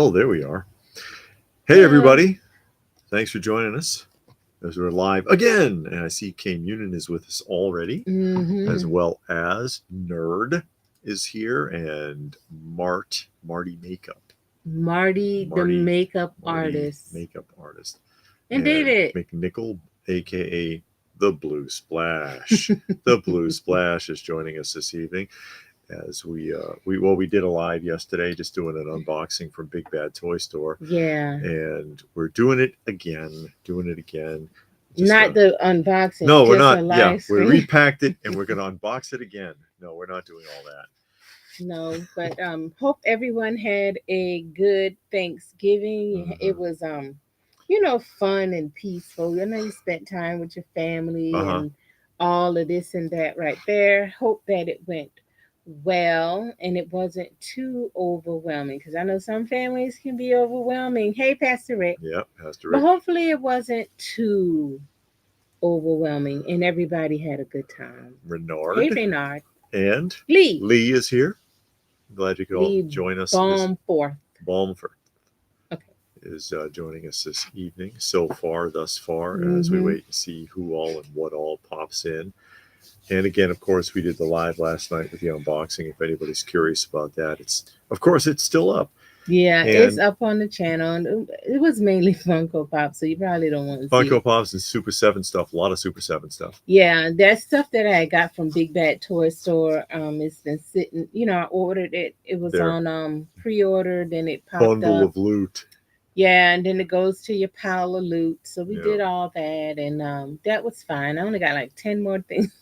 Oh, there we are. Hey, everybody. Thanks for joining us as we're live again. And I see Kay Munin is with us already, as well as Nerd is here and Marty Makeup. Marty, the makeup artist. Makeup artist. And David McNichol, a.k.a. The Blue Splash. The Blue Splash is joining us this evening. As we did a live yesterday, just doing an unboxing from Big Bad Toy Store. Yeah. And we're doing it again. Just not the unboxing. No, we're not. Yeah, we repacked it and we're going to unbox it again. No, we're not doing all that. No, but hope everyone had a good Thanksgiving. It was fun and peaceful. I know you spent time with your family and all of this and that right there. Hope that it went well and it wasn't too overwhelming, because I know some families can be overwhelming. Hey, Pastor Rick. Yeah, Pastor Rick. But hopefully it wasn't too overwhelming and everybody had a good time. Renard. Hey, Renard. And Lee. Lee is here. Glad you could all join us. Balmforth. Okay. Is joining us this evening thus far, as we wait to see who all and what all pops in. And again, of course, we did the live last night with the unboxing. If anybody's curious about that, it's still up. Yeah, it's up on the channel. It was mainly Funko Pop, so you probably don't want to see Funko Pops and Super 7 stuff. A lot of Super 7 stuff. Yeah, that stuff that I got from Big Bad Toy Store. It's been sitting. I ordered it. It was on pre-order. Then it popped Bundle up. Of loot. Yeah, and then it goes to your pile of loot. So we did all that, and that was fine. I only got like 10 more things.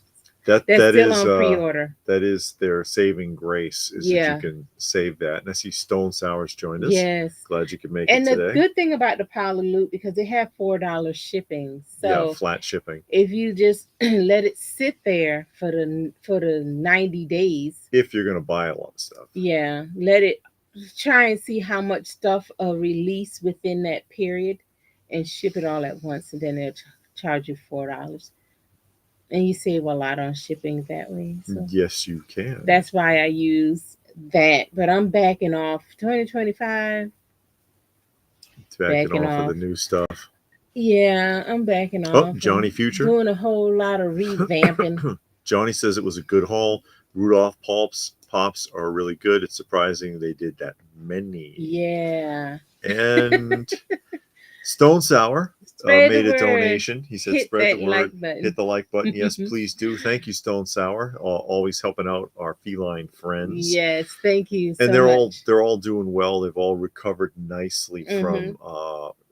That's still on pre-order. That is their saving grace, is that you can save that. And I see Stone Sour's joined us. Yes. Glad you could make it today. And the good thing about the pile of loot, because they have $4 shipping. So flat shipping. If you just let it sit there for the 90 days. If you're going to buy a lot of stuff. Yeah. Let it try and see how much stuff release within that period and ship it all at once. And then they'll charge you $4. And you save a lot on shipping that way. So yes, you can. That's why I use that. But I'm backing off 2025. Backing off of the new stuff. Yeah, I'm backing off. Oh, Johnny Future. Doing a whole lot of revamping. Johnny says it was a good haul. Rudolph Pops are really good. It's surprising they did that many. Yeah. And Stone Sour made a donation. He said, spread the word, hit the like button. Yes, please do. Thank you, Stone Sour. Always helping out our feline friends. Yes, thank you. And they're all doing well. They've all recovered nicely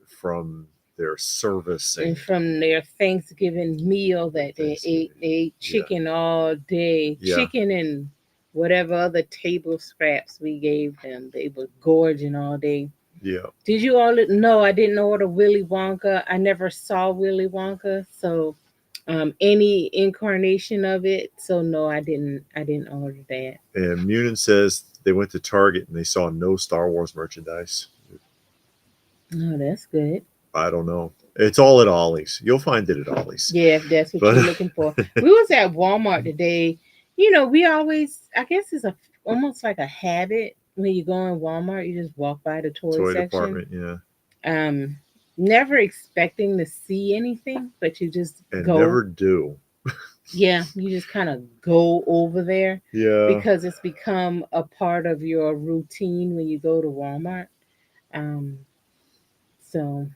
from their service and from their Thanksgiving meal that they ate. They ate chicken all day. Yeah. Chicken and whatever other table scraps we gave them. They were gorging all day. Yeah. Did you all know I didn't order Willy Wonka? I never saw Willy Wonka, so any incarnation of it. So no, I didn't order that. And Munin says they went to Target and they saw no Star Wars merchandise. Oh, that's good. I don't know. It's all at Ollie's. You'll find it at Ollie's. Yeah, if that's what you're looking for. We was at Walmart today. We always, I guess it's almost like a habit. When you go in Walmart, you just walk by the toy section. Department, yeah. Never expecting to see anything, but you just go. Never do. Yeah, you just kind of go over there. Yeah. Because it's become a part of your routine when you go to Walmart. So.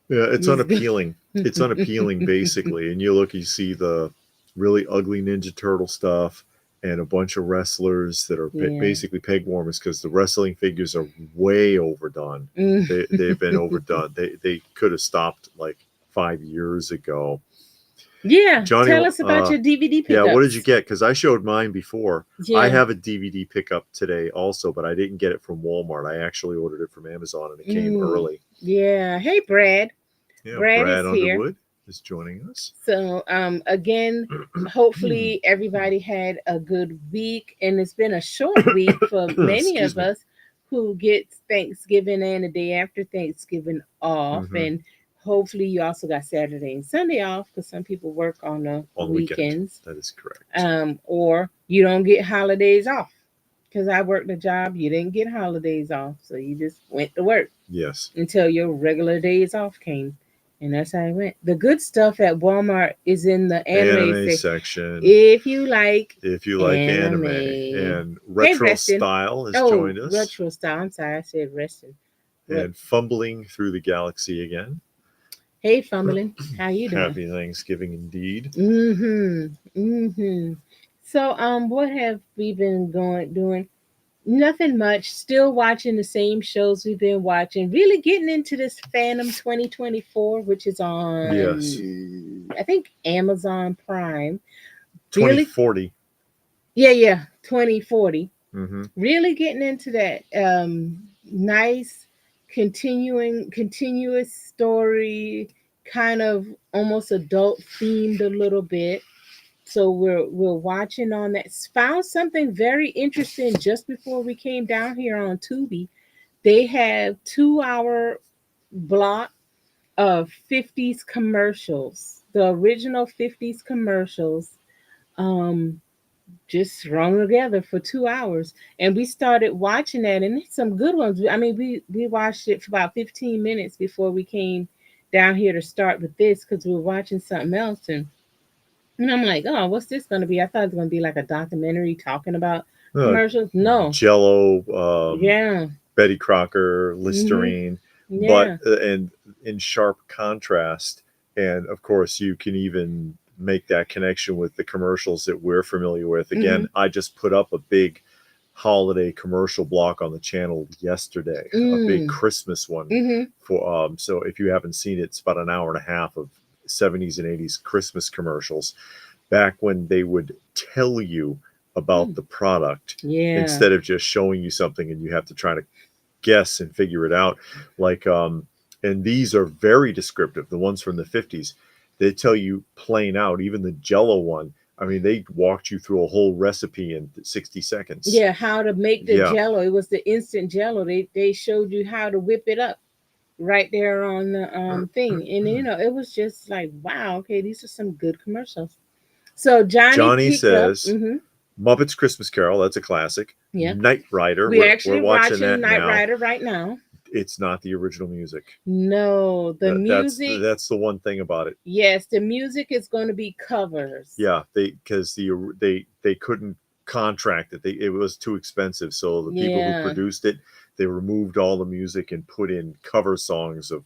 Yeah, it's unappealing. It's unappealing, basically. And you see the really ugly Ninja Turtle stuff. And a bunch of wrestlers that are basically peg warmers, because the wrestling figures are way overdone. They've been overdone. They could have stopped like 5 years ago. Yeah, Johnny, tell us about your DVD pickup. Yeah, what did you get? Because I showed mine before. Yeah. I have a DVD pickup today also, but I didn't get it from Walmart. I actually ordered it from Amazon, and it came early. Yeah. Hey, Brad. Yeah, Brad is Underwood. Here. Is joining us. So again, hopefully everybody had a good week, and it's been a short week for many of us who gets Thanksgiving and the day after Thanksgiving off, and hopefully you also got Saturday and Sunday off, because some people work on the weekends. That is correct. Or you don't get holidays off. because I worked a job, you didn't get holidays off, so you just went to work Yes. until your regular days off came. And that's how I went. The good stuff at Walmart is in the anime Anime section. section. If you like If you like anime. anime. And Hey, Retro Reston. Style has Oh, joined us. retro style. I'm sorry, I said Reston. What? And Fumbling Through the Galaxy again. Hey, Fumbling. How you doing? Happy Thanksgiving indeed. Mm-hmm. Mm-hmm. So, what have we been doing? Nothing much. Still watching the same shows we've been watching. Really getting into this Phantom 2024, which is Yes. on, I think, Amazon Prime. Really? 2040. Yeah, 2040. Mm-hmm. Really getting into that. Nice, continuous story, kind of almost adult themed a little bit. So we're watching on that. Found something very interesting just before we came down here on Tubi. They have 2 hour block of 50s commercials, the original 50s commercials, um, just strung together for 2 hours. And we started watching that, and it's some good ones. I mean, we watched it for about 15 minutes before we came down here to start with this because we were watching something else. And I'm like, oh, what's this going to be? I thought it was going to be like a documentary talking about Uh, commercials. No. Jello, Yeah. Betty Crocker, Mm-hmm. Listerine, but Yeah. and in sharp contrast, and of course you can even make that connection with the commercials that we're familiar with. Mm-hmm. Again, I just put up a big holiday commercial block on the channel yesterday, a big Mm. Christmas one Mm-hmm. for so if you haven't seen it, it's about an hour and a half of 70s and 80s Christmas commercials back when they would tell you about Mm. the product Yeah. instead of just showing you something and you have to try to guess and figure it out. Like, and these are very descriptive. The ones from the 50s, they tell you plain out. Even the Jello one, I mean, they walked you through a whole recipe in 60 seconds. Yeah, how to make the Yeah. jello. It was the instant jello. They showed you how to whip it up right there on the thing. And it was just like, wow, okay, these are some good commercials. So Johnny Johnny picked up. says Muppets Christmas Carol, that's a classic. Yeah. Knight Rider, We're we're actually watching watching that Knight now. Rider right now. It's not the original music. No, the music. That's the one thing about it. Yes, the music is going to be covers. Yeah, because they couldn't contract it. It was too expensive. So the people who Yeah. produced it, they removed all the music and put in cover songs of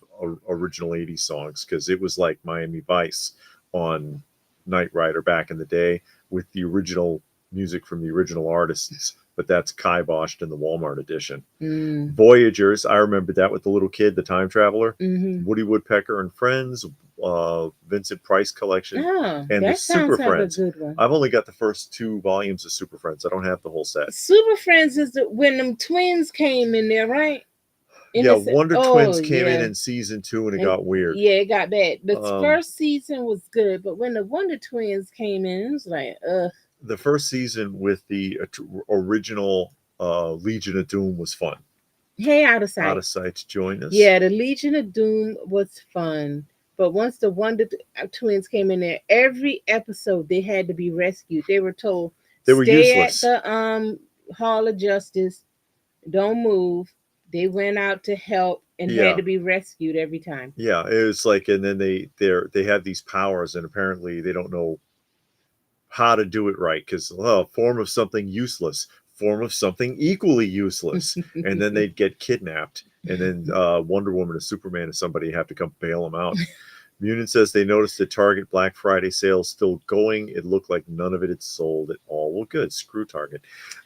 original 80s songs because it was like Miami Vice on Knight Rider back in the day with the original music from the original artists, but that's kiboshed in the Walmart edition. Voyagers, I remember that with the little kid, the time traveler, Woody Woodpecker and Friends, Vincent Price collection, Oh, and the that Super sounds like a Friends. good one. I've only got the first 2 volumes of Super Friends. I don't have the whole set. Super Friends is when them twins came in there, right? In Yeah, the Wonder oh Twins came in yeah, season 2 and it and got weird. yeah, it got bad. The Um, first season was good, but when the Wonder Twins came in, it was like, ugh. the first season with the original Legion of Doom was fun. Hey, Out of Sight. Out of Sight joined us. Yeah, the Legion of Doom was fun, but once the Wonder Twins came in there, every episode they had to be rescued. They were told they were stay useless. at the Hall of Justice, don't move. They went out to help and had to be rescued every time. Yeah, it was like, and then they have these powers, and apparently they don't know how to do it right because form of something useless, form of something equally useless, and then they'd get kidnapped, and then Wonder Woman or Superman or somebody have to come bail them out. Munin says they noticed the Target Black Friday sales still going. It looked like none of it had sold at all. Well, good, screw Target.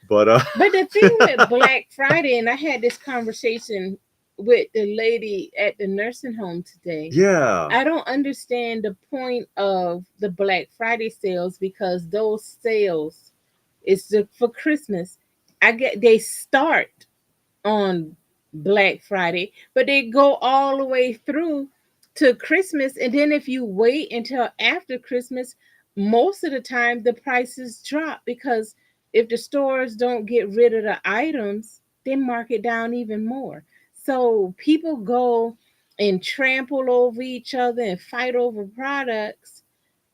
But the thing with Black Friday, and I had this conversation with the lady at the nursing home today. Yeah, I don't understand the point of the Black Friday sales because those sales is for Christmas. I get they start on Black Friday, but they go all the way through to Christmas. And then if you wait until after Christmas, most of the time the prices drop because if the stores don't get rid of the items, they mark it down even more. So people go and trample over each other and fight over products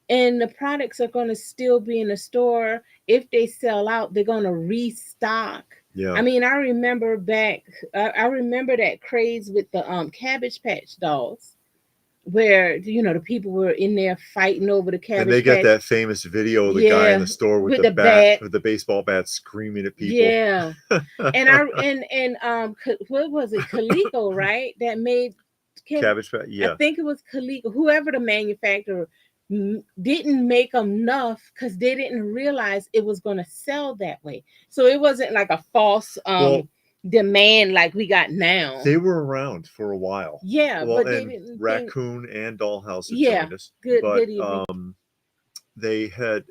and the products are going to still be in the store. If they sell out, they're going to restock. Yeah. I mean, I remember back, I remember that craze with the Cabbage Patch dolls, where the people were in there fighting over the And they Cabbage got Patch. that famous video of the guy in Yeah, the store with with the the bat, bat. with the baseball bat, screaming at people. Yeah, and what was it, Coleco, right? That made Cabbage Patch. I Yeah. think it was Coleco, whoever the manufacturer, didn't make enough because they didn't realize it was going to sell that way. So it wasn't like a false Well, demand like we got now. they were around for a while. Yeah, Well, but they and didn't think. Raccoon and Dollhouse have Yeah, joined us. good, But good evening. they had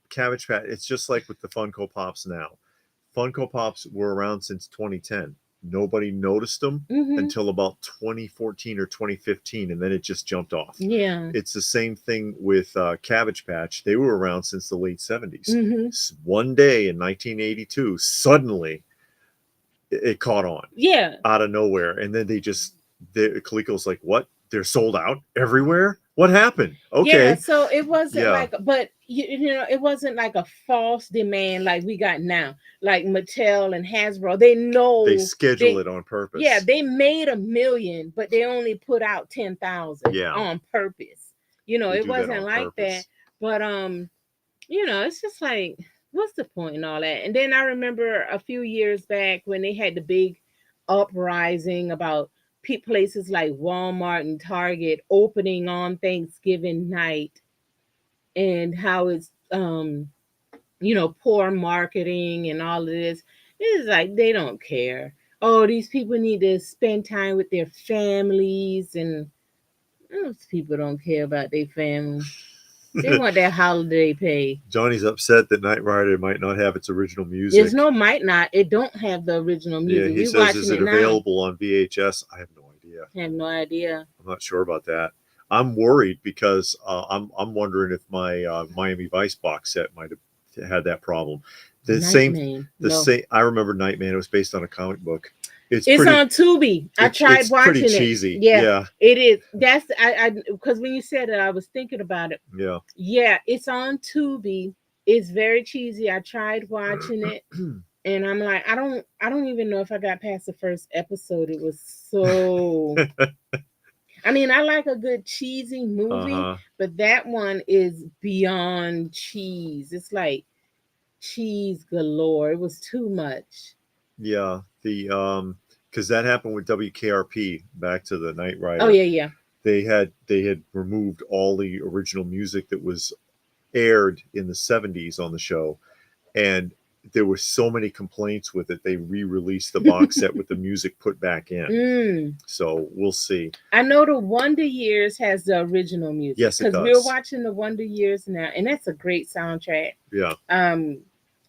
Cabbage Patch. It's just like with the Funko Pops now. Funko Pops were around since 2010. Nobody noticed them until about 2014 or 2015, and then it just jumped off. Yeah. It's the same thing with Cabbage Patch. They were around since the late 70s. One day in 1982, suddenly it caught on. Yeah. Out of nowhere, and then Coleco's like, what? They're sold out everywhere? What happened? Okay. Yeah, so it wasn't like, but it wasn't like a false demand like we got now. Like Mattel and Hasbro, they schedule it on purpose. Yeah, they made 1 million, but they only put out 10,000 Yeah. on purpose. They It do that wasn't on like purpose. that. But it's just like, what's the point in all that? And then I remember a few years back when they had the big uprising about places like Walmart and Target opening on Thanksgiving night, and how it's poor marketing and all of this. It's like they don't care. Oh, these people need to spend time with their families, and those people don't care about their family. They want that holiday pay. Johnny's upset that Knight Rider might not have its original music. There's no might not. It don't have the original music. Yeah, he says, is it available on VHS? I have no idea. I have no idea. I'm not sure about that. I'm worried because I'm wondering if my Miami Vice box set might have had that problem. The same. I remember Nightman. It was based on a comic book. It's on Tubi. I tried watching pretty cheesy. it. Yeah, it is. That's I because when you said it, I was thinking about it. Yeah. Yeah, it's on Tubi. It's very cheesy. I tried watching it, and I'm like, I don't even know if I got past the first episode. It was so. I mean, I like a good cheesy movie, but that one is beyond cheese. It's like cheese galore. It was too much. Yeah, because that happened with WKRP. Back to the Knight Rider. Oh yeah. They had removed all the original music that was aired in the 70s on the show, and there were so many complaints with it. They re-released the box set with the music put back in. So we'll see. I know the Wonder Years has the original music. Yes, it does. Because we're watching the Wonder Years now, and that's a great soundtrack. Yeah.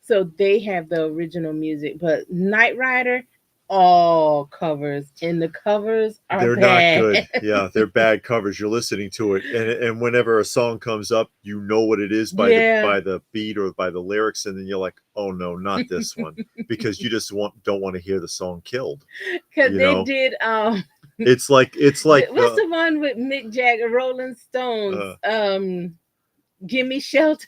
So they have the original music, but Knight Rider, all covers, and the covers are bad. Not good. Yeah, they're bad covers. You're listening to it, and whenever a song comes up, you know what it is by the beat or by the lyrics, and then you're like, oh no, not this one, because you just don't want to hear the song killed. Because they did. It's like what's the one with Mick Jagger, Rolling Stones? Give Me Shelter.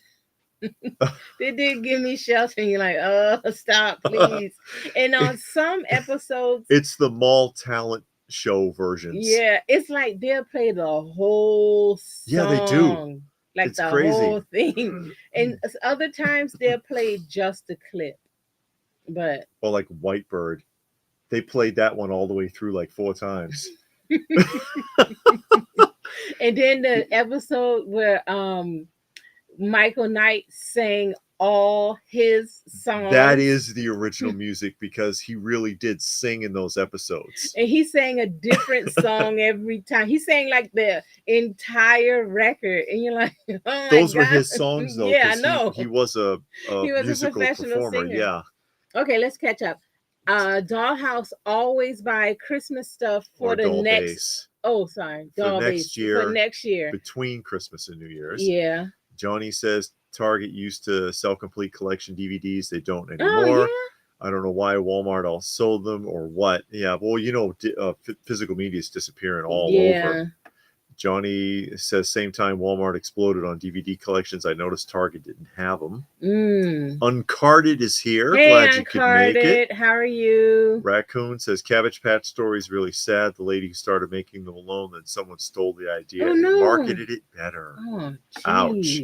They did Give Me Shelter, and you're like, oh, stop, please. And on some episodes, it's the mall talent show versions. Yeah, it's like they'll play the whole song. Yeah, they do. Like it's the crazy. Whole thing. And other times they'll play just a clip. But like Whitebird, they played that one all the way through like 4 times. And then the episode where Michael Knight sang all his songs. That is the original music, because he really did sing in those episodes. And he sang a different song every time. He sang like the entire record. And you're like, oh my those God. Were his songs, though. Yeah, I know. He was a musical performer. Singer. Yeah. Okay, let's catch up. Dollhouse always buy Christmas stuff for the next. Base. Oh, sorry. Doll base. For next year. Between Christmas and New Year's. Yeah. Johnny says Target used to sell complete collection DVDs. They don't anymore. Oh, yeah? I don't know why Walmart all sold them or what. Yeah, well, physical media is disappearing all over. Johnny says, same time Walmart exploded on DVD collections. I noticed Target didn't have them. Uncarded is here. Hey, Glad you could make it. How are you? Raccoon says, Cabbage Patch story is really sad. The lady who started making them alone, then someone stole the idea and marketed it better. Oh, ouch.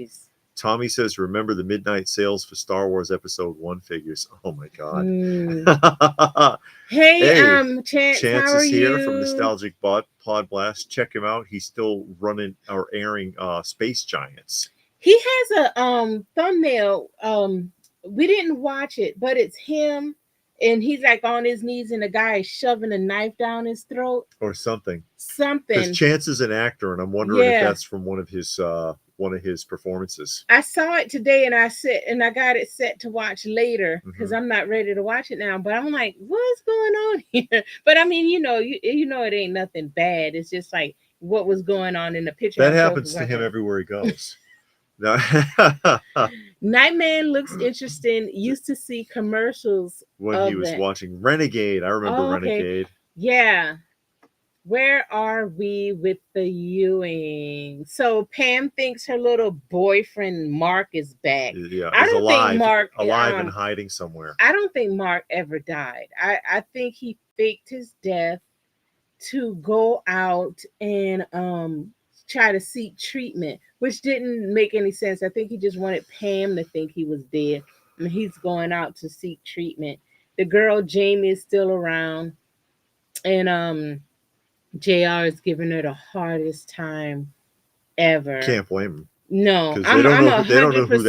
Tommy says, remember the midnight sales for Star Wars Episode 1 figures. Oh, my God. Hey, Chance, how are is here you? from Nostalgic Pod Blast. Check him out. He's still running or airing Space Giants. He has a thumbnail. We didn't watch it, but it's him, and he's like on his knees, and the guy is shoving a knife down his throat or something. Something. Because Chance is an actor, and I'm wondering if that's from one of his performances. I saw it today, and I got it set to watch later because I'm not ready to watch it now. But I'm like, what's going on here? But I mean, you know, it ain't nothing bad. It's just like what was going on in the picture. That happens to him everywhere he goes. Nightman looks interesting. Used to see commercials when he was watching Renegade. I remember Renegade. Yeah. Where are we with the Ewing? So Pam thinks her little boyfriend Mark is back. Yeah, I don't think Mark alive and hiding somewhere. I don't think Mark ever died. I think he faked his death to go out and try to seek treatment, which didn't make any sense. I think he just wanted Pam to think he was dead, and he's going out to seek treatment. The girl Jamie is still around, and JR is giving her the hardest time ever. Can't blame him. No, I'm 100% with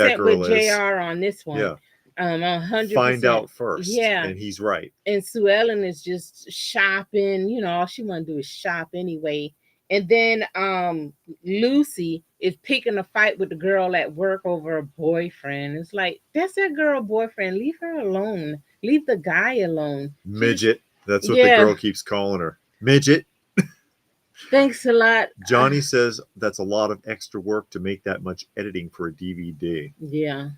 JR on this one. Yeah. 100%. Find out first. Yeah. And he's right. And Sue Ellen is just shopping. You know, all she want to do is shop anyway. And then Lucy is picking a fight with the girl at work over a boyfriend. It's like, that's that girl boyfriend. Leave her alone. Leave the guy alone. Midget. That's what the girl keeps calling her. Midget. Thanks a lot. Johnny says that's a lot of extra work to make that much editing for a DVD. Yeah.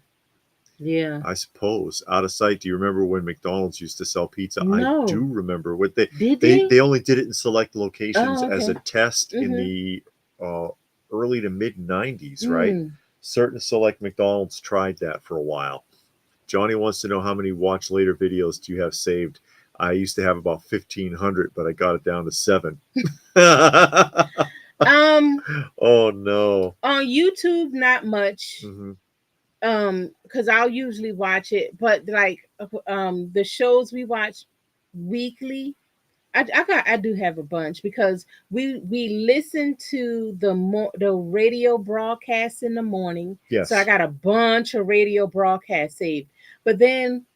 Yeah. I suppose. Out of sight. Do you remember when McDonald's used to sell pizza? No. I do remember. What they only did it in select locations as a test in the early to mid 90s, right? Certain select McDonald's tried that for a while. Johnny wants to know how many watch later videos do you have saved? I used to have about 1,500, but I got it down to 7. Oh no. On YouTube, not much. Because I'll usually watch it, but like the shows we watch weekly, I do have a bunch because we listen to the radio broadcasts in the morning. Yes. So I got a bunch of radio broadcasts saved, but then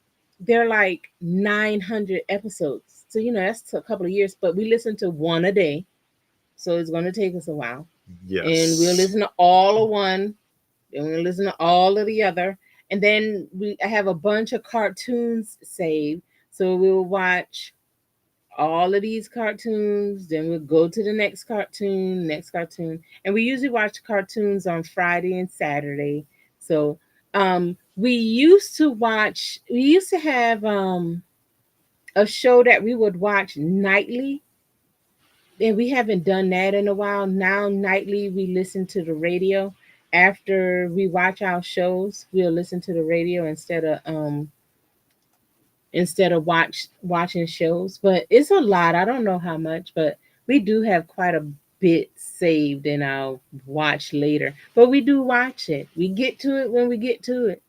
they're like 900 episodes. So you know that's a couple of years, but we listen to one a day, so it's going to take us a while. Yes. And we'll listen to all of one. Then we'll listen to all of the other. And then I have a bunch of cartoons saved. So we'll watch all of these cartoons. Then we'll go to the next cartoon. And we usually watch cartoons on Friday and Saturday. So we used to have a show that we would watch nightly. And we haven't done that in a while. Now nightly we listen to the radio. After we watch our shows, we'll listen to the radio instead of watching shows. But it's a lot. I don't know how much, but we do have quite a bit saved in our watch later. But we do watch it. We get to it when we get to it.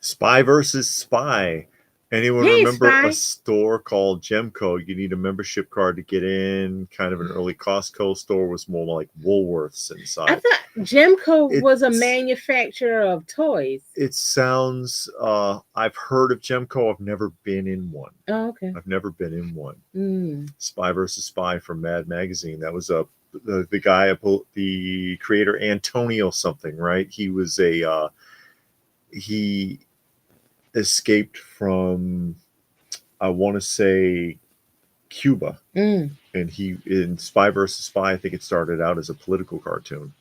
Spy versus Spy. Anyone remember a store called Gemco? You need a membership card to get in. Kind of an early Costco store, was more like Woolworths inside. I thought Gemco was a manufacturer of toys. It sounds. I've heard of Gemco. I've never been in one. Oh, okay. I've never been in one. Spy versus Spy from Mad Magazine. That was the guy, the creator, Antonio something, right? He was he escaped from, I want to say, Cuba, and he in Spy versus Spy, I think it started out as a political cartoon.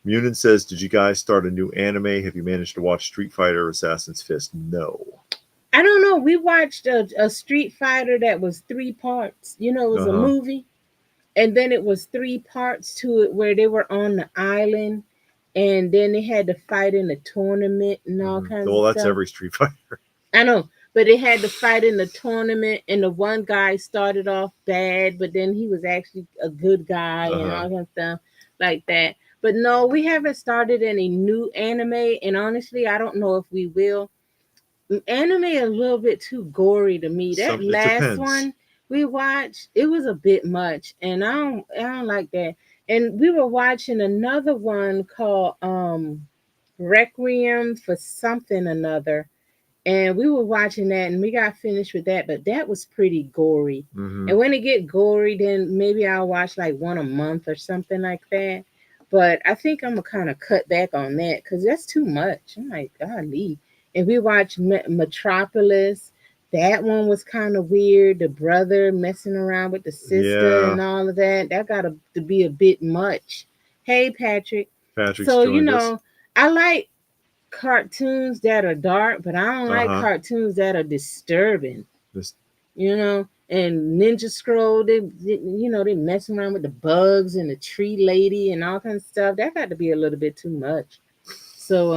Munin says, did you guys start a new anime? Have you managed to watch Street Fighter or Assassin's Fist? No, I don't know. We watched a Street Fighter that was 3 parts. You know, it was a movie. and then it was three parts to it where they were on the island, and then they had to fight in a tournament and all kinds Well, of that's stuff. every Street Fighter. I know, but they had to fight in the tournament, and the one guy started off bad, but then he was actually a good guy and all kind of stuff like that. But no, we haven't started any new anime, and honestly, I don't know if we will. Anime a little bit too gory to me. That It last depends. one we watched, it was a bit much, and I don't like that. And we were watching another one called Requiem for something another, and we were watching that and we got finished with that, but that was pretty gory. And when it get gory, then maybe I'll watch like one a month or something like that. But I think I'm gonna kind of cut back on that because that's too much. I'm like, golly. And we watched Metropolis. That one was kind of weird. The brother messing around with the sister Yeah. and all of that. That got to be a bit much. Hey, Patrick. Patrick's So, joined us. I like cartoons that are dark, but I don't like cartoons that are disturbing. This, And Ninja Scroll, they mess around with the bugs and the tree lady and all kinds of stuff. That got to be a little bit too much. So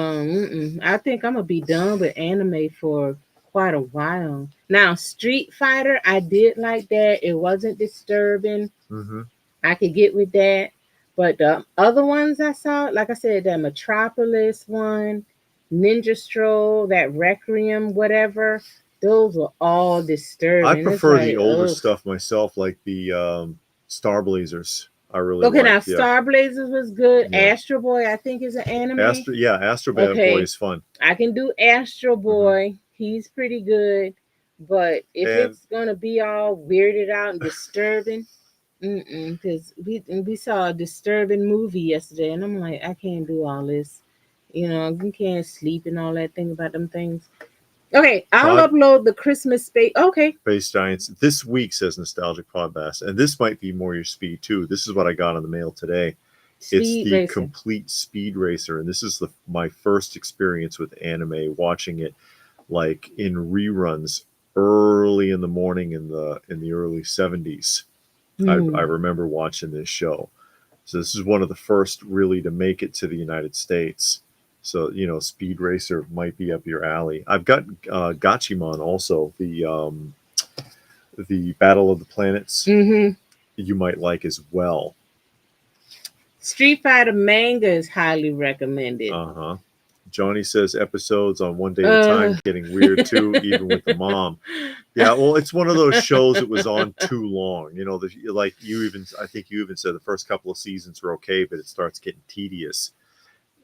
I think I'm gonna be done with anime for quite a while. Now, Street Fighter, I did like that. It wasn't disturbing. I could get with that. But the other ones I saw, like I said, that Metropolis one, Ninja Stroll, that Requiem, whatever, those were all I disturbing. It's prefer the like, older oh. stuff myself, like the Star Blazers. I really Okay, like. now Yeah. Star Blazers was good. Yeah. Astro Boy, I think, is an anime. Astro Boy Okay, is fun. I can do Astro Boy. He's pretty good. But if And it's gonna be all weirded out and disturbing, because we saw a disturbing movie yesterday, and I'm like, I can't do all this. You can't sleep and all that thing about them things. Okay, I'll Pod upload the Christmas space. Okay, Space Giants this week, says Nostalgic Podbass, and this might be more your speed too. This is what I got in the mail today. It's Speed the Racer. complete Speed Racer, and this is my first experience with anime, watching it like in reruns early in the morning in the early 70s. I remember watching this show. So this is one of the first really to make it to the United States. So Speed Racer might be up your alley. I've got Gachimon also, the Battle of the Planets. You might like as well. Street Fighter manga is highly recommended. Johnny says episodes on one day at a time, getting weird too, even with the mom. Yeah, well, it's one of those shows that was on too long. Like I think you even said the first couple of seasons were okay, but it starts getting tedious.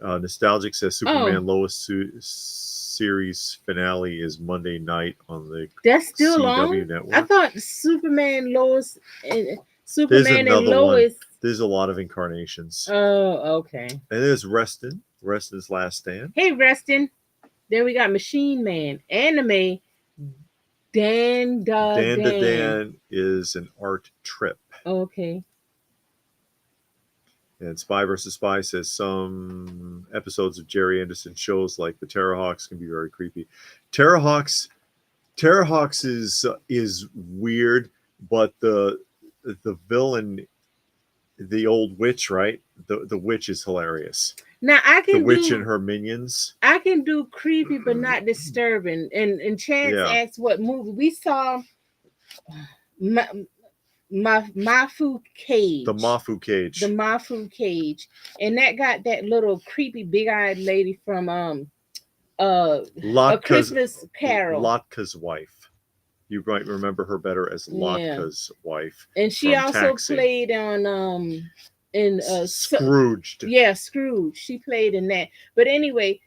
Nostalgic says Superman Lois series finale is Monday night on the That's still CW on? network. I thought Superman Lois and Superman and Lois. There's a lot of incarnations. Oh, okay. And there's Reston's Last Stand. Hey, Reston. Then we got Machine Man anime. Dan is an art trip. Okay. And Spy vs. Spy says some episodes of Jerry Anderson shows like the Terrahawks can be very creepy. Terrahawks is weird, but the villain, the old witch, right? The witch is hilarious. Now I can the witch and her minions. I can do creepy but not disturbing. And Chance asked what movie we saw. Mafu Cage. The Mafu Cage. The Mafu Cage. And that got that little creepy big-eyed lady from A Christmas Carol. Lotka's wife. You might remember her better as Lotka's wife. And she also played on in Scrooged. Yeah, Scrooge. She played in that. But anyway,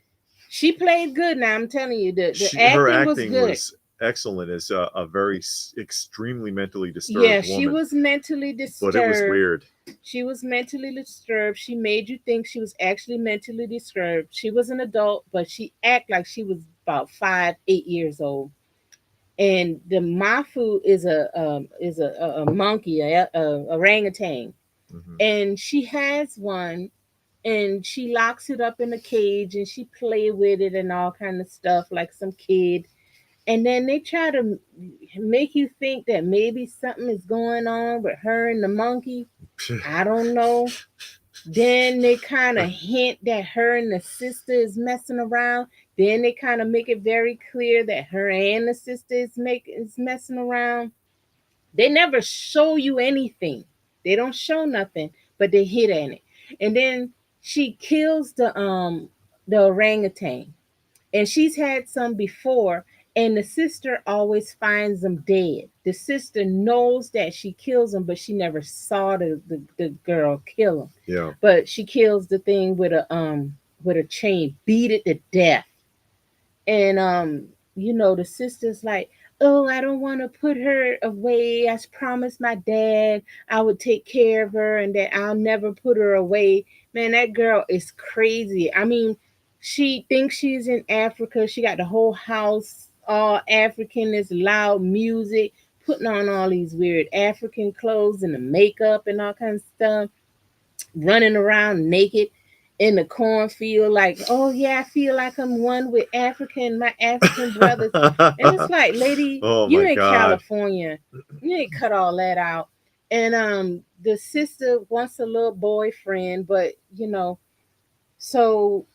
she played good. Now I'm telling you, her acting was good. Was excellent as a very extremely mentally disturbed woman. She was mentally disturbed. But it was weird. She was mentally disturbed. She made you think she was actually mentally disturbed. She was an adult, but she acted like she was about 5-8 years old. And the Mafu is a monkey, a orangutan, and she has one, and she locks it up in a cage, and she play with it and all kind of stuff like some kid. And then they try to make you think that maybe something is going on with her and the monkey. I don't know. Then they kind of hint that her and the sister is messing around. Then they kind of make it very clear that her and the sister is messing around. They never show you anything. They don't show nothing, but they hit at it. And then she kills the orangutan. And she's had some before, and the sister always finds them dead. The sister knows that she kills them, but she never saw the girl kill them. Yeah. But she kills the thing with a chain, beat it to death. And the sister's like, oh, I don't want to put her away. I promised my dad I would take care of her and that I'll never put her away. Man, that girl is crazy. I mean, she thinks she's in Africa. She got the whole house all African, this loud music, putting on all these weird African clothes and the makeup and all kinds of stuff, running around naked in the cornfield, like, oh yeah, I feel like I'm one with my African brothers. And it's like, lady, oh you my in God. California, you ain't cut all that out. And the sister wants a little boyfriend, but so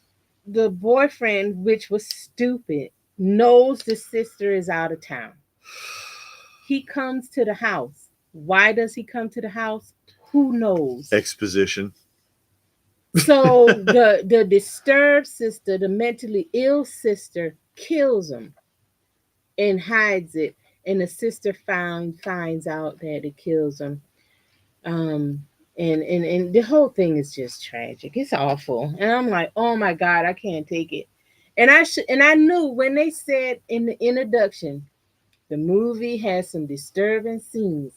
the boyfriend, which was stupid, knows the sister is out of town. He comes to the house. Why does he come to the house? Who knows? Exposition. So the disturbed sister, the mentally ill sister, kills him and hides it, and the sister finds out that it kills him. And the whole thing is just tragic. It's awful, and I'm like, oh my God, I can't take it. And I knew when they said in the introduction, the movie has some disturbing scenes.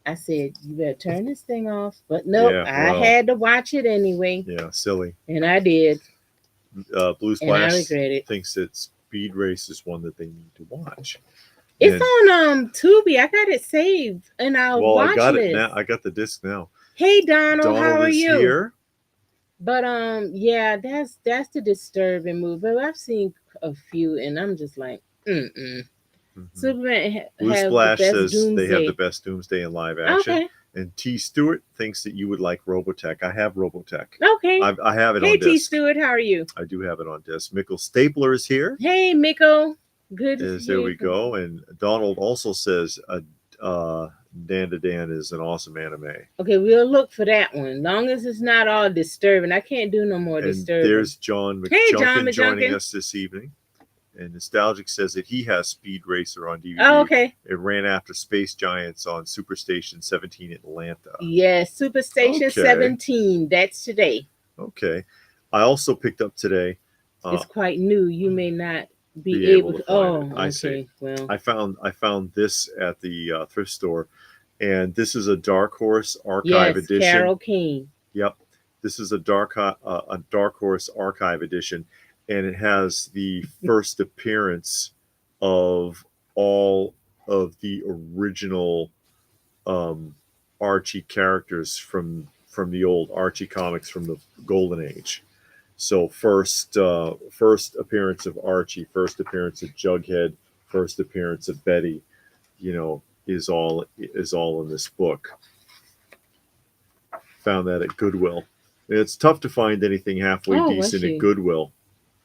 I said, you better turn this thing off. But nope, Yeah, I well, had to watch it anyway. Yeah, silly. And I did. Blue And I Splash regret it. thinks that Speed Race is one that they need to watch. It's on Tubi. I got it saved in our watch I got list. it now. I got the disc now. Hey Donald, how are is you? Here. But yeah, that's the disturbing movie. But I've seen a few, and I'm just like, mm-mm. Superman Blue have Splash the best says Doomsday. they have the best Doomsday in live action. Okay. And T. Stewart thinks that you would like Robotech. I have Robotech. Okay. I have it on Hey disc. T. Stewart, how are you? I do have it on disc. Mickle Stapler is here. Hey Mickle. Good. There we go. And Donald also says Dan to Dan is an awesome anime. Okay, we'll look for that one. Long as it's not all disturbing. I can't do no more disturbing. There's John McJunkin joining us this evening. And Nostalgic says that he has Speed Racer on DVD. Oh, okay. It ran after Space Giants on Superstation 17 Atlanta. Yes, Superstation 17. That's today. Okay. I also picked up today. It's quite new. You may not be able to find it. I see. Well, I found this at the thrift store, and this is a Dark Horse Archive edition. Carol King. Yep, this is a Dark Horse Archive edition, and it has the first appearance of all of the original Archie characters from the old Archie comics from the Golden Age. So first appearance of Archie, first appearance of Jughead, first appearance of Betty, is all in this book. Found that at Goodwill. It's tough to find anything halfway decent at Goodwill.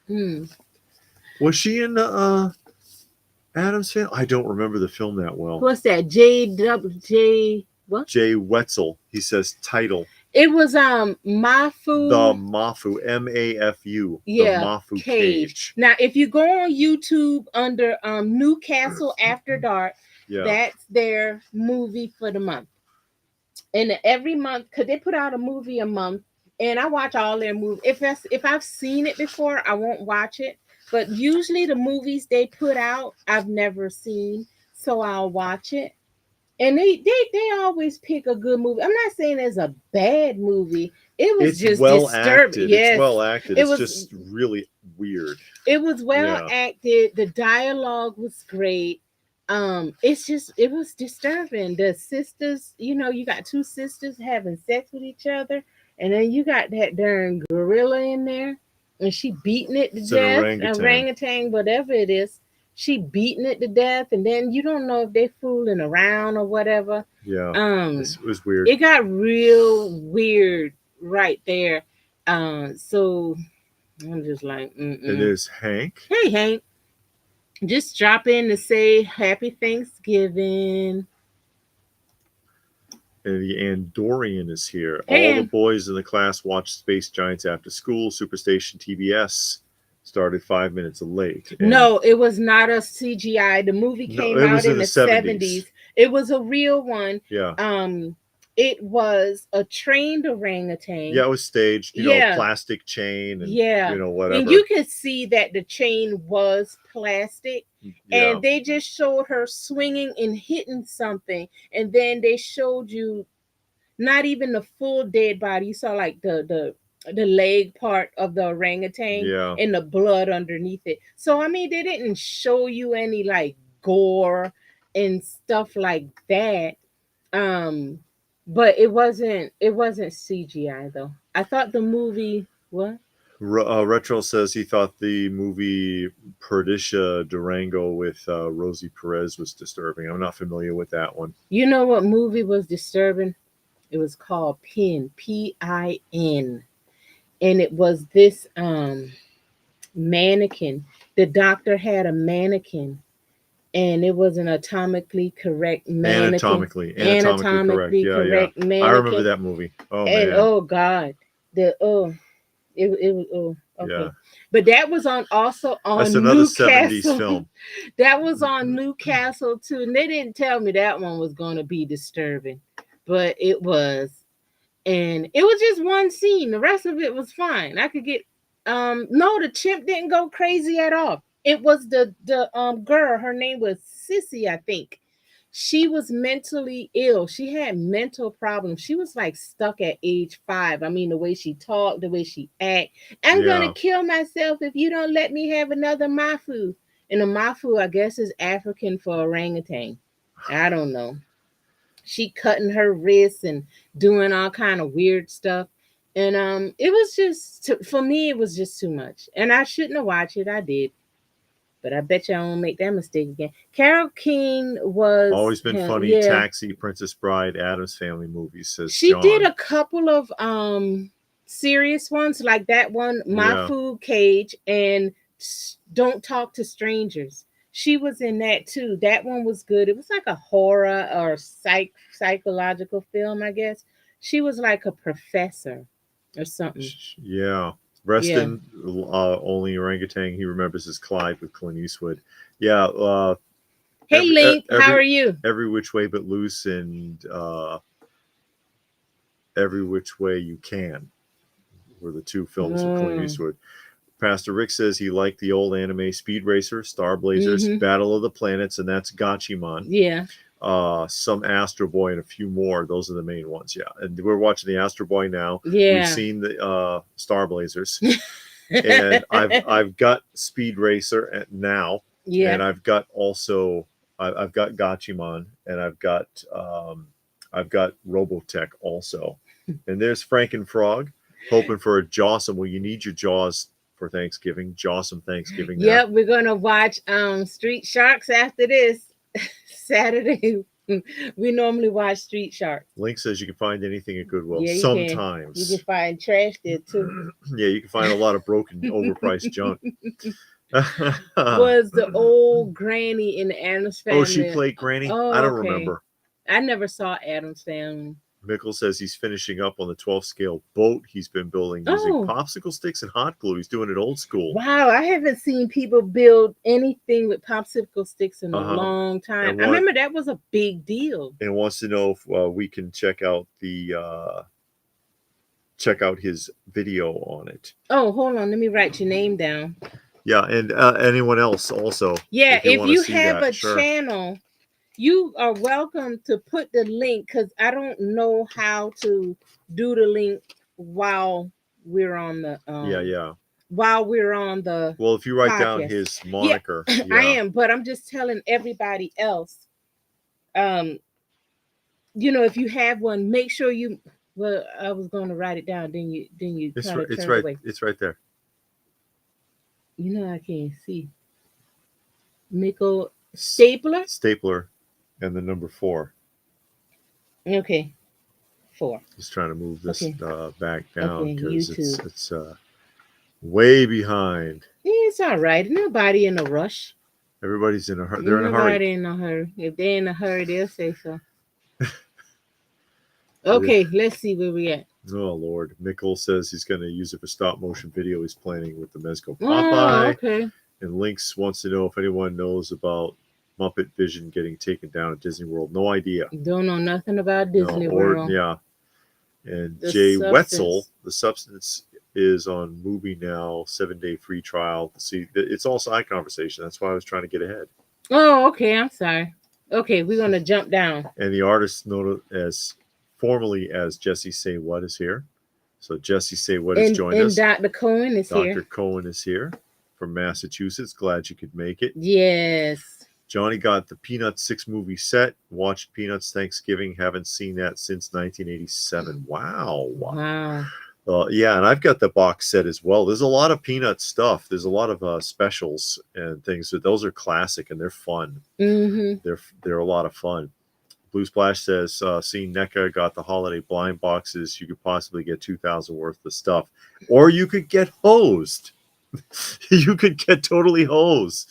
Was she in Adam's Family? I don't remember the film that well. What's that? J what? Jay Wetzel. He says title. It was Mafu. The Mafu, Mafu. Yeah, the Mafu Cage. Now, if you go on YouTube under Newcastle After Dark, that's their movie for the month. And every month, because they put out a movie a month, and I watch all their movies. If I've seen it before, I won't watch it. But usually the movies they put out, I've never seen, so I'll watch it. And they always pick a good movie. I'm not saying it's a bad movie. It's just well disturbing. Acted. Yes. It's well acted. It's just really weird. It was well acted. The dialogue was great. It was disturbing. The sisters, you got two sisters having sex with each other, and then you got that darn gorilla in there, and she beating it to death, orangutan, whatever it is. she beating it to death, and then you don't know if they fooling around or whatever. Yeah, Um, it was weird. it got real weird right there. So I'm just like, And there's Hank. Hey Hank, just drop in to say Happy Thanksgiving. And the Andorian is here. Hey, All the boys in the class watched Space Giants after school. Superstation TBS started 5 minutes late. And no, it was not a CGI. The movie no, came it out was in in the the 70s. 70s. It was a real one. Yeah. It was a trained orangutan. Yeah, it was staged, Yeah. plastic chain and, Yeah. whatever. And you could see that the chain was plastic. Yeah. And they just showed her swinging and hitting something. And then they showed you not even the full dead body. You saw like the leg part of the orangutan, Yeah. and the blood underneath it. So I mean, they didn't show you any like gore and stuff like that. Um, but it wasn't CGI though. I thought the movie what? Retro says he thought the movie Perdicia Durango with Rosie Perez was disturbing. I'm not familiar with that one. You know what movie was disturbing? It was called Pin, Pin, and it was this mannequin. The doctor had a mannequin, and it was an anatomically correct mannequin. Anatomically correct. Yeah. Mannequin. I remember that movie. Oh And man. oh god, the it was okay. Yeah. But that was on also That's on another 70s Newcastle. film. That was on Newcastle too, and they didn't tell me that one was going to be disturbing, but it was. And it was just one scene. The rest of it was fine. I could get no, the chimp didn't go crazy at all. It was the girl, her name was Sissy, I think. She was mentally ill. She had mental problems. She was like stuck at age 5. I mean, the way she talked, the way she act. I'm gonna kill myself if you don't let me have another mafu. And a mafu, I guess, is African for orangutan. I don't know. She cutting her wrists and doing all kind of weird stuff. And it was just for me, it was just too much. And I shouldn't have watched it. I did. But I bet you I won't make that mistake again. Carol King was Always been funny. Yeah. Taxi, Princess Bride, Addams Family movies, says She John. did a couple of serious ones, like that one, My Food Cage, and Don't Talk to Strangers. She was in that too. That one was good. It was like a horror or psychological film, I guess. She was like a professor or something. Yeah. Reston, only orangutan he remembers is Clyde with Clint Eastwood. Yeah. Hey, Link, how are you? Every Which Way But Loose and Every Which Way You Can were the two films of Clint Eastwood. Pastor Rick says he liked the old anime Speed Racer, Star Blazers, Battle of the Planets, and that's Gatchaman. Yeah. Some Astro Boy and a few more. Those are the main ones. Yeah. And we're watching the Astro Boy now. Yeah. We've seen the Star Blazers. And I've got Speed Racer now. Yeah. And I've got also I've got Gatchaman, and I've got Robotech also. And there's Frankenfrog, hoping for a Jawsome. Well, you need your Jaws for Thanksgiving. Jawsome Thanksgiving. Yep, we're gonna watch Street Sharks after this Saturday. We normally watch Street Sharks. Link says you can find anything at Goodwill. Yeah, sometimes you can find trash there too. Yeah, you can find a lot of broken, overpriced junk. Was the old granny in the Addams Family? Oh, she played Granny? Oh, I don't remember. I never saw Addams Family. Mickle says he's finishing up on the 12 scale boat he's been building using popsicle sticks and hot glue. He's doing it old school. Wow, I haven't seen people build anything with popsicle sticks in a long time. I remember that was a big deal. And wants to know if we can check out his video on it. Oh, hold on, let me write your name down. Yeah, and anyone else also. Yeah, if you have a channel, you are welcome to put the link, because I don't know how to do the link while we're on the while we're on the well, if you write podcast down his moniker. Yeah. I am, but I'm just telling everybody else, if you have one, make sure you I was going to write it down, then you it's right away. It's right there. I can't see. Mickle stapler. Stapler, and the number 4. Okay, 4. Just trying to move this Okay. back down Okay, because YouTube. it's way behind. Yeah, it's all right. Nobody in a rush. Everybody's in a hurry. They're in a hurry. Nobody in a hurry. If they're in a hurry, they'll say so. Okay, let's see where we at. Oh Lord, Mickle says he's going to use it for stop motion video he's planning with the Mezco Oh, Popeye. okay. And Lynx wants to know if anyone knows about Muppet Vision getting taken down at Disney World. No idea. Don't know nothing about Disney World. Yeah. And The Jay Substance. Wetzel, The Substance is on Movie Now, 7-day free trial. See, it's all side conversation. That's why I was trying to get ahead. Oh, okay. I'm sorry. Okay, we're gonna jump down. And the artist known as formerly as Jesse Say What is here. So Jesse Say What has joined us. And Dr. Cohen is here. Dr. Cohen is here from Massachusetts. Glad you could make it. Yes. Johnny got the Peanuts 6 movie set. Watched Peanuts Thanksgiving. Haven't seen that since 1987. Wow. Wow. Yeah, and I've got the box set as well. There's a lot of Peanut stuff. There's a lot of specials and things. So those are classic and they're fun. Mm-hmm. They're a lot of fun. Blue Splash says, seeing NECA got the holiday blind boxes. You could possibly get 2,000 worth of stuff. Or you could get hosed. You could get totally hosed.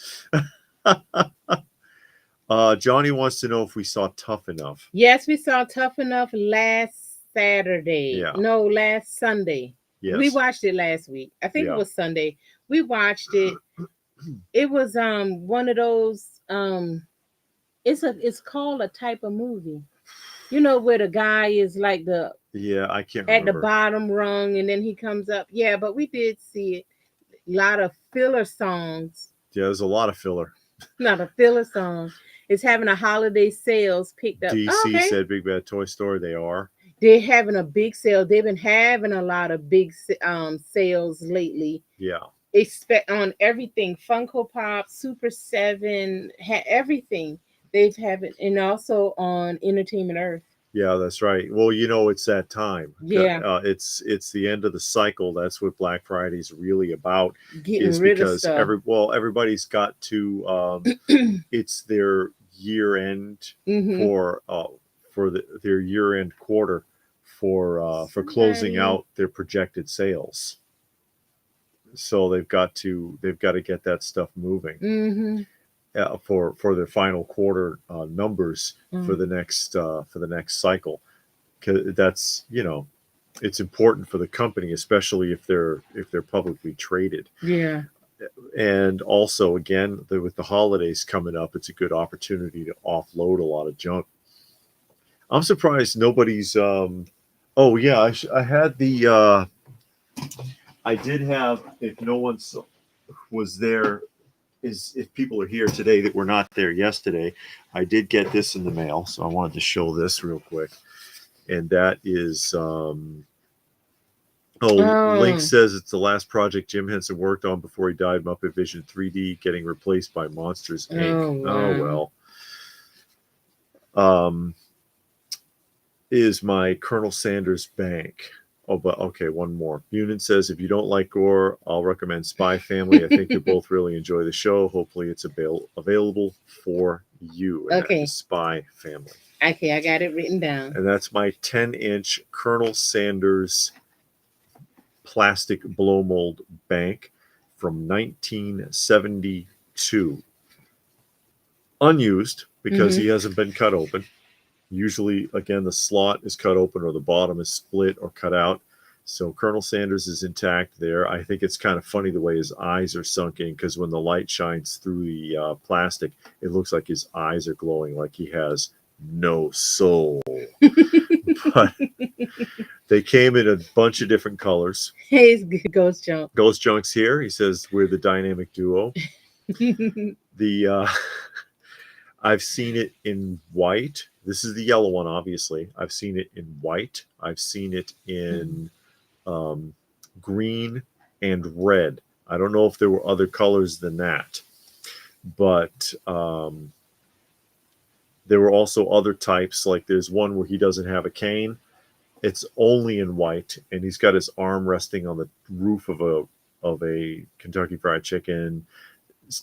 Johnny wants to know if we saw Tough Enough. Yes, we saw Tough Enough last Saturday. Yeah. No, last Sunday. Yes. We watched it last week. I think it was Sunday. We watched it. It was one of those it's called a type of movie. You know, where the guy is like I can't at remember. the bottom rung and then he comes up. Yeah, but we did see it. A lot of filler songs. Yeah, there's a lot of filler. Not a filler song. It's having a holiday sales picked up. DC said Big Bad Toy Store. They are. They're having a big sale. They've been having a lot of big sales lately. Yeah. Expect on everything. Funko Pop, Super 7, everything. They've had it, and also on Entertainment Earth. Yeah, that's right. Well, you know, it's that time. Yeah. It's the end of the cycle. That's what Black Friday is really about. Getting rid of stuff. Everybody's got to. It's their year end for their year end quarter for closing out their projected sales. So they've got to get that stuff moving. For their final quarter numbers for the next cycle, because that's, you know, it's important for the company, especially if they're publicly traded. Yeah. And also, again, with the holidays coming up, it's a good opportunity to offload a lot of junk. I'm surprised nobody's. Oh yeah, I had the. I did have. If no one was there. If people are here today that were not there yesterday, I did get this in the mail, so I wanted to show this real quick. And that is Link says it's the last project Jim Henson worked on before he died. Muppet Vision 3D getting replaced by Monsters Inc. Oh well. Is my Colonel Sanders Bank. Oh, but okay, one more. Bunin says, if you don't like gore, I'll recommend Spy Family. I think you both really enjoy the show. Hopefully it's available for you. And okay. That is Spy Family. Okay, I got it written down. And that's my 10-inch Colonel Sanders plastic blow mold bank from 1972. Unused because he hasn't been cut open. Usually, again, the slot is cut open or the bottom is split or cut out. So Colonel Sanders is intact there. I think it's kind of funny the way his eyes are sunk in, because when the light shines through the plastic, it looks like his eyes are glowing, like he has no soul. But they came in a bunch of different colors. Hey, Ghost Junk. Ghost Junk's here. He says we're the dynamic duo. I've seen it in white. This is the yellow one, obviously. I've seen it in white. I've seen it in green and red. I don't know if there were other colors than that. But there were also other types. Like there's one where he doesn't have a cane. It's only in white. And he's got his arm resting on the roof of a Kentucky Fried Chicken.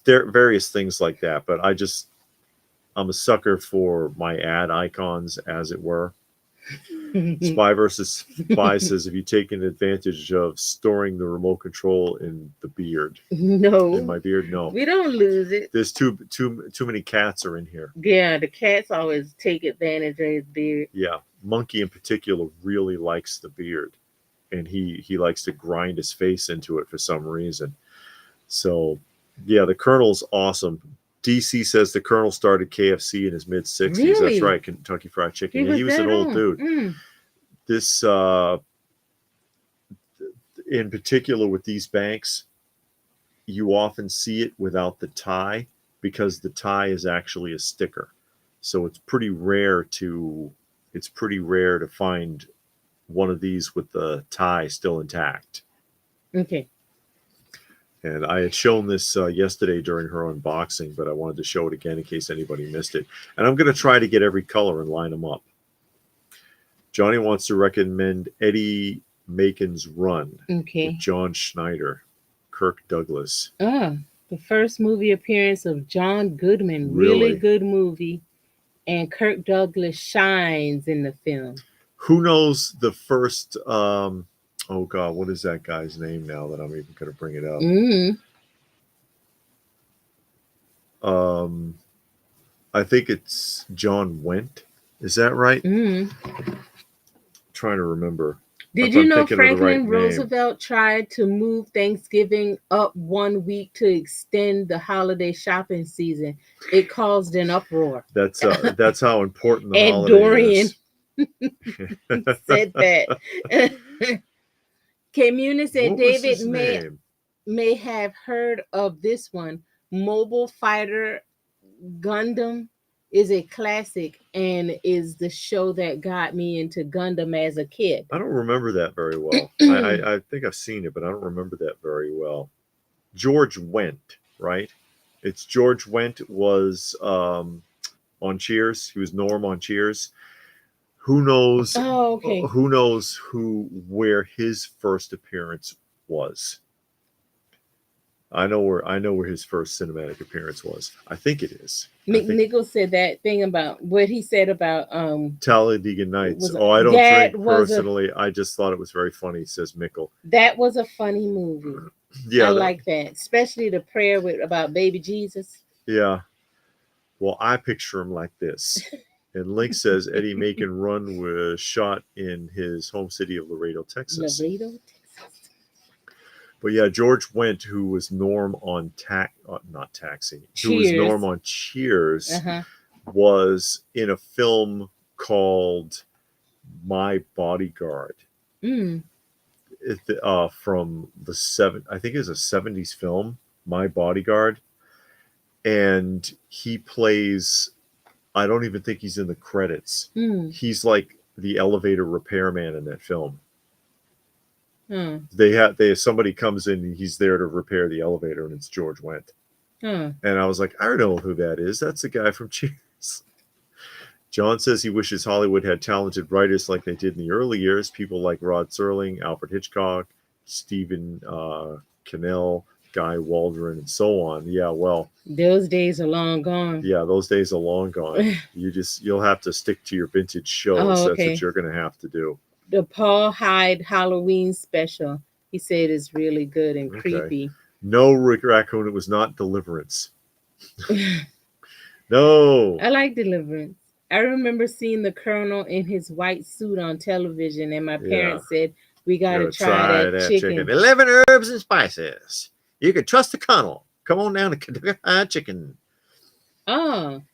various things like that. But I'm a sucker for my ad icons, as it were. Spy versus Spy says, "Have you taken advantage of storing the remote control in the beard?" No. In my beard, no. We don't lose it. There's too many cats are in here. Yeah, the cats always take advantage of his beard. Yeah, Monkey in particular really likes the beard, and he likes to grind his face into it for some reason. So, yeah, the Colonel's awesome. DC says the Colonel started KFC in his mid 60s. Really? That's right, Kentucky Fried Chicken. He was an old dude. This in particular with these banks, you often see it without the tie because the tie is actually a sticker. So it's pretty rare to find one of these with the tie still intact. Okay. And I had shown this yesterday during her unboxing, but I wanted to show it again in case anybody missed it. And I'm going to try to get every color and line them up. Johnny wants to recommend Eddie Macon's Run with John Schneider, Kirk Douglas. The first movie appearance of John Goodman. Really good movie. And Kirk Douglas shines in the film. Who knows the first... oh God, what is that guy's name now that I'm even going to bring it up? I think it's John Went. Is that right? Trying to remember. Did you know Franklin Roosevelt tried to move Thanksgiving up 1 week to extend the holiday shopping season? It caused an uproar. That's how important the holiday is. And Dorian said that. Communist said David may have heard of this one. Mobile Fighter Gundam is a classic and is the show that got me into Gundam as a kid. I don't remember that very well. I think I've seen it, but I don't remember that very well. George Wendt, right? It's George Wendt was on Cheers. He was Norm on Cheers. Who knows? Oh, okay. Who knows where his first appearance was? I know where his first cinematic appearance was. I think it is. McNichol said that thing about what he said about Talladega Nights. I don't drink personally. I just thought it was very funny, says Mickle. That was a funny movie. Yeah, I like that, especially the prayer about baby Jesus. Yeah. Well, I picture him like this. And Link says Eddie Macon Run was shot in his home city of Laredo, Texas. But yeah, George Wendt, who was Norm on not Taxi, Cheers. Who was Norm on Cheers, was in a film called My Bodyguard. From the I think it was a 70s film, My Bodyguard. And he plays, I don't even think he's in the credits. He's like the elevator repairman in that film. Somebody comes in and he's there to repair the elevator, and it's George Wendt. And I was like, I don't know who that is. That's the guy from Cheers. John says he wishes Hollywood had talented writers like they did in the early years. People like Rod Serling, Alfred Hitchcock, Stephen Cannell, Guy Waldron, and so on. Yeah, well, those days are long gone. Yeah, those days are long gone. You'll have to stick to your vintage shows. That's what you're going to have to do. The Paul Hyde Halloween special, he said, is really good and creepy. No, Rick Raccoon, it was not Deliverance. No. I like Deliverance. I remember seeing the Colonel in his white suit on television, and my parents said, we got to try that chicken. 11 herbs and spices. You can trust the Colonel. Come on down to Kentucky Fried Chicken.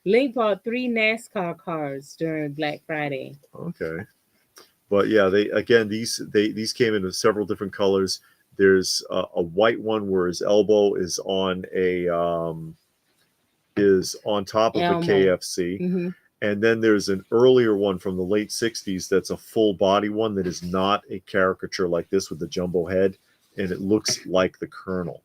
Link bought 3 NASCAR cars during Black Friday. Okay. But yeah, these came in several different colors. There's a white one where his elbow is on top of a KFC. And then there's an earlier one from the late 60s that's a full body one that is not a caricature like this with the jumbo head, and it looks like the Colonel.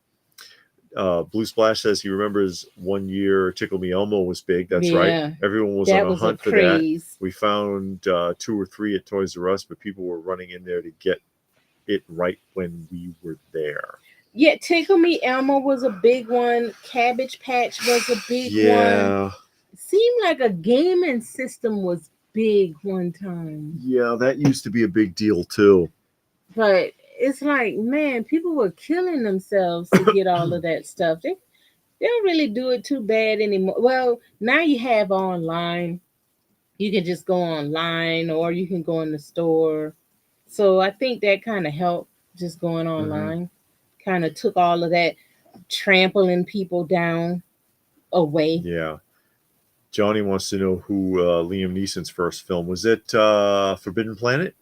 Blue Splash says he remembers one year Tickle Me Elmo was big. That's right. Everyone was on a hunt for that. We found 2 or 3 at Toys R Us, but people were running in there to get it right when we were there. Yeah, Tickle Me Elmo was a big one. Cabbage Patch was a big one. Yeah. Seemed like a gaming system was big one time. Yeah, that used to be a big deal too. But it's like, man, people were killing themselves to get all of that stuff. They don't really do it too bad anymore. Well, now you have online. You can just go online or you can go in the store. So I think that kind of helped just going Hmm. online. Kind of took all of that trampling people down away. Yeah. Johnny wants to know who Liam Neeson's first film was. It Forbidden Planet?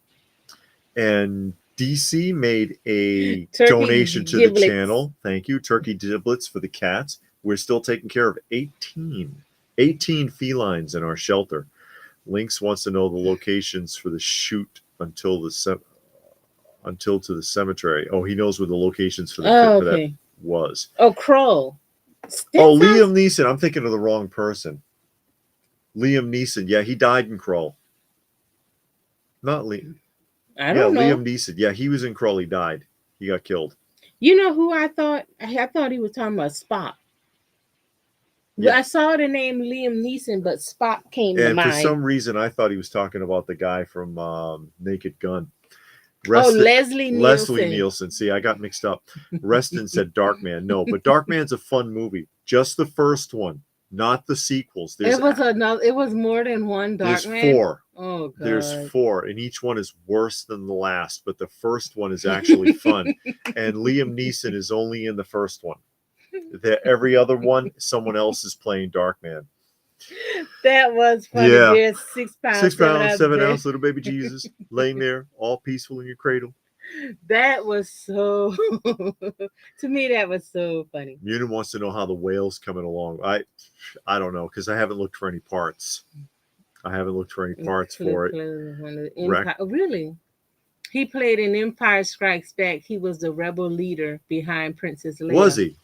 And DC made a Turkey donation to the giblets. channel. Thank you. Turkey giblets for the cats. We're still taking care of 18 felines in our shelter. Lynx wants to know the locations for the shoot until to the cemetery. Oh, he knows where the locations for Oh, for that okay. was. Oh, Crow. That Oh, sounds. Liam Neeson. I'm thinking of the wrong person. Liam Neeson. Yeah, he died in Krull. Not Liam. I Yeah, don't know. Liam Neeson. Yeah, he was in Krull. He died. He got killed. You know who I thought? I thought he was talking about Spock. Yeah. I saw the name Liam Neeson, but Spock came to And for mind. some reason, I thought he was talking about the guy from Naked Gun. Oh, Leslie Leslie Nielsen. Nielsen. See, I got mixed up. Reston said Darkman. No, but Darkman's a fun movie. Just the first one, not the sequels. It was another. It was more than one There's Darkman. four. Oh God. There's four, and each one is worse than the last. But the first one is actually fun. And Liam Neeson is only in the first one. Every other one, someone else is playing Darkman. That was funny. Yeah. There's 6 pounds, 6 pounds, 7 baby. ounce little baby Jesus laying there, all peaceful in your cradle. That was so. To me, that was so funny. Munin wants to know how the whale's coming along. I don't know because I haven't looked for any parts. I haven't looked for any parts for it. Really? He played in Empire Strikes Back. He was the rebel leader behind Princess Leia. Was he?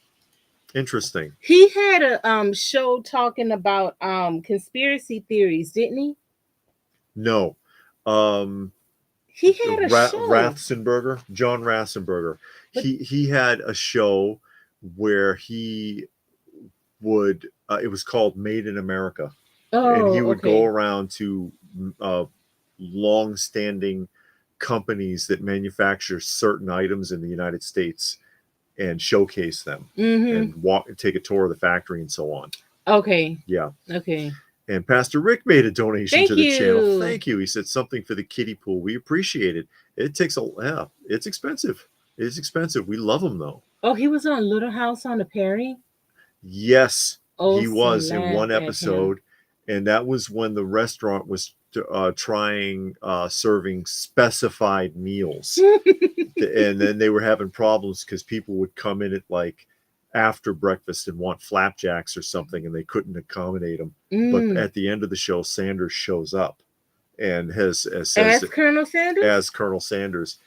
Interesting. He had a show talking about conspiracy theories, didn't he? No. He had a show. Ratzenberger, John Ratzenberger. He had a show where he would it was called Made in America. Oh, and he would okay. go around to long-standing companies that manufacture certain items in the United States and showcase them and take a tour of the factory and so on. Okay. Yeah. Okay. And Pastor Rick made a donation to the channel. you. Thank you. He said something for the kiddie pool. We appreciate it. It takes it's expensive. It's expensive. We love them though. Oh, he was on Little House on the Prairie? Yes, Oh, he was in one laugh at episode. And that was when the restaurant was trying serving specified meals. And then they were having problems because people would come in at like after breakfast and want flapjacks or something, and they couldn't accommodate them. But at the end of the show, Sanders shows up and says as Colonel Sanders? As Colonel Sanders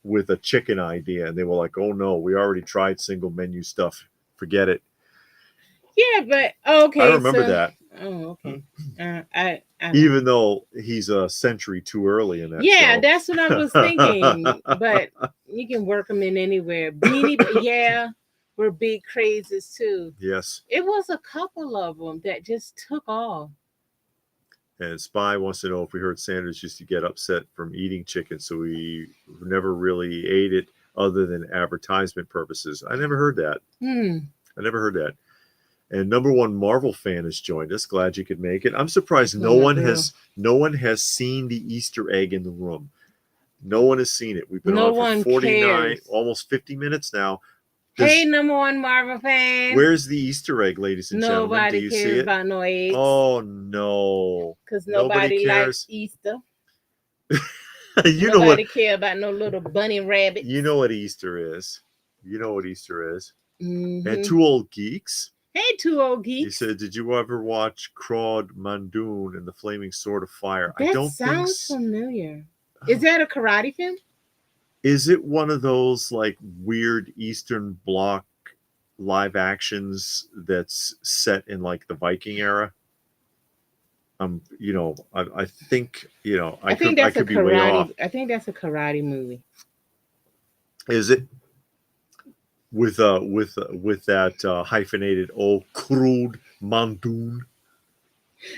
with a chicken idea. And they were like, oh no, we already tried single menu stuff. Forget it. Yeah, but okay. I remember that. Oh, okay. I even though he's a century too early in that yeah, show. That's what I was thinking. But you can work them in anywhere. Beanie, yeah, were big crazes too. Yes. It was a couple of them that just took off. And Spy wants to know if we heard Sanders used to get upset from eating chicken, so we never really ate it other than advertisement purposes. I never heard that. I never heard that. And number one Marvel fan has joined us. Glad you could make it. I'm surprised no one has seen the Easter egg in the room. No one has seen it. We've been on for 49, almost 50 minutes now. Hey, number one Marvel fan. Where's the Easter egg, ladies and gentlemen? Nobody cares about no eggs. Oh no. Because nobody likes Easter. Nobody care about no little bunny rabbit. You know what Easter is. And Two Old Geeks. Hey, Two Old Geeks. He said, did you ever watch Crawd Mandoon and the Flaming Sword of Fire? That I don't sounds familiar. Is that a karate film? Is it one of those like weird Eastern Bloc live actions that's set in like the Viking era? I think, I could be way off. I think that's a karate movie. Is it? with that hyphenated crude mondoon.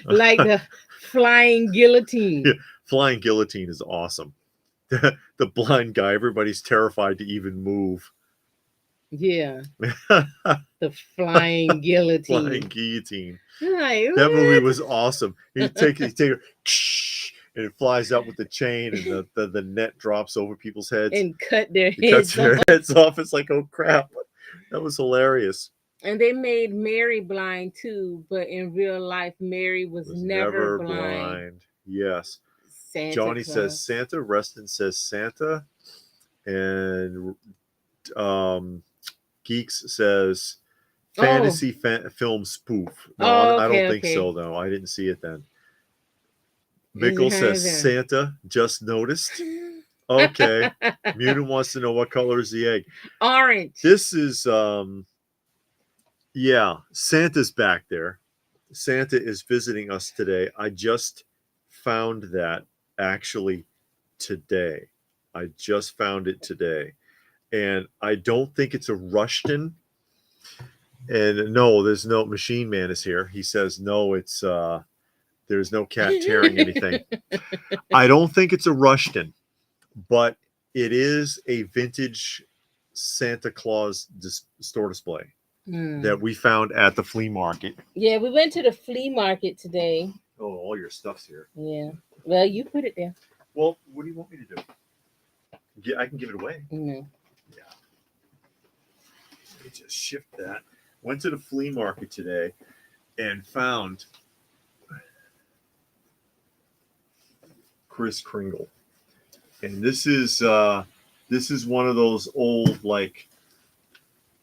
Like the flying Yeah, guillotine. flying guillotine is awesome. The blind guy, everybody's terrified to even move. Yeah, the flying Flying guillotine. guillotine. Like, That movie what? was awesome. He take it, and it flies out with the chain, and the net drops over people's heads. And cut their It cuts heads their off. heads off. It's like, oh crap, that was hilarious. And they made Mary blind too, but in real life, Mary was never Never blind. blind. Yes. Santa Johnny says Claus. Santa. Reston says Santa, and um, Geeks says Oh, fantasy film spoof. No, oh, I don't okay, think okay. so. No, I didn't see it then. Is it Mickle how's says that? Santa. Just noticed. Okay. Mutant wants to know what color is the egg. Orange. This is yeah, Santa's back there. Santa is visiting us today. I just found that actually today. I just found it today. And I don't think it's a Rushton. And no, there's no Machine Man is here. He says no, it's there's no cat tearing anything. I don't think it's a Rushton, but it is a vintage Santa Claus store display that we found at the flea market. Yeah, we went to the flea market today. Oh, all your stuff's here. Yeah. Well, you put it there. Well, what do you want me to do? Yeah, I can give it away. No. Yeah. Let me just shift that. Went to the flea market today and found Kris Kringle. And this is one of those old like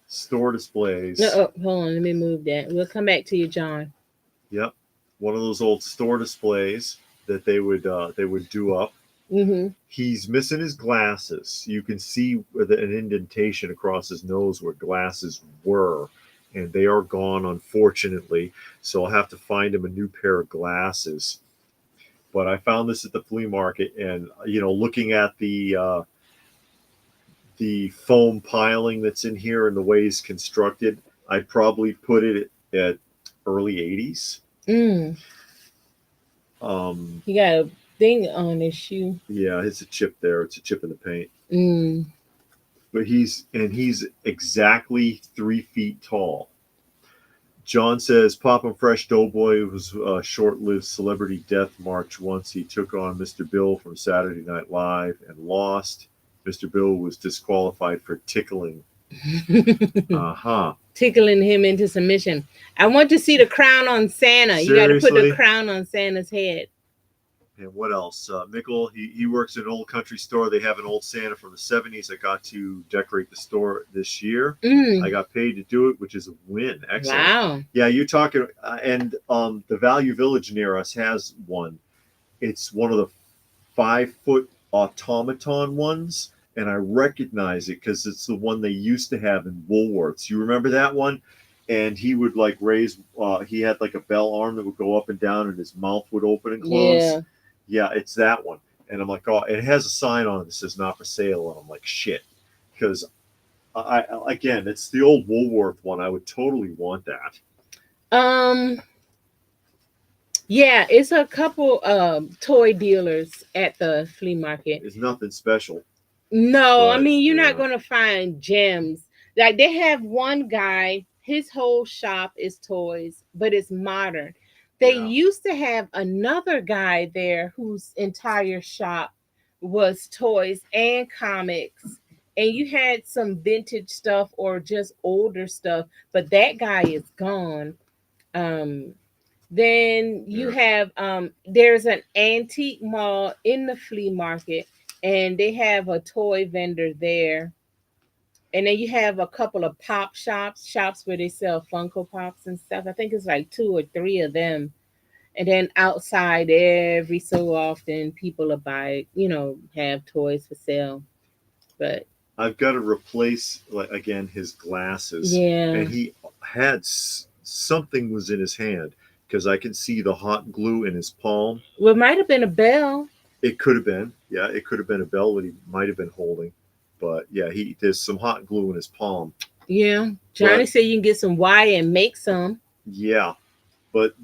store displays. No, oh, hold on, let me move that. We'll come back to you, John. Yep. One of those old store displays that they would do up. Mm-hmm. He's missing his glasses. You can see an indentation across his nose where glasses were, and they are gone, unfortunately. So I'll have to find him a new pair of glasses. But I found this at the flea market, and looking at the foam piling that's in here and the way it's constructed, I'd probably put it at early 80s. Mm. He got a thing on his shoe. Yeah, it's a chip there. It's a chip in the paint. Mm. But he's exactly 3 feet tall. John says Poppin' Fresh Doughboy was a short-lived celebrity death march once. He took on Mr. Bill from Saturday Night Live and lost. Mr. Bill was disqualified for tickling. Tickling him into submission. I want to see the crown on Santa. Seriously? You got to put the crown on Santa's head. And what else? Mickle, he works at an old country store. They have an old Santa from the 70s. I got to decorate the store this year. I got paid to do it, which is a win. Excellent. Wow. Yeah, you're talking, and the Value Village near us has one. It's one of the 5-foot automaton ones, and I recognize it because it's the one they used to have in Woolworths. You remember that one? And he would like raise, he had like a bell arm that would go up and down, and his mouth would open and close. Yeah. Yeah, it's that one. And I'm like, oh, it has a sign on it that says not for sale. And I'm like, shit. Because, again, it's the old Woolworth one. I would totally want that. Yeah, it's a couple toy dealers at the flea market. It's nothing special. No, I mean, you're not going to find gems. Like, they have one guy, his whole shop is toys, but it's modern. They used to have another guy there whose entire shop was toys and comics. And you had some vintage stuff or just older stuff, but that guy is gone. Then you have there's an antique mall in the flea market, and they have a toy vendor there. And then you have a couple of pop shops where they sell Funko Pops and stuff. I think it's like 2 or 3 of them. And then outside, every so often, people will buy, have toys for sale. But I've got to replace, again, his glasses. Yeah. And he had something was in his hand because I can see the hot glue in his palm. Well, it might have been a bell. It could have been. Yeah, it could have been a bell that he might have been holding. But yeah, there's some hot glue in his palm. Yeah. Johnny But said you can get some wire and make some. yeah, but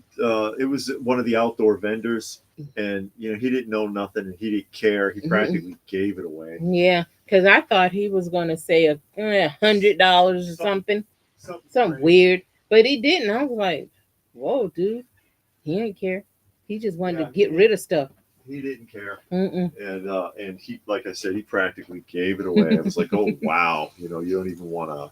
it was one of the outdoor vendors, and he didn't know nothing and he didn't care. He Mhm. practically gave it away. Yeah, because I thought he was gonna say $100 or Something, something crazy. weird, but he didn't. I was like, "Whoa, dude, he didn't care. He just wanted to Yeah, he get didn't. rid of stuff." He didn't care. Mm-mm. And he, like I said, he practically gave it away. I was like, oh wow, you don't even want to.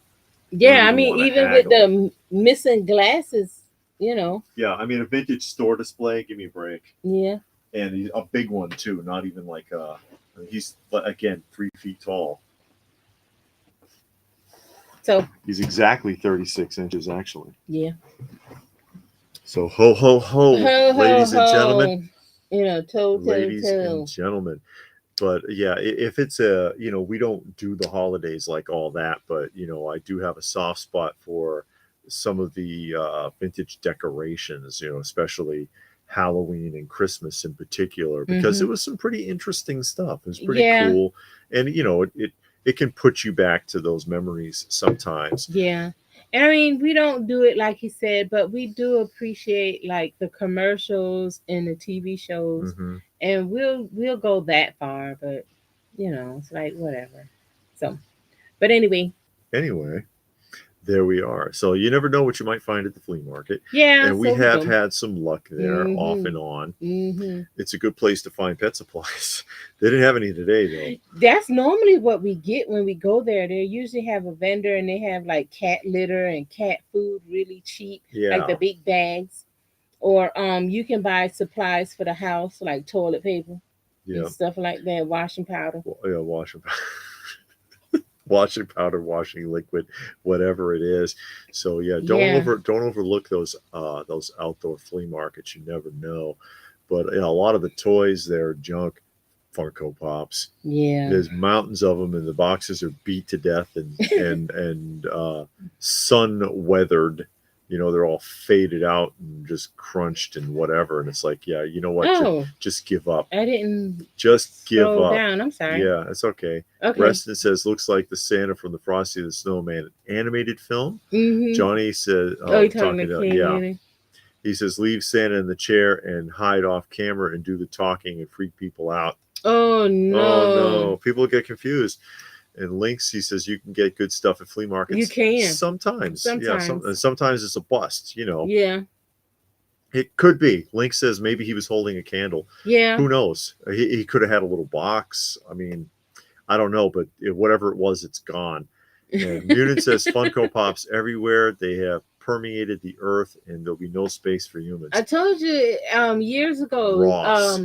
You don't Yeah, I even mean, want to even with haggle. the missing glasses, you know. Yeah, I mean, a vintage store display. Give me a break. Yeah. And a big one too. Not even like he's again 3 feet tall. So He's exactly 36 inches actually. yeah. So ho ho ho, Ho ho ladies and gentlemen, ho. Toe toe ladies and toe. gentlemen. But yeah, if it's we don't do the holidays like all that, but I do have a soft spot for some of the vintage decorations, especially Halloween and Christmas in particular, because Mm-hmm. it was some pretty interesting stuff. It was pretty Yeah. cool, and it can put you back to those memories sometimes. Yeah. And I mean, we don't do it like he said, but we do appreciate like the commercials and the TV shows, Hmm. and we'll go that far, but it's like whatever. So, but anyway, Anyway, there we are. So you never know what you might find at the flea market. yeah, And we so we have go. had some luck there off Mhm. and on. Mhm. It's a good place to find pet supplies. They didn't have any today though. That's normally what we get when we go there. They usually have a vendor and they have like cat litter and cat food really cheap, like the Yeah. big bags. Or you can buy supplies for the house like toilet paper and Yeah. stuff like that, washing powder. Yeah, washing washing powder, washing liquid, whatever it is. So yeah, Yeah. don't overlook those outdoor flea markets. You never know. But a lot of the toys there are junk. Funko Pops. Yeah. There's mountains of them, and the boxes are beat to death and sun weathered. They're all faded out and just crunched and whatever. And it's like, yeah, you know what? Oh, Just give up. I didn't Just give scroll up. down. I'm sorry. Yeah, it's okay. Okay. Reston says, looks like the Santa from the Frosty the Snowman animated film. Mm-hmm. Johnny says, Oh, you oh, talking to talking to, yeah. Katie? He says, leave Santa in the chair and hide off camera and do the talking and freak people out. Oh Oh no. no, people get confused. And Lynx, he says you can get good stuff at flea You markets can. sometimes. Yeah, Sometimes. sometimes it's a bust. Yeah. It could be. Lynx says maybe he was holding a candle. Yeah. Who knows? He could have had a little box. I mean, I don't know, but whatever it was, it's gone. And Munin says Funko Pops everywhere. They have permeated the earth, and there'll be no space for I humans. told you years ago, Ross.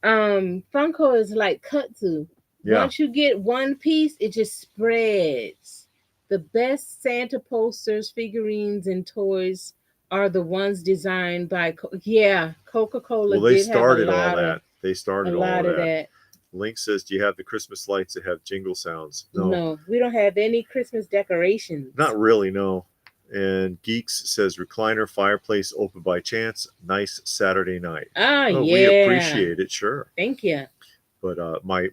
Funko is like kudzu. Yeah. Once you get one piece, it just spreads. The best Santa posters, figurines, and toys are the ones designed by yeah, Coca-Cola Well, they did have started all that. They a started all lot of of that. that. Link says, do you have the Christmas lights that have jingle sounds? No, No, we don't have any Christmas decorations. not really, no. And Geeks says, recliner fireplace open by chance. Nice Saturday night. Ah, Oh, we yeah. appreciate it, sure. Thank you. But my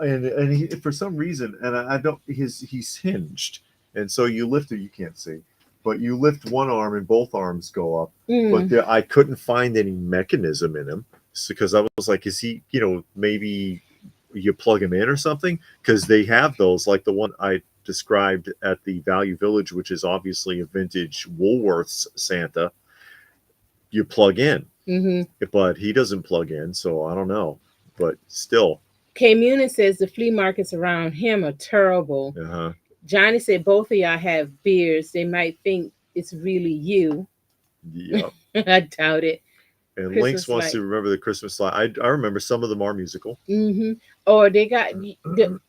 and he, for some reason, and I don't, he's hinged, and so you lift it, you can't see, but you lift one arm and both arms go up. But Mm. I couldn't find any mechanism in him because I was like, is he, maybe you plug him in or something? Because they have those, like the one I described at the Value Village, which is obviously a vintage Woolworths Santa. You plug in, Mm-hmm. but he doesn't plug in, so I don't know. But still, K Munin says the flea markets around him are terrible. uh-huh. Johnny said both of y'all have beards. They might think it's really you. Yep. I doubt it. And Lynx Christmas wants light. to remember the Christmas light. I remember some of them are musical. Mm-hmm. Or they got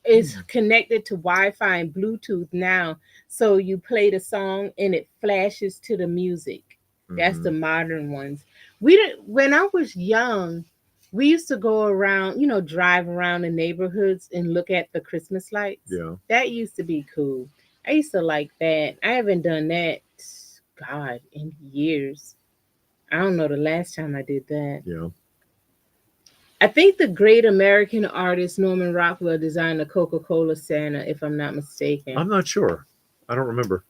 it's connected to Wi-Fi and Bluetooth now, so you play the song and it flashes to the music. That's the Mm-hmm. modern ones. We didn't when I was young. We used to go around, drive around the neighborhoods and look at the Christmas lights. Yeah. That used to be cool. I used to like that. I haven't done that, God, in years. I don't know the last time I did that. Yeah. I think the great American artist Norman Rockwell designed the Coca-Cola Santa, if I'm not mistaken. I'm not sure. I don't remember.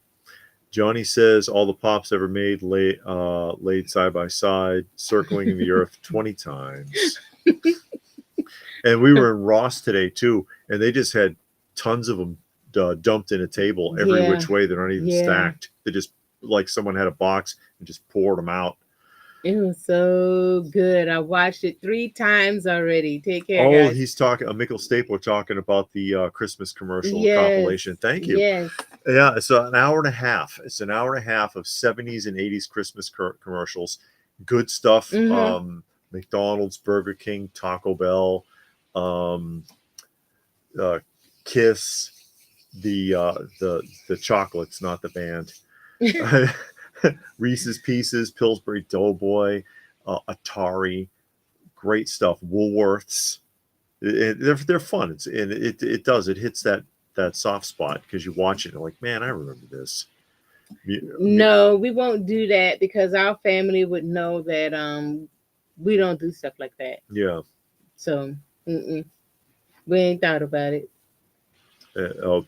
Johnny says all the pops ever made laid side by side, circling the earth 20 times. And we were in Ross today too, and they just had tons of them dumped in a table every Yeah. which way. They're not even Yeah. stacked. They just like someone had a box and just poured them out. It was so good. I watched it 3 times already. Take care, Oh, guys. he's talking. Michael Stapler talking about the Christmas commercial Yes. compilation. Thank you. Yes. Yeah, it's an hour and a half. It's an hour and a half of 70s and 80s Christmas commercials. Good stuff. Mm-hmm. McDonald's, Burger King, Taco Bell, um, uh, Kiss, the chocolates, not the band. Reese's Pieces, Pillsbury Doughboy, Atari, great stuff. Woolworths. They're fun. It hits that soft spot because you watch it and you're like, man, I remember this. No, we won't do that because our family would know that we don't do stuff like that. Yeah. So we ain't thought about it.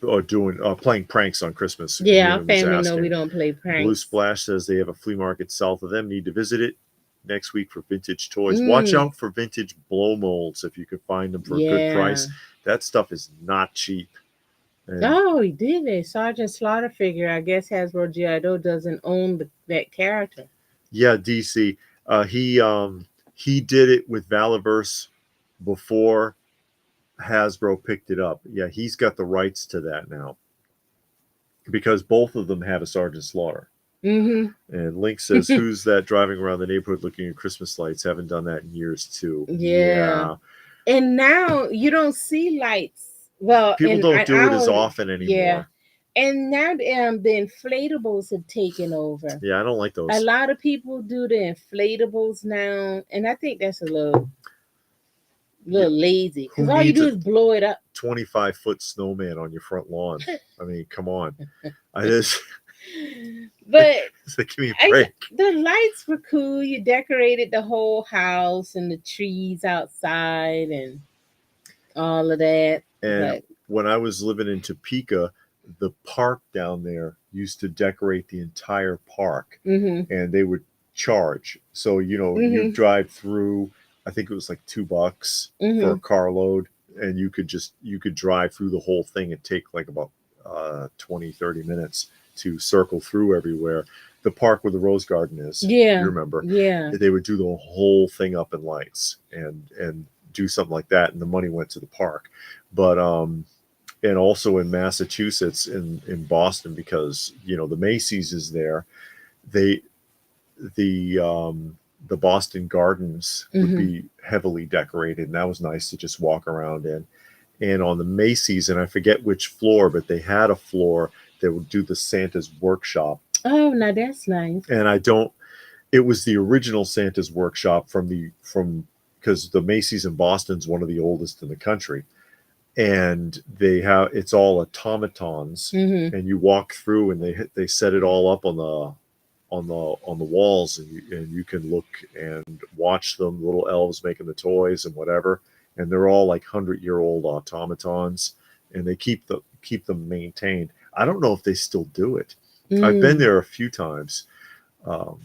Or doing playing pranks on Christmas. Yeah, our Community was family know we asking. don't play Blue pranks. Splash says they have a flea market south of them. Need to visit it next week for vintage toys. Watch Mm, out for vintage blow molds if you can find them for a good yeah. price. That stuff is not cheap. And Oh, he did it. Sergeant Slaughter figure, I guess Hasbro G.I. Joe doesn't own that character. yeah, DC. He did it with Valaverse before Hasbro picked it up. Yeah, he's got the rights to that now because both of them have a Sergeant Slaughter. Mm-hmm. And Link says, "Who's that driving around the neighborhood looking at Christmas lights? Haven't done that in years too." Yeah. And now you don't see lights. Well, People in don't an do it as hour, often yeah. anymore. And now the inflatables have taken over. Yeah, I don't like A those. lot of people do the inflatables now, and I think that's a Yeah, little lazy because who all you needs do a is blow it up. 25-foot snowman on your front lawn? I mean, come on. I just But it's like, give me a I break. the lights were cool. You decorated the whole house and the trees outside and all of that. And But when I was living in Topeka, the park down there used to decorate the entire park, mm-hmm, and they would charge. So you mm-hmm, drive through. I think it was like $2 for mm-hmm. a carload, and you could drive through the whole thing and take like about 20-30 minutes to circle through everywhere. The park where the rose garden is, you Yeah, remember? yeah. They would do the whole thing up in lights and do something like that, and the money went to the park. But and also in Massachusetts, in Boston, because the Macy's is there. They the Boston Gardens would Mm-hmm. be heavily decorated, and that was nice to just walk around in. And on the Macy's, and I forget which floor, but they had a floor that would do the Santa's workshop. Oh, now that's nice. And I don't. It was the original Santa's workshop from because the Macy's in Boston's one of the oldest in the country, and it's all automatons, Mm-hmm. and you walk through and they set it all up on the walls, and you can look and watch them, little elves making the toys and whatever, and they're all like 100-year-old automatons, and they keep them maintained. I don't know if they still do it. I've been Mm. there a few times um,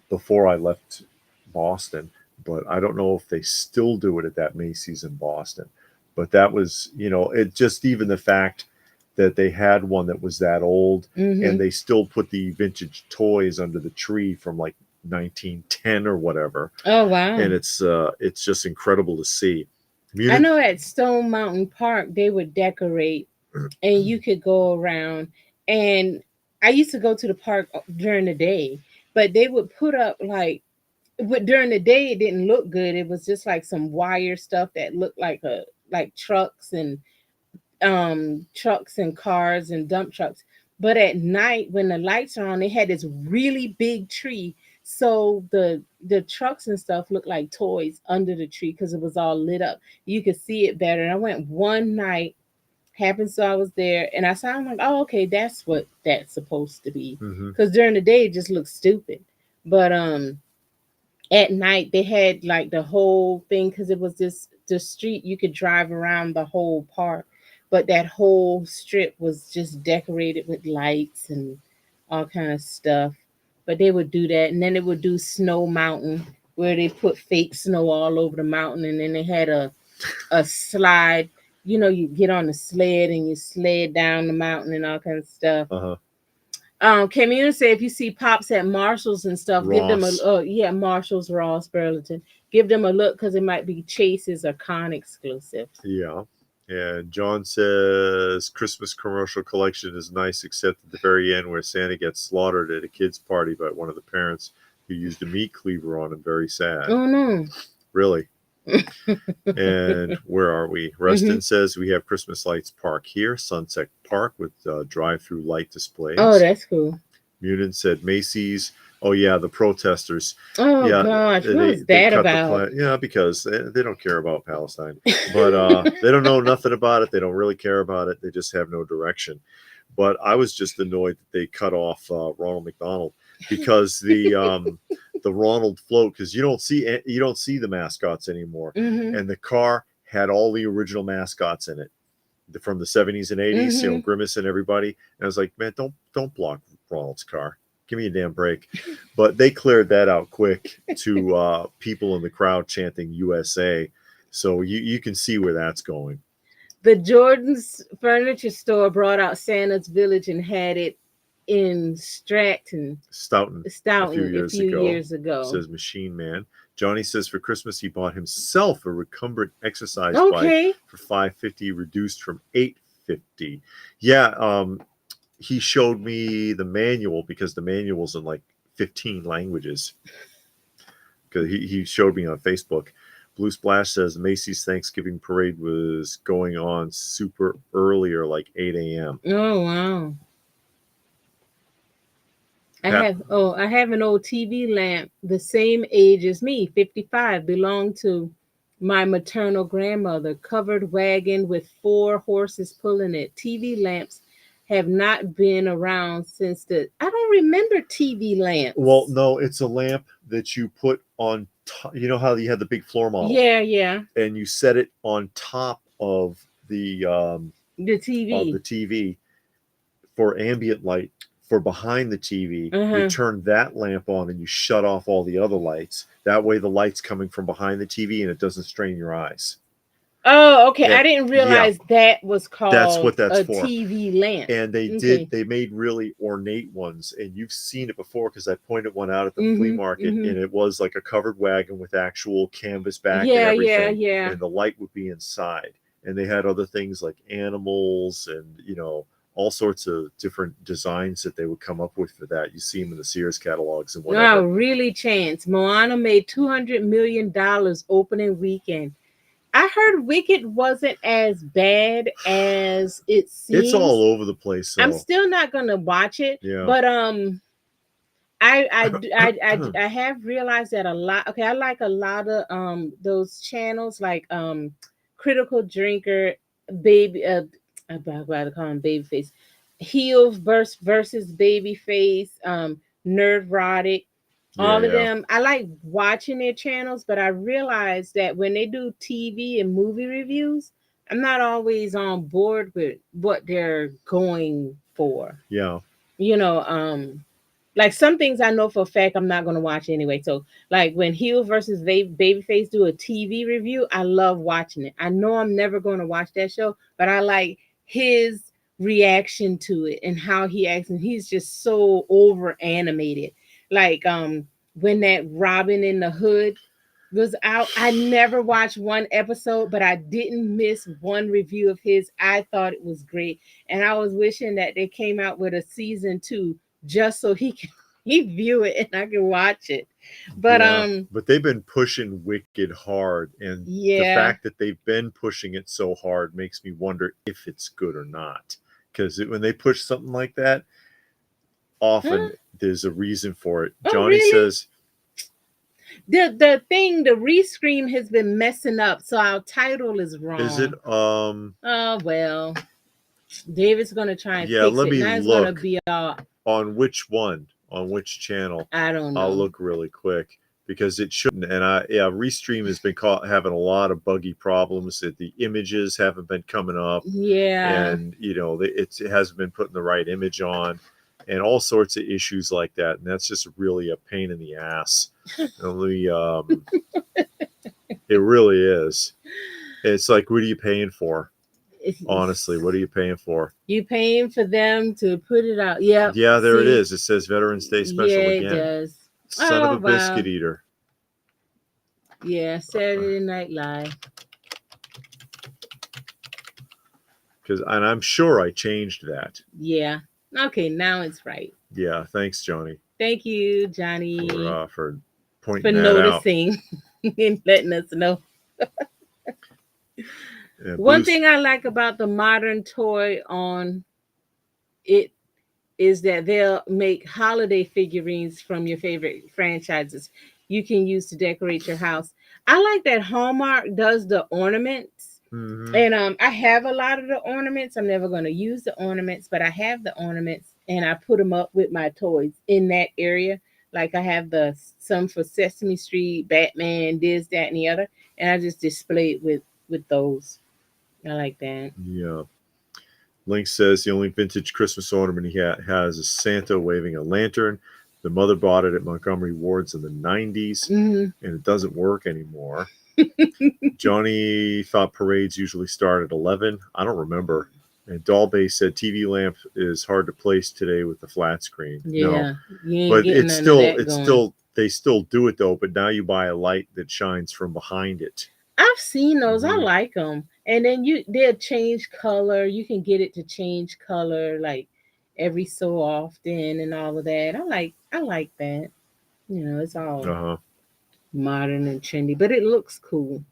before I left Boston, but I don't know if they still do it at that Macy's in Boston. But that was, it just even the fact that they had one that was that old, Mm-hmm. and they still put the vintage toys under the tree from like 1910 or whatever, Oh wow. and it's just incredible to see. I Munich, know at Stone Mountain Park they would decorate and you could go around, and I used to go to the park during the day, but they would put up like but during the day it didn't look good. It was just like some wire stuff that looked like trucks and cars and dump trucks. But at night when the lights are on, they had this really big tree. So the trucks and stuff looked like toys under the tree because it was all lit up. You could see it better. And I went one night, happened so I was there, and I saw, I'm like, oh okay, that's what that's supposed to be. mm-hmm. Because during the day it just looked stupid. But at night they had like the whole thing because it was this the street you could drive around the whole park. but that whole strip was just decorated with lights and all kind of stuff. But they would do that, and then they would do Snow Mountain, where they put fake snow all over the mountain, and then they had a slide. You know, you get on the sled and you sled down the mountain and all kind of stuff. Camille said if you see pops at Marshalls and stuff, give them a Ross. yeah, Marshalls, Ross, Burlington. Give them a look because it might be Chase's or Con exclusives. Yeah. And John says Christmas commercial collection is nice, except at the very end where Santa gets slaughtered at a kid's party by one of the parents who used a meat cleaver on him. Very sad. Oh no. Really. And where are we? Reston says we have Christmas lights park here, Sunset Park with drive-through light displays. Oh, that's cool. Munin said Macy's. Oh yeah, the protesters. Oh yeah, gosh, what was that about? Yeah, because they don't care about Palestine, but they don't know nothing about it. They don't really care about it. They just have no direction. But I was just annoyed that they cut off Ronald McDonald because the Ronald float, because you don't see the mascots anymore, and the car had all the original mascots in it from the 70s and 80s, you know, Grimace and everybody. And I was like, man, don't block Ronald's car. Give me a damn break. But they cleared that out quick to people in the crowd chanting USA. So you can see where that's going. The Jordan's furniture store brought out Santa's Village and had it in Stoughton a few years ago. Says Machine Man. Johnny says for Christmas he bought himself a recumbent exercise bike for $550, reduced from $850. Yeah, he showed me the manual because the manual's in like 15 languages. Because he showed me on Facebook. Blue Splash says Macy's Thanksgiving parade was going on super earlier, like 8 a.m. Oh wow. I have an old TV lamp the same age as me, 55, belonged to my maternal grandmother, covered wagon with 4 horses pulling it. TV lamps have not been around since I don't remember TV lamps. Well, no, it's a lamp that you put on top. You know how you had the big floor model? Yeah. And you set it on top of the TV for ambient light. For behind the TV, you turn that lamp on and you shut off all the other lights. That way the light's coming from behind the TV and it doesn't strain your eyes. Oh, okay. And I didn't realize that was called that's what that's a for. TV lamp. And they made really ornate ones, and you've seen it before because I pointed one out at the flea market, and it was like a covered wagon with actual canvas back and everything. Yeah. And the light would be inside. And they had other things like animals and, you know, all sorts of different designs that they would come up with for that. You see them in the Sears catalogs and whatever. Wow, really, Chance. Moana made $200 million opening weekend. I heard Wicked wasn't as bad as it seems. It's all over the place. So. I'm still not gonna watch it. Yeah. But I have realized that a lot. Okay, I like a lot of those channels like Critical Drinker, Baby. I'm about to call him Babyface. Heel versus Babyface. Nerdrotic. All of them. I like watching their channels, but I realize that when they do TV and movie reviews, I'm not always on board with what they're going for. Yeah. You know, like some things I know for a fact I'm not going to watch anyway. So like when Heel versus Babyface do a TV review, I love watching it. I know I'm never going to watch that show, but I like his reaction to it and how he acts. And he's just so over animated. Like when that Robin in the Hood was out, I never watched one episode, but I didn't miss one review of his. I thought it was great, and I was wishing that they came out with a season 2 just so he view it and I can watch it. But but they've been pushing Wicked hard, and the fact that they've been pushing it so hard makes me wonder if it's good or not. Because when they push something like that, often there's a reason for it. Johnny says the rescream has been messing up, so our title is wrong. Is it oh well, David's gonna try and fix let me it. look on which one, on which channel. I don't know. I'll look really quick because it shouldn't. And Restream has been having a lot of buggy problems, that the images haven't been coming up. Yeah. And it hasn't been putting the right image on, and all sorts of issues like that. And that's just really a pain in the ass. It really is. It's like, what are you paying for? Honestly, what are you paying for? You paying for them to put it out? Yep. Yeah, there it is. It says Veterans Day special again. Yeah, it does. Son of a biscuit eater. Yeah, Saturday Night Live. And I'm sure I changed that. Yeah. Okay, now it's right. Yeah, thanks, Johnny. Thank you, Johnny, for pointing that noticing out. And letting us know. One thing I like about the modern toy on it is that they'll make holiday figurines from your favorite franchises you can use to decorate your house. I like that Hallmark does the ornaments. Mm-hmm. And I have a lot of the ornaments. I'm never going to use the ornaments, but I have the ornaments, and I put them up with my toys in that area. Like I have some for Sesame Street, Batman, this, that, and the other, and I just display it with those. I like that. Yeah. Link says the only vintage Christmas ornament he has is Santa waving a lantern. The mother bought it at Montgomery Ward's in the 90s, and it doesn't work anymore. Johnny thought parades usually start at 11. I don't remember. And Dollbay said TV lamp is hard to place today with the flat screen. Yeah, no, but they still do it though. But now you buy a light that shines from behind it. I've seen those. I like them. And then they'll change color. You can get it to change color like every so often and all of that. I like that. It's all modern and trendy, but it looks cool.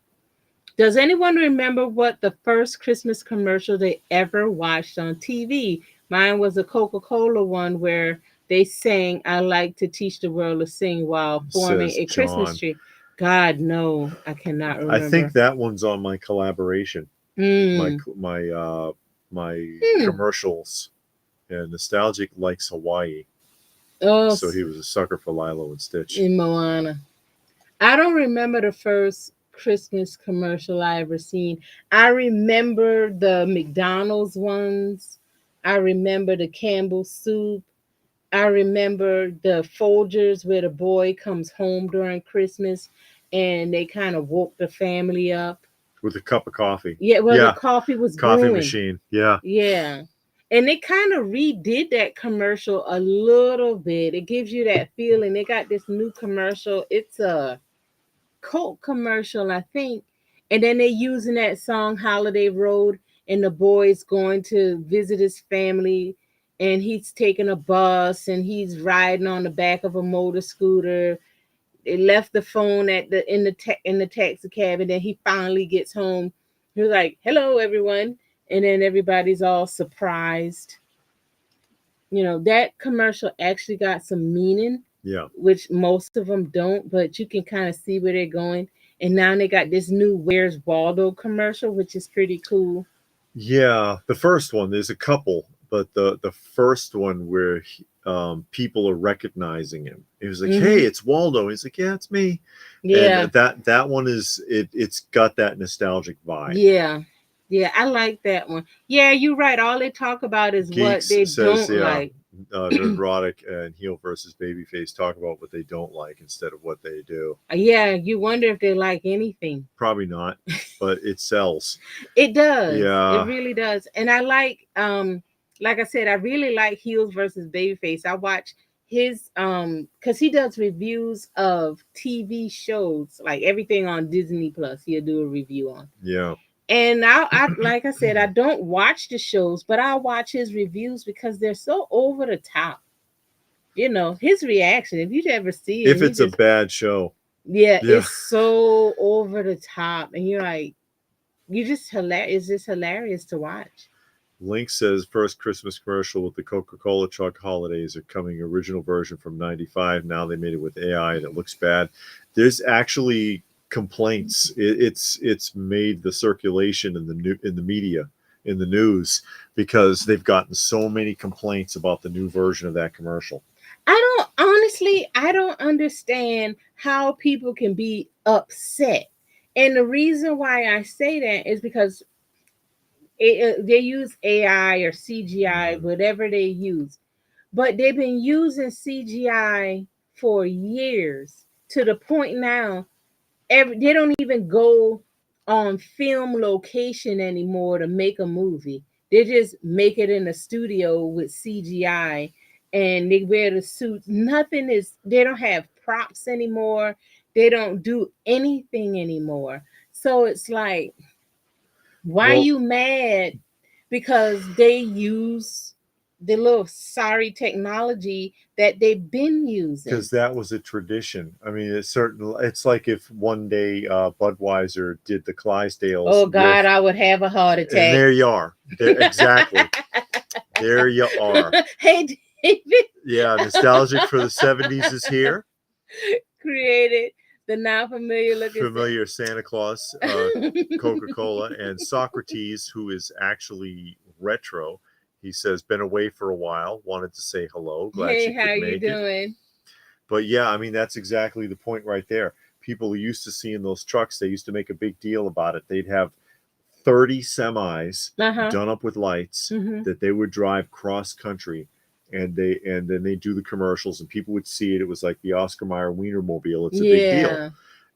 Does anyone remember what the first Christmas commercial they ever watched on TV? Mine was a Coca-Cola one where they sang, "I like to teach the world to sing," while forming a Christmas tree. God, no, I cannot remember. I think that one's on my collaboration. My commercials. And Nostalgic likes Hawaii. Oh, so he was a sucker for Lilo and Stitch. In Moana. I don't remember the first Christmas commercial I ever seen. I remember the McDonald's ones. I remember the Campbell's soup. I remember the Folgers where the boy comes home during Christmas and they kind of woke the family up with a cup of coffee. Yeah, well, the coffee was brewing. Machine. Yeah. Yeah. And they kind of redid that commercial a little bit. It gives you that feeling. They got this new commercial. It's a Coke commercial, I think. And then they're using that song Holiday Road, and the boy's going to visit his family, and he's taking a bus, and he's riding on the back of a motor scooter. They left the phone in the taxi cab, and then he finally gets home. He was like, "Hello, everyone," and then everybody's all surprised. That commercial actually got some meaning. Yeah. Which most of them don't, but you can kind of see where they're going. And now they got this new Where's Waldo commercial, which is pretty cool. Yeah, the first one, there's a couple, but the first one where people are recognizing him. He was like, "Hey, it's Waldo." He's like, "Yeah, it's me." Yeah. And that one is it's got that nostalgic vibe. Yeah. Yeah, I like that one. Yeah, you're right. All they talk about is Geeks what they don't like. Neurotic and heel versus babyface talk about what they don't like instead of what they do. Yeah, you wonder if they like anything. Probably not, but it sells. It does. Yeah, it really does. And I like I said, I really like heels versus babyface. I watch his because he does reviews of TV shows, like everything on Disney Plus. He'll do a review on. Yeah. And I like I said, I don't watch the shows, but I watch his reviews because they're so over the top. His reaction, if you ever see it. If it's a bad show. Yeah, it's so over the top. And you're like, it's just hilarious to watch. Link says first Christmas commercial with the Coca-Cola truck holidays are coming original version from 95. Now they made it with AI and it looks bad. There's actually complaints. It's made the circulation in the media, in the news, because they've gotten so many complaints about the new version of that commercial. I don't understand how people can be upset. And the reason why I say that is because they use AI or CGI, whatever they use, but they've been using CGI for years to the point now they don't even go on film location anymore to make a movie. They just make it in a studio with CGI and they wear the suits. Nothing is, they don't have props anymore. They don't do anything anymore. So it's like, why are you mad? Because they use the little sorry technology that they've been using. Because that was a tradition. I mean, it's like if one day Budweiser did the Clydesdales. Oh God, I would have a heart attack. And there you are. Exactly. There you are. Hey, David. Yeah, nostalgic for the 70s is here. Created the now familiar Santa Claus, Coca-Cola, and Socrates, who is actually retro. He says, been away for a while, wanted to say hello. Glad you could make it. How you doing? But yeah, I mean, that's exactly the point right there. People are used to seeing those trucks. They used to make a big deal about it. They'd have 30 semis done up with lights that they would drive cross country. And then they do the commercials and people would see it. It was like the Oscar Mayer Wienermobile. It's a big deal.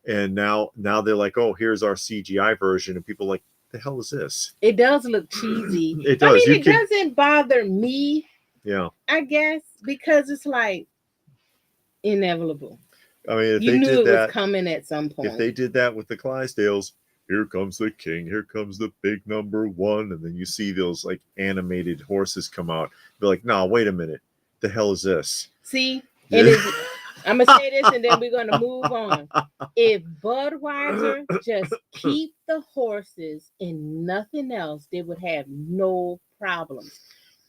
And now they're like, oh, here's our CGI version. And people are like, the hell is this? It does look cheesy. It does. I mean, doesn't bother me. Yeah. I guess because it's like inevitable. I mean, if you they knew did it that, was coming at some point. If they did that with the Clydesdales, here comes the king, here comes the big number one, and then you see those like animated horses come out. Be like, no, wait a minute, the hell is this? See, I'm gonna say this, and then we're gonna move on. If Budweiser just keep the horses and nothing else, they would have no problems.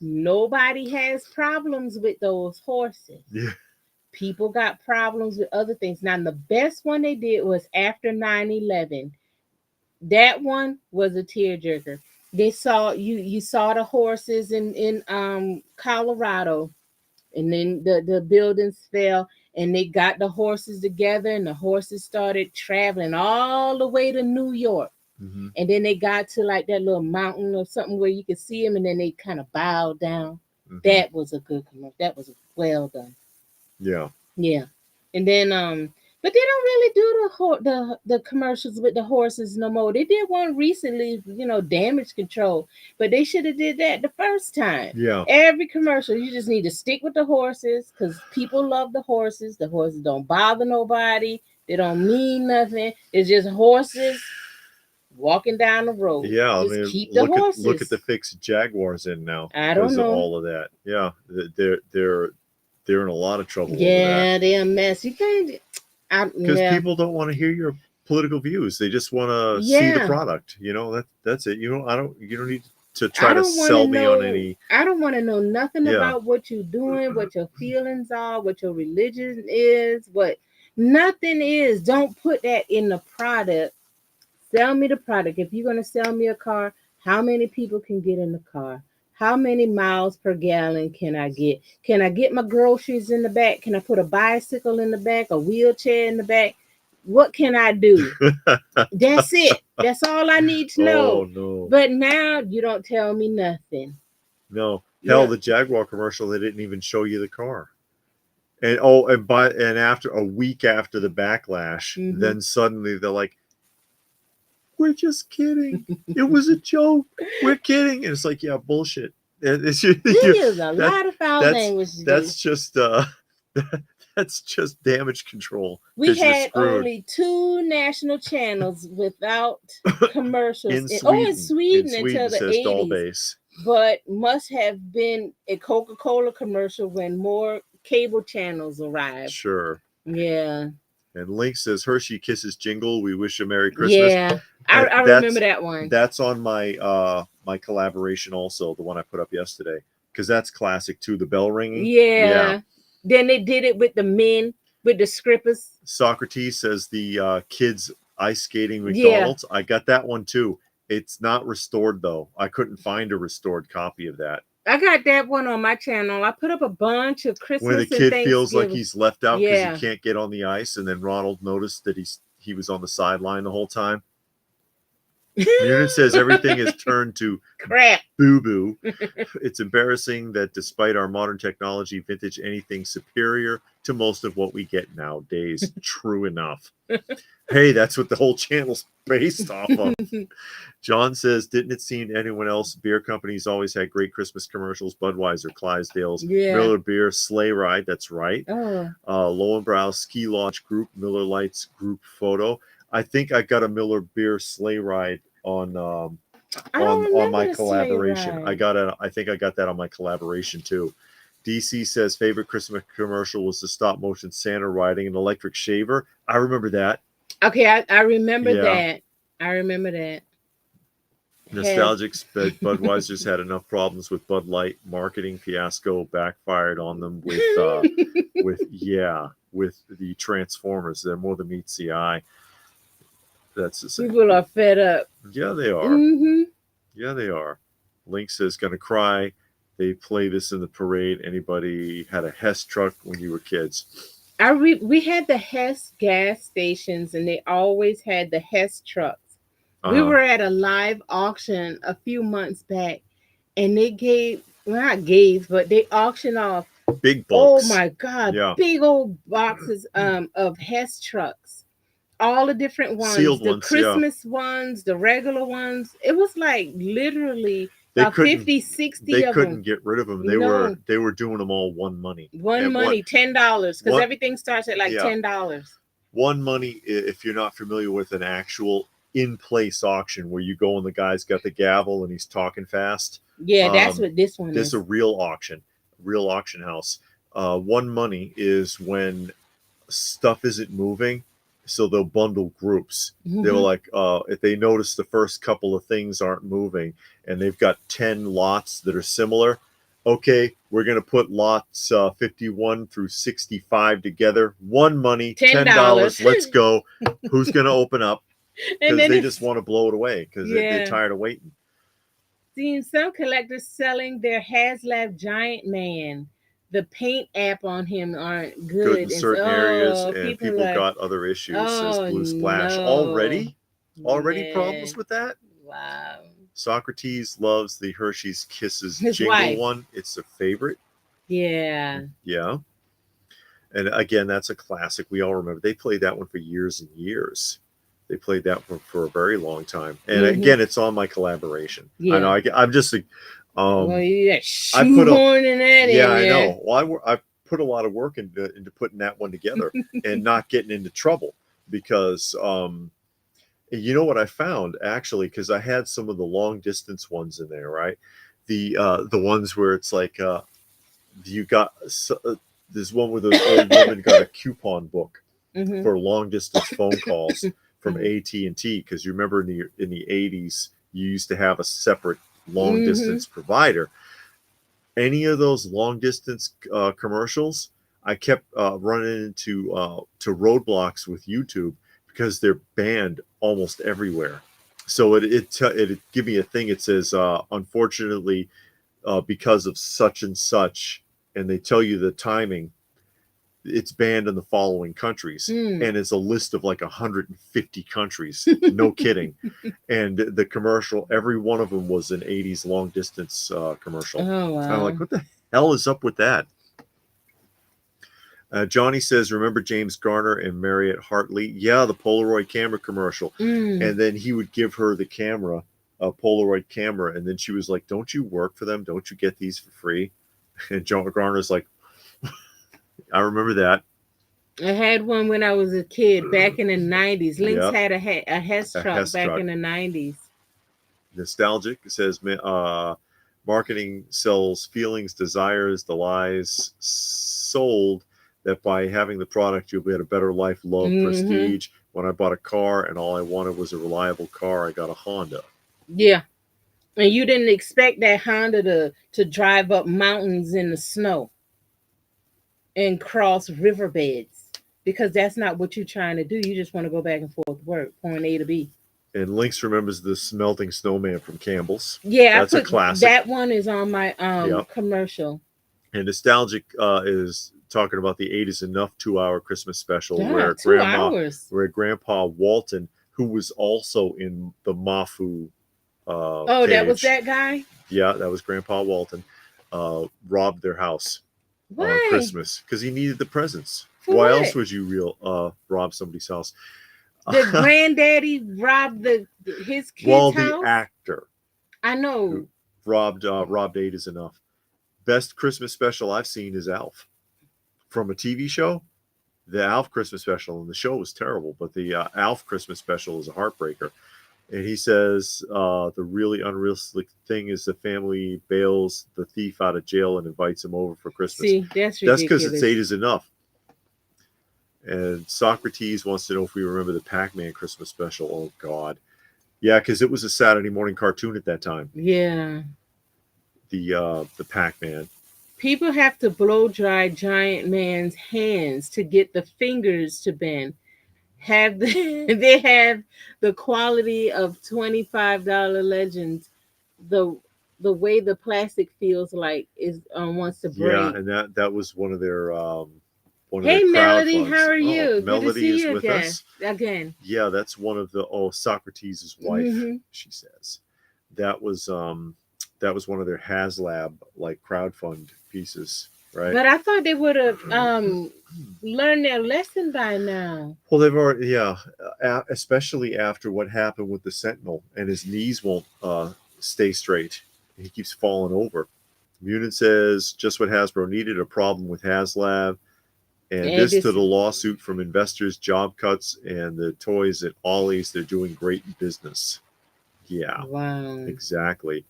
Nobody has problems with those horses. Yeah. People got problems with other things. Now, the best one they did was after 9/11. That one was a tearjerker. They saw you saw the horses in Colorado, and then the buildings fell, and they got the horses together, and the horses started traveling all the way to New York. And then they got to like that little mountain or something where you could see them, and then they kind of bowed down. That was a good commercial. That was well done. Yeah. Yeah. And then but they don't really do the commercials with the horses no more. They did one recently, damage control, but they should have did that the first time. Yeah. Every commercial, you just need to stick with the horses because people love the horses. The horses don't bother nobody. They don't mean nothing. It's just horses walking down the road. Yeah, just I mean, keep the horses. Look at the fix Jaguars in now. I don't know. Of all of that. Yeah, they're in a lot of trouble. Yeah, they're a mess. You can't. Because people don't want to hear your political views. They just want to see the product. That's it. You don't need to try to sell me on any. I don't want to know nothing about what you're doing, what your feelings are, what your religion is, what nothing is. Don't put that in the product. Sell me the product. If you're going to sell me a car, how many people can get in the car? How many miles per gallon can I get? Can I get my groceries in the back? Can I put a bicycle in the back, a wheelchair in the back? What can I do? That's it. That's all I need to know. Oh, no. But now you don't tell me nothing. No. Hell, the Jaguar commercial, they didn't even show you the car. And after a week after the backlash, then suddenly they're like, we're just kidding. It was a joke. We're kidding. And it's like, yeah, bullshit. It's a lot of foul language. That's just damage control. We had only 2 national channels without commercials. In Sweden until the 80s. But must have been a Coca-Cola commercial when more cable channels arrived. Sure. Yeah. And Link says, Hershey Kisses jingle. We wish you Merry Christmas. Yeah. I remember that one. That's on my my collaboration also, the one I put up yesterday. Because that's classic too, the bell ringing. Yeah. Then they did it with the men, with the scrippers. Socrates says the kids ice skating McDonald's. I got that one too. It's not restored though. I couldn't find a restored copy of that. I got that one on my channel. I put up a bunch of When the Christmas and kid feels like Thanksgiving. he's left out because he Yeah. can't get on the ice, and then Ronald noticed that he was on the sideline the whole time. Munin says everything has turned to Crap. boo-boo. It's embarrassing that despite our modern technology, vintage anything superior to most of what we get nowadays. True enough. Hey, that's what the whole channel's based off of. John says, didn't it seem to anyone else? Beer companies always had great Christmas commercials. Budweiser, Clydesdales, Yeah. Miller Beer, Sleigh Ride. That's right. Oh. Lowenbrow Ski Lodge Group, Miller Lights Group photo. I think I got a Miller Beer Sleigh Ride on my collaboration. I think I got that on my collaboration too. DC says favorite Christmas commercial was the stop motion Santa riding an electric shaver. I remember that. Okay, I remember that. I remember that. Nostalgics, Budweiser's had enough problems with Bud Light. Marketing fiasco backfired on them with the Transformers. They're more than meets the eye. That's the same. People are fed up. Yeah, they are. Mm-hmm. Yeah, they are. Link says, gonna cry. They play this in the parade. Anybody had a Hess truck when you were kids? We had the Hess gas stations, and they always had the Hess trucks. We were at a live auction a few months back, and they but they auctioned off big bulks. Oh my God, big old boxes of Hess trucks. All the different ones, sealed the ones, Christmas ones, the regular ones. It was like literally about 50, 60 they of couldn't them. Get rid of them. They were doing them all one money. $10, because everything starts at like $10. One money, if you're not familiar with an actual in-place auction where you go and the guy's got the gavel and he's talking fast. Yeah, that's what this one is. This is a real auction house. One money is when stuff isn't moving, so they'll bundle groups. Mm-hmm. They were like, if they notice the first couple of things aren't moving and they've got 10 lots that are similar, okay, we're going to put lots 51 through 65 together. One money, $10. Let's go. Who's going to open up? Because they just want to blow it away because they're tired of waiting. Seeing some collectors selling their HasLab Giant Man. The paint app on him aren't good in certain areas, and people got other issues. Says Blue Splash. Already problems with that? Wow. Socrates loves the Hershey's Kisses jingle one. It's a favorite. Yeah. Yeah. And again, that's a classic. We all remember. They played that one for years and years. They played that one for a very long time. And again, it's on my collaboration. Yeah. I know. I'm just like, well, you got shoehorning that in there. I know. Well, I put a lot of work into putting that one together and not getting into trouble because, you know what I found actually, because I had some of the long distance ones in there, right? The ones where it's like you got there's one where the old woman got a coupon book for long distance phone calls from AT&T, because you remember in the 80s you used to have a separate long distance provider. Any of those long distance commercials, I kept running into roadblocks with YouTube because they're banned almost everywhere. So it give me a thing. It says unfortunately because of such and such, and they tell you the timing. It's banned in the following countries, and it's a list of like 150 countries. No kidding. And the commercial, every one of them was an 80s long distance commercial. Oh, wow. I'm like, what the hell is up with that? Johnny says, remember James Garner and Marriott Hartley? Yeah, the Polaroid camera commercial. And then he would give her the camera, a Polaroid camera, and then she was like, don't you work for them? Don't you get these for free? And John Garner's like, I remember that. I had one when I was a kid back in the 90s. Lynx had a Hess truck back in the 90s. Nostalgic says, marketing sells feelings, desires, the lies sold that by having the product, you'll get a better life, love, prestige. When I bought a car and all I wanted was a reliable car, I got a Honda. Yeah. And you didn't expect that Honda to drive up mountains in the snow and cross riverbeds, because that's not what you're trying to do. You just want to go back and forth to work, point A to B. And Lynx remembers the smelting snowman from Campbell's. Yeah, That's a classic. that one is on my commercial. And Nostalgic is talking about the 8 is Enough 2-hour Christmas special Yeah, 2 hours. where Grandpa Walton, who was also in the Mafu Oh, cage. that was that guy? Yeah, that was Grandpa Walton. Robbed their house on Christmas because he needed the presents. Why else would you rob somebody's house? The granddaddy robbed his kid's house? The actor. I know. Robbed 8 is Enough. Best Christmas special I've seen is Alf. From a TV show, the Alf Christmas special, and the show was terrible, but the Alf Christmas special is a heartbreaker. And he says the really unrealistic thing is the family bails the thief out of jail and invites him over for Christmas. See, that's ridiculous. That's because it's 8 is Enough. And Socrates wants to know if we remember the Pac-Man Christmas special. Oh, God. Yeah, because it was a Saturday morning cartoon at that time. Yeah. The Pac-Man. People have to blow dry Giant Man's hands to get the fingers to bend. They have the quality of $25 Legends. The way the plastic feels like is wants to break. Yeah, and that was one of their hey Melody, funds. How are you? Oh, Melody good to see is you with again. us Again. Yeah, that's one of the Socrates' wife. Mm-hmm. She says that was one of their HasLab like crowdfund pieces, right? But I thought they would have learned their lesson by now. Well, they've already, especially after what happened with the Sentinel, and his knees won't stay straight. He keeps falling over. Munin says just what Hasbro needed, a problem with HasLab. And this to the lawsuit from investors, job cuts, and the toys at Ollie's. They're doing great business. Yeah. Wow. Exactly.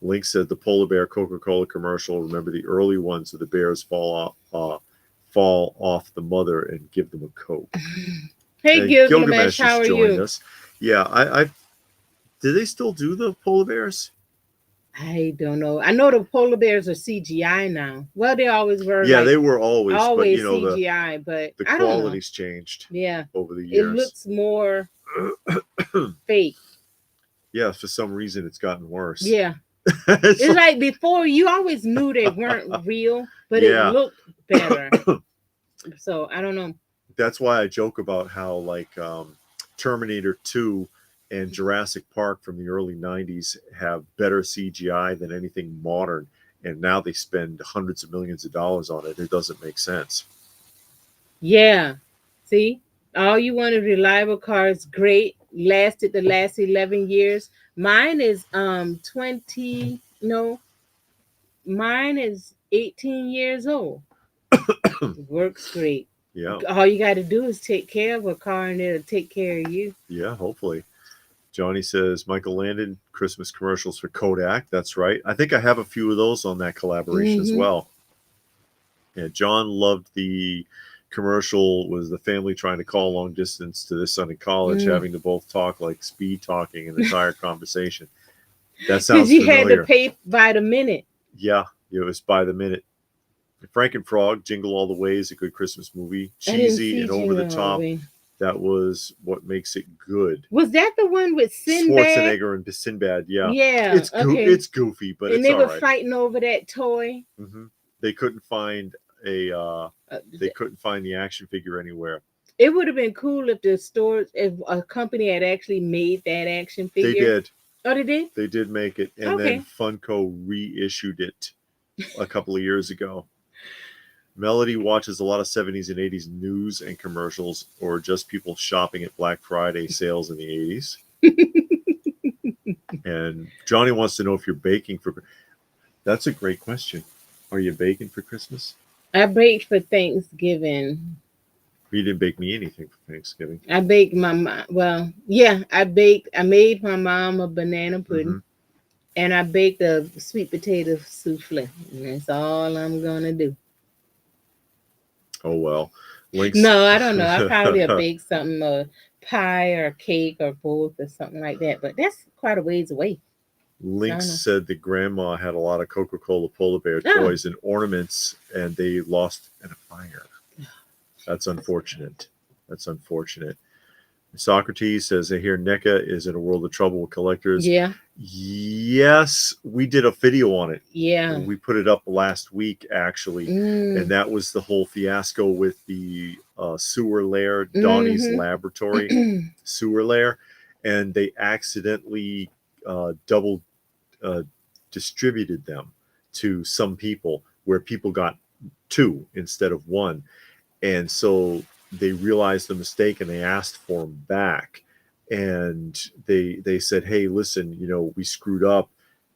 Link said the Polar Bear Coca-Cola commercial. Remember the early ones where the bears fall off the mother and give them a Coke. Hey, Gilgamesh, how are you? Us. Yeah, I do they still do the polar bears? I don't know. I know the polar bears are CGI now. Well, they always were. Yeah, they were always but, CGI, but the quality's changed. Yeah, over the years. It looks more fake. Yeah, for some reason it's gotten worse. Yeah, it's like before you always knew they weren't real, but it looked better. So I don't know. That's why I joke about how like Terminator 2 and Jurassic Park from the early 90s have better CGI than anything modern. And now they spend hundreds of millions of dollars on it. It doesn't make sense. Yeah. See, all you want is reliable cars. Great. Lasted the last 11 years. Mine is 18 years old. Works great. Yeah. All you got to do is take care of a car and it'll take care of you. Yeah, hopefully. Johnny says Michael Landon Christmas commercials for Kodak. That's right. I think I have a few of those on that collaboration as well. Yeah, John loved the commercial. Was the family trying to call long distance to their son in college, having to both talk like speed talking an entire conversation. That sounds familiar. Because you had to pay by the minute. Yeah, it was by the minute. Frank and Frog, Jingle All the Way is a good Christmas movie. Cheesy and over the top. That was what makes it good. Was that the one with Sinbad? Schwarzenegger and Sinbad, yeah. Yeah, it's goofy, but and it's they were right. fighting over that toy. Mm-hmm. They couldn't find the action figure anywhere. It would have been cool if a company had actually made that action figure. They did. Oh, they did? They did make it, and then Funko reissued it a couple of years ago. Melody watches a lot of 70s and 80s news and commercials, or just people shopping at Black Friday sales in the 80s. And Johnny wants to know if you're baking for. That's a great question. Are you baking for Christmas? I baked for Thanksgiving. You didn't bake me anything for Thanksgiving. I baked my mom. Well, yeah, I made my mom a banana pudding, and I baked a sweet potato souffle. And that's all I'm gonna do. Oh, well. No, I don't know. I probably have baked something, a pie or cake or both or something like that. But that's quite a ways away. Lynx said that grandma had a lot of Coca-Cola polar bear toys and ornaments, and they lost in a fire. That's unfortunate. Socrates says, I hear NECA is in a world of trouble with collectors. Yeah. Yes, we did a video on it. Yeah. We put it up last week, actually. And that was the whole fiasco with the sewer layer, Donnie's Laboratory sewer layer. And they accidentally double distributed them to some people, where people got 2 instead of 1. And so they realized the mistake and they asked for them back. And they said, hey, listen, we screwed up.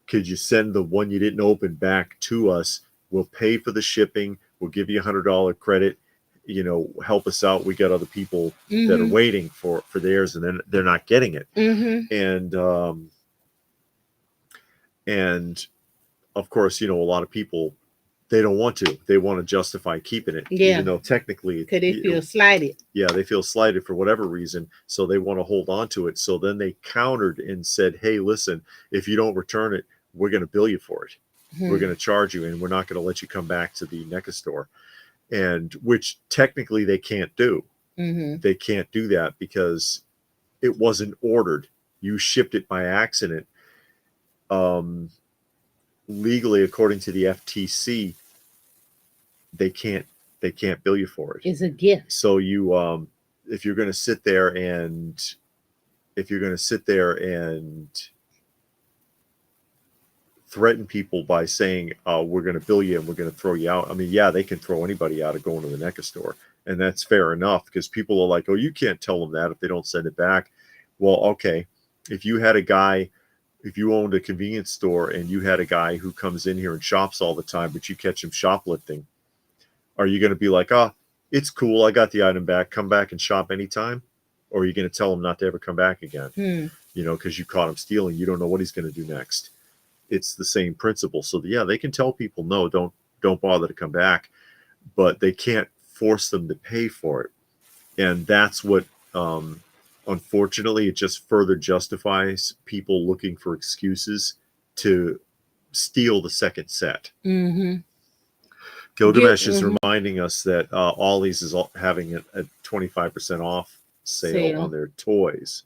Could you send the one you didn't open back to us? We'll pay for the shipping. We'll give you $100 credit. Help us out. We got other people that are waiting for theirs, and then they're not getting it. And of course, a lot of people, they don't want to. They want to justify keeping it, even though technically, because they feel slighted. Yeah, they feel slighted for whatever reason, so they want to hold on to it. So then they countered and said, hey, listen, if you don't return it, we're going to bill you for it. We're going to charge you, and we're not going to let you come back to the NECA store. And which technically they can't do. They can't do that because it wasn't ordered. You shipped it by accident. Legally, according to the FTC, they can't bill you for it. It's a gift. So you if you're going to sit there and threaten people by saying, we're going to bill you and we're going to throw you out. I mean, yeah, they can throw anybody out of going to the NECA store, and that's fair enough, because people are like, oh, you can't tell them that if they don't send it back. Well, okay, if you owned a convenience store and you had a guy who comes in here and shops all the time, but you catch him shoplifting, are you going to be like, it's cool, I got the item back, come back and shop anytime? Or are you going to tell him not to ever come back again? Because you caught him stealing. You don't know what he's going to do next. It's the same principle. So yeah, they can tell people, no, don't bother to come back, but they can't force them to pay for it. And that's what, unfortunately, it just further justifies people looking for excuses to steal the second set. Gilgamesh is reminding us that Ollie's is having a 25% off sale on their toys.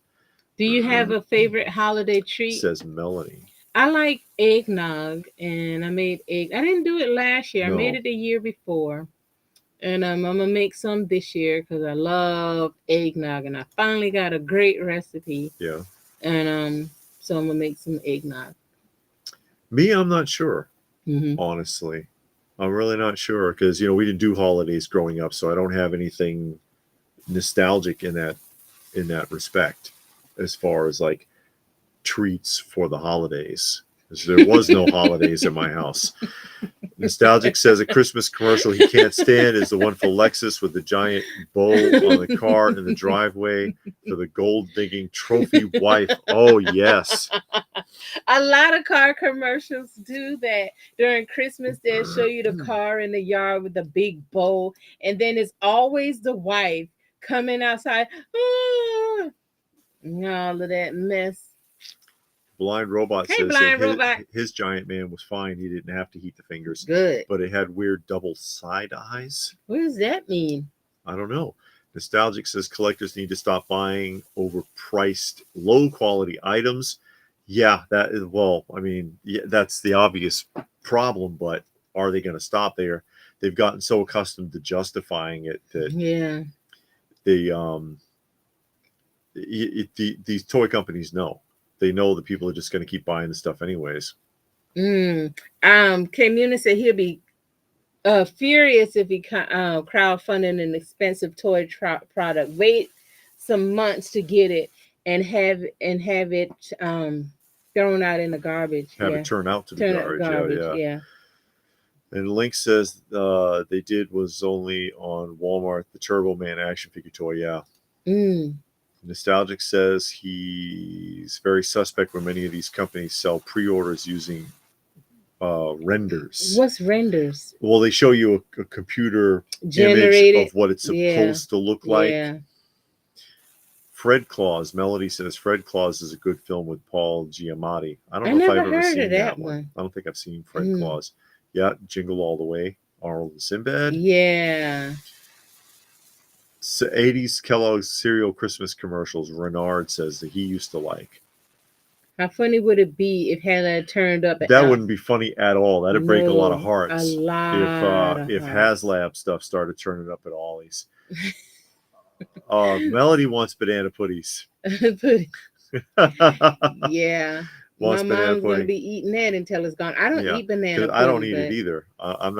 Do you have a favorite holiday treat? Says Melanie. I like eggnog, and I made egg. I didn't do it last year. No. I made it the year before. And I'm going to make some this year because I love eggnog, and I finally got a great recipe. Yeah. And so I'm going to make some eggnog. Me, I'm not sure, honestly. I'm really not sure because, we didn't do holidays growing up, so I don't have anything nostalgic in that respect as far as like treats for the holidays. There was no holidays at my house. Nostalgic says a Christmas commercial he can't stand is the one for Lexus with the giant bow on the car in the driveway for the gold digging trophy wife. Oh, yes. A lot of car commercials do that. During Christmas, they'll show you the car in the yard with the big bow, and then it's always the wife coming outside. All of that mess. Blind Robot says that his giant man was fine. He didn't have to heat the fingers. Good. But it had weird double side eyes. What does that mean? I don't know. Nostalgic says collectors need to stop buying overpriced, low-quality items. Yeah, that is, that's the obvious problem, but are they going to stop there? They've gotten so accustomed to justifying it that these toy companies know. They know that people are just going to keep buying the stuff anyways. K-Muni said he'll be furious if he crowdfunding an expensive toy product. Wait some months to get it and have it thrown out in the garbage. Have it turn out to be garbage. Yeah. And Link says they did was only on Walmart, the Turbo Man action figure toy. Yeah. Nostalgic says he's very suspect when many of these companies sell pre-orders using renders. What's renders? Well, they show you a computer image of what it's supposed to look like. Yeah. Fred Claus. Melody says Fred Claus is a good film with Paul Giamatti. I don't know if I've ever seen that one. I don't think I've seen Fred Claus. Yeah, Jingle All the Way. Arnold and Sinbad. Yeah. 80s Kellogg's cereal Christmas commercials. Renard says that he used to like. How funny would it be if Hannah turned up at That wouldn't be funny at all. That'd break a lot of No, a hearts lot of if hearts. HasLab stuff started turning up at Ollie's. Melody wants banana putties. Yeah. My Wants banana mom's gonna pudding. be eating that until it's gone. I don't Yeah, eat banana because I don't pudding, eat it but either. I'm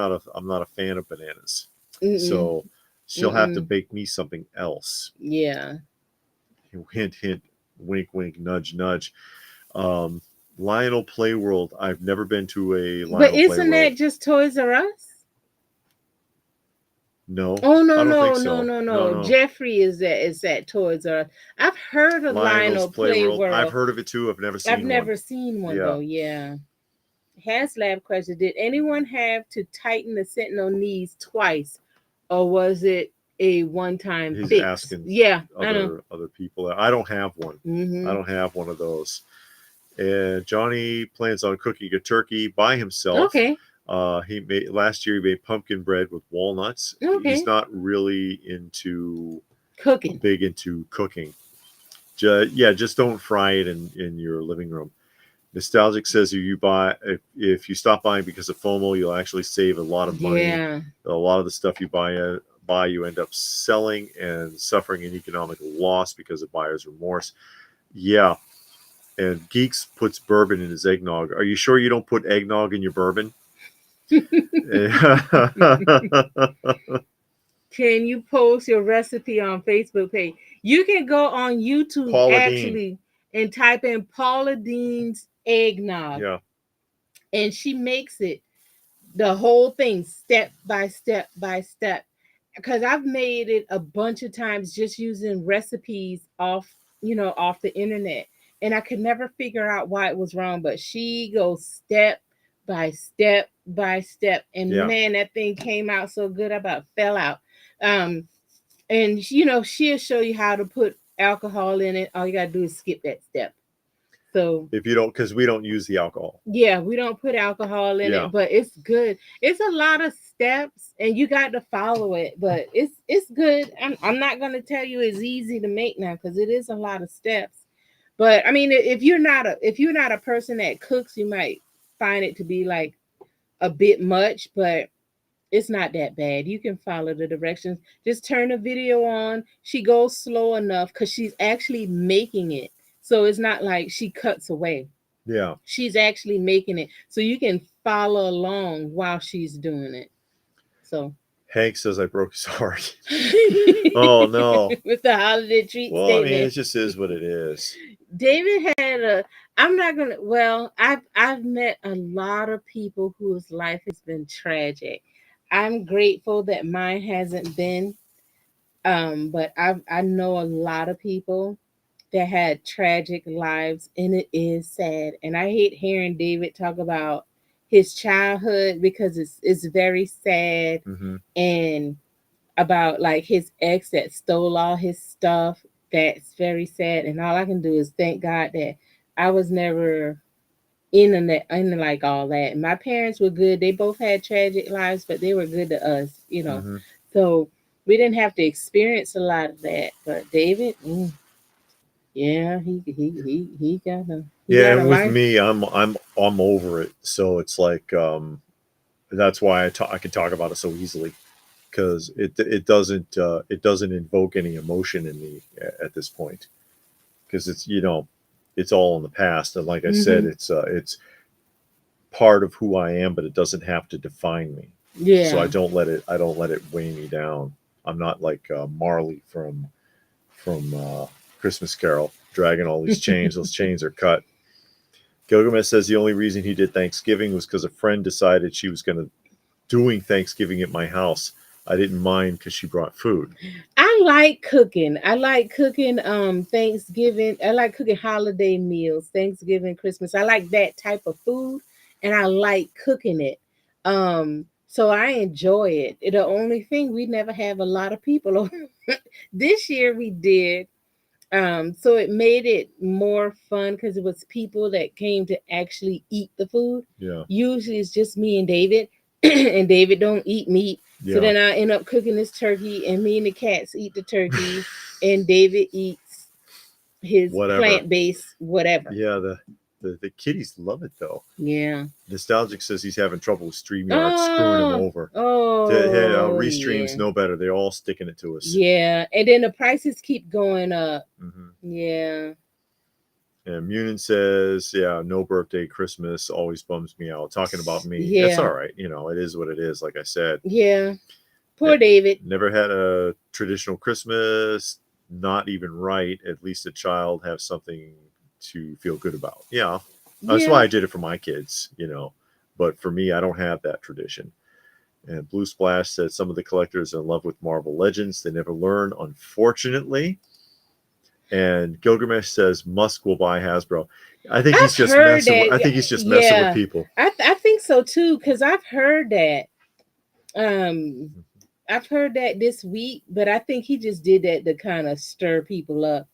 not a fan of bananas. mm-mm, So she'll have to mm-mm. bake me something else. Yeah. Hint, hint, wink, wink, nudge, nudge. Um, Lionel Playworld. I've never been to a But Lionel isn't Playworld. that just Toys R Us? No, Oh no I don't think no no so. no No, no! no. Jeffrey is at Toys R Us. I've heard of Lionel's Lionel Play Playworld. I've World. heard of it too. I've never I've seen one. never seen one Yeah, though. Yeah. HasLab question: did anyone have to tighten the Sentinel knees twice, or was it a one-time he's fix? asking Yeah, I know. other people. I don't have one. I Mm-hmm. don't have one of those. And Johnny plans on cooking a turkey by himself. Okay. He made last year. He made pumpkin bread with walnuts. He's Okay. not really into Cooking. big into cooking. Just don't fry it in your living room. Nostalgic says if you stop buying because of FOMO, you'll actually save a lot of money. Yeah. A lot of the stuff you buy you end up selling and suffering an economic loss because of buyer's remorse. Yeah, and Geeks puts bourbon in his eggnog. Are you sure you don't put eggnog in your bourbon? Can you post your recipe on Facebook page? You can go on YouTube Paula Dean. actually and type in Paula Dean's eggnog, Yeah. and she makes it the whole thing step by step by step. Because I've made it a bunch of times just using recipes off the internet, and I could never figure out why it was wrong. But she goes step by step by step, and Yeah. man, that thing came out so good. I about fell out. Um, and she'll show you how to put alcohol in it. All you gotta do is skip that step. So If you don't, because we don't use the alcohol. yeah, we don't put alcohol in Yeah. it, but it's good. It's a lot of steps, and you got to follow it. But it's good. I'm not gonna tell you it's easy to make now because it is a lot of steps. But I mean, if you're not a person that cooks, you might find it to be like a bit much, but it's not that bad. You can follow the directions. Just turn the video on. She goes slow enough because she's actually making it. So it's not like she cuts away. Yeah. She's actually making it. So you can follow along while she's doing it. So Hank says I broke his heart. Oh no. with the holiday treat Well, statement. I mean, it just is what it is. David had I'm not gonna well, I've met a lot of people whose life has been tragic. I'm grateful that mine hasn't been. But I know a lot of people that had tragic lives, and it is sad. And I hate hearing David talk about his childhood because it's very sad, Mm-hmm. and about like his ex that stole all his stuff. That's very sad. And all I can do is thank God that I was never in like all that. My parents were good. They both had tragic lives, but they were good to us. Mm-hmm. So we didn't have to experience a lot of that. But David, yeah, he Yeah, got a and with life. me, I'm over it. So it's like that's why I can talk about it so easily because it doesn't invoke any emotion in me at this point because it's all in the past, and like I said, Hmm. it's part of who I am, but it doesn't have to define me. So Yeah. I don't let it weigh me down. I'm not like Marley from Christmas Carol dragging all these chains. Those chains are cut. Gilgamesh says the only reason he did Thanksgiving was because a friend decided she was going to doing Thanksgiving at my house. I didn't mind because she brought food. I like cooking. I like cooking Thanksgiving. I like cooking holiday meals, Thanksgiving, Christmas. I like that type of food, and I like cooking it. So I enjoy it. The only thing, we never have a lot of people over. This year we did. So it made it more fun because it was people that came to actually eat the food. Yeah. Usually it's just me and David, and David don't eat meat. So then I end up cooking this turkey, and me and the cats eat the turkey, and David eats his plant-based whatever. Yeah, the kitties love it though. Yeah. Nostalgic says he's having trouble with StreamYard screwing him over. Restreams no better. They're all sticking it to us. Yeah, and then the prices keep going up. Yeah. And Munin says, yeah, no birthday, Christmas always bums me out. Talking about me. Yeah. That's all right. You know, it is what it is, like I said. Yeah. Poor David. Never had a traditional Christmas. Not even right. At least a child have something to feel good about. Yeah. That's why I did it for my kids, you know. But for me, I don't have that tradition. And Blue Splash said some of the collectors are in love with Marvel Legends. They never learn, unfortunately. And Gilgamesh says Musk will buy Hasbro. I think he's just messing. I think he's just messing with people. I think so too, because I've heard that. I've heard that this week, but I think he just did that to kind of stir people up.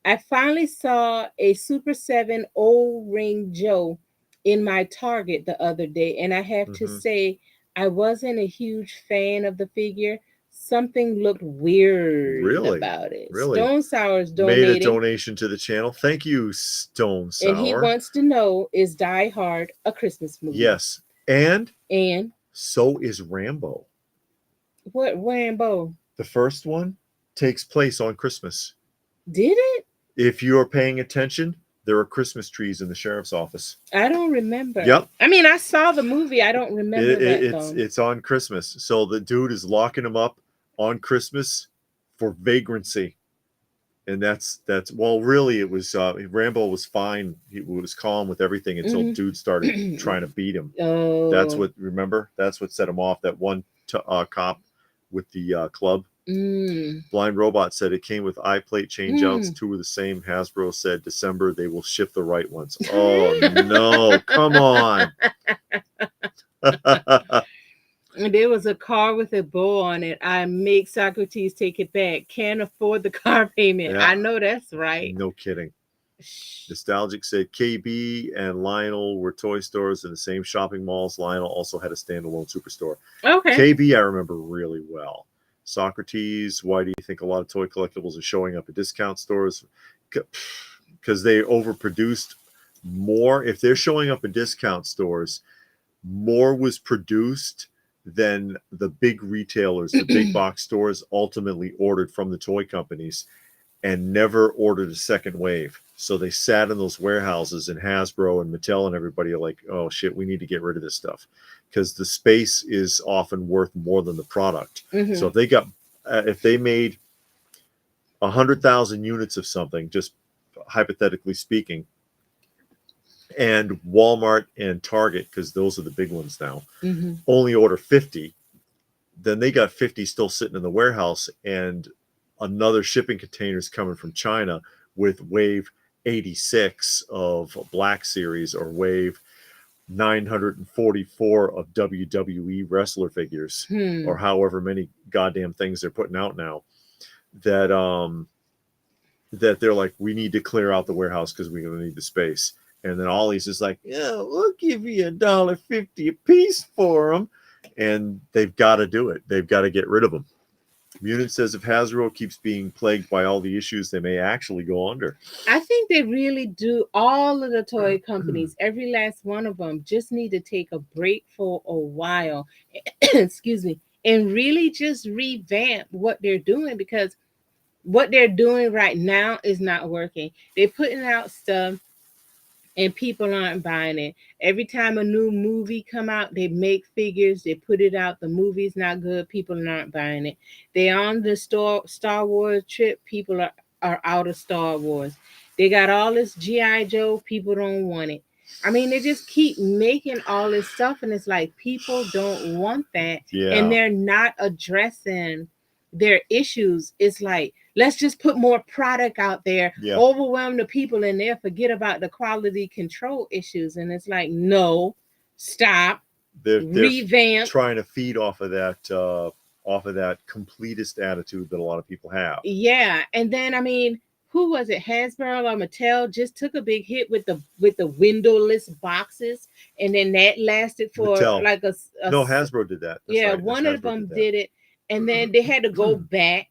I finally saw a Super 7 Old Ring Joe in my Target the other day, and I have to say I wasn't a huge fan of the figure. Something looked weird about it. Stone Sour's donating. Made a donation to the channel. Thank you, Stone Sour. And he wants to know, is Die Hard a Christmas movie? Yes. And so is Rambo. What Rambo? The first one takes place on Christmas. Did it? If you are paying attention, there are Christmas trees in the sheriff's office. I don't remember. Yep. I mean, I saw the movie. I don't remember it's on Christmas. So the dude is locking him up on Christmas for vagrancy. And that's well, really, it was Rambo was fine. He was calm with everything until dude started trying to beat him. Oh. That's what set him off. That one cop with the club. Blind Robot said it came with iPlate changeouts. 2 are the same. Hasbro said December they will ship the right ones. Oh no, come on. There was a car with a bow on it. I make Socrates take it back. Can't afford the car payment. Yeah. I know that's right. No kidding. Nostalgic said KB and Lionel were toy stores in the same shopping malls. Lionel also had a standalone superstore. Okay. KB I remember really well. Socrates, why do you think a lot of toy collectibles are showing up at discount stores? Because they overproduced more. If they're showing up at discount stores, more was produced than the big retailers, the big box stores ultimately ordered from the toy companies and never ordered a second wave. So they sat in those warehouses, and Hasbro and Mattel and everybody are like, oh shit, we need to get rid of this stuff. Because the space is often worth more than the product. So if they made 100,000 units of something, just hypothetically speaking, and Walmart and Target, because those are the big ones now, only order 50, then they got 50 still sitting in the warehouse, and another shipping container is coming from China with wave 86 of Black Series or wave 944 of WWE wrestler figures, or however many goddamn things they're putting out now, that they're like, we need to clear out the warehouse because we're going to need the space. And then Ollie's is like, yeah, we'll give you $1.50 a piece for them. And they've got to do it. They've got to get rid of them. Munin says if Hasbro keeps being plagued by all the issues, they may actually go under. I think they really do. All of the toy companies, every last one of them, just need to take a break for a while. Excuse me. And really just revamp what they're doing, because what they're doing right now is not working. They're putting out stuff and people aren't buying it. Every time a new movie come out, they make figures, they put it out. The movie's not good, people aren't buying it. They on the Star Wars trip, people are out of Star Wars. They got all this G.I. Joe, people don't want it. I mean, they just keep making all this stuff, and it's like people don't want that, and they're not addressing their issues. It's like, let's just put more product out there, overwhelm the people, and they'll forget about the quality control issues. And it's like, no, stop. They're revamp. Trying to feed off of that completist attitude that a lot of people have. Yeah, and then I mean, who was it? Hasbro or Mattel just took a big hit with the windowless boxes, and then that lasted for Mattel. like No, Hasbro did that. That's yeah, right. one of Hasbro them did that. did it, and then they had to go back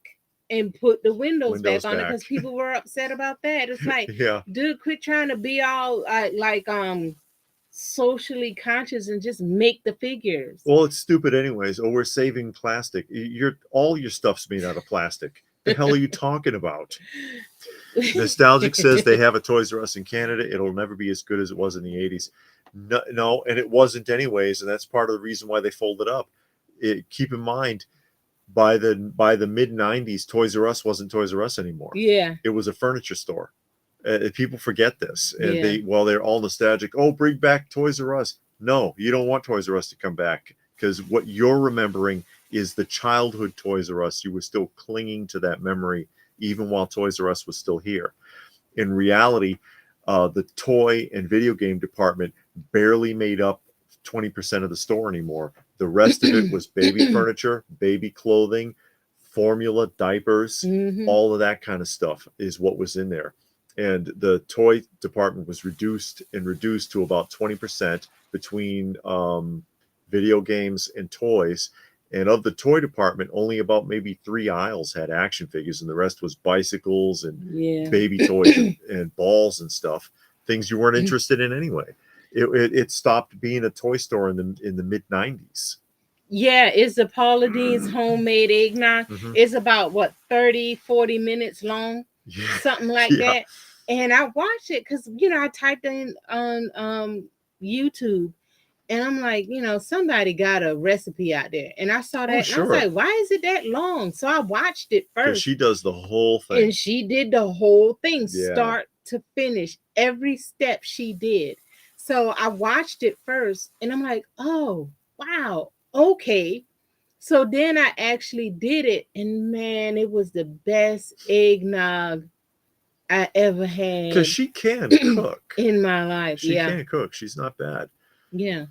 and put the windows back on it back. because people were upset about that. It's like, Yeah. dude, quit trying to be all like socially conscious and just make the figures. Well, it's stupid anyways. Oh, we're saving plastic. All your stuff's made out of plastic. The hell are you talking about? Nostalgic says they have a Toys R Us in Canada. It'll never be as good as it was in the 80s. No, no, and it wasn't anyways, and that's part of the reason why they folded up. Keep in mind, by the mid 90s, Toys R Us wasn't Toys R Us anymore. Yeah. It was a furniture store. People forget this, and Yeah. they're all nostalgic. Oh, bring back Toys R Us. No, you don't want Toys R Us to come back, because what you're remembering is the childhood Toys R Us. You were still clinging to that memory even while Toys R Us was still here. In reality, the toy and video game department barely made up 20% of the store anymore. The rest of it was baby furniture, baby clothing, formula, diapers, all of that kind of stuff is what was in there. And the toy department was reduced to about 20% between video games and toys. And of the toy department, only about maybe 3 aisles had action figures, and the rest was bicycles and baby toys and balls and stuff, things you weren't interested in anyway. It stopped being a toy store in the mid 90s. Yeah, it's the Paula Deen's homemade eggnog. It's about what 30-40 minutes long, something like that. And I watched it because I typed in on YouTube, and I'm like, somebody got a recipe out there, and I saw that, and I was like, why is it that long? So I watched it first. Because she does the whole thing, and she did the whole thing, start to finish, every step she did. So I watched it first, and I'm like, oh wow. Okay. So then I actually did it, and man, it was the best eggnog I ever had. Because she can cook in my life. She can cook. She's not bad. Yeah.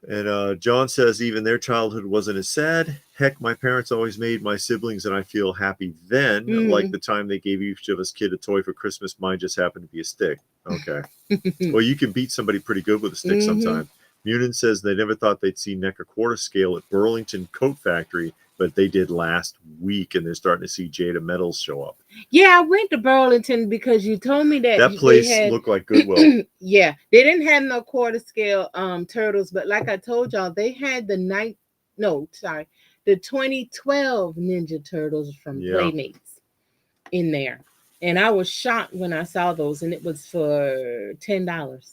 And John says even their childhood wasn't as sad. Heck, my parents always made my siblings and I feel happy then. Like the time they gave each of us kid a toy for Christmas. Mine just happened to be a stick. Okay. Well, you can beat somebody pretty good with a stick sometime. Munin says they never thought they'd see Necker quarter scale at Burlington Coat Factory, but they did last week, and they're starting to see Jada Metals show up. Yeah, I went to Burlington because you told me that place looked like Goodwill. Yeah, they didn't have no quarter scale turtles, but like I told y'all, they had the 2012 Ninja Turtles from Playmates in there, and I was shocked when I saw those, and it was for $10.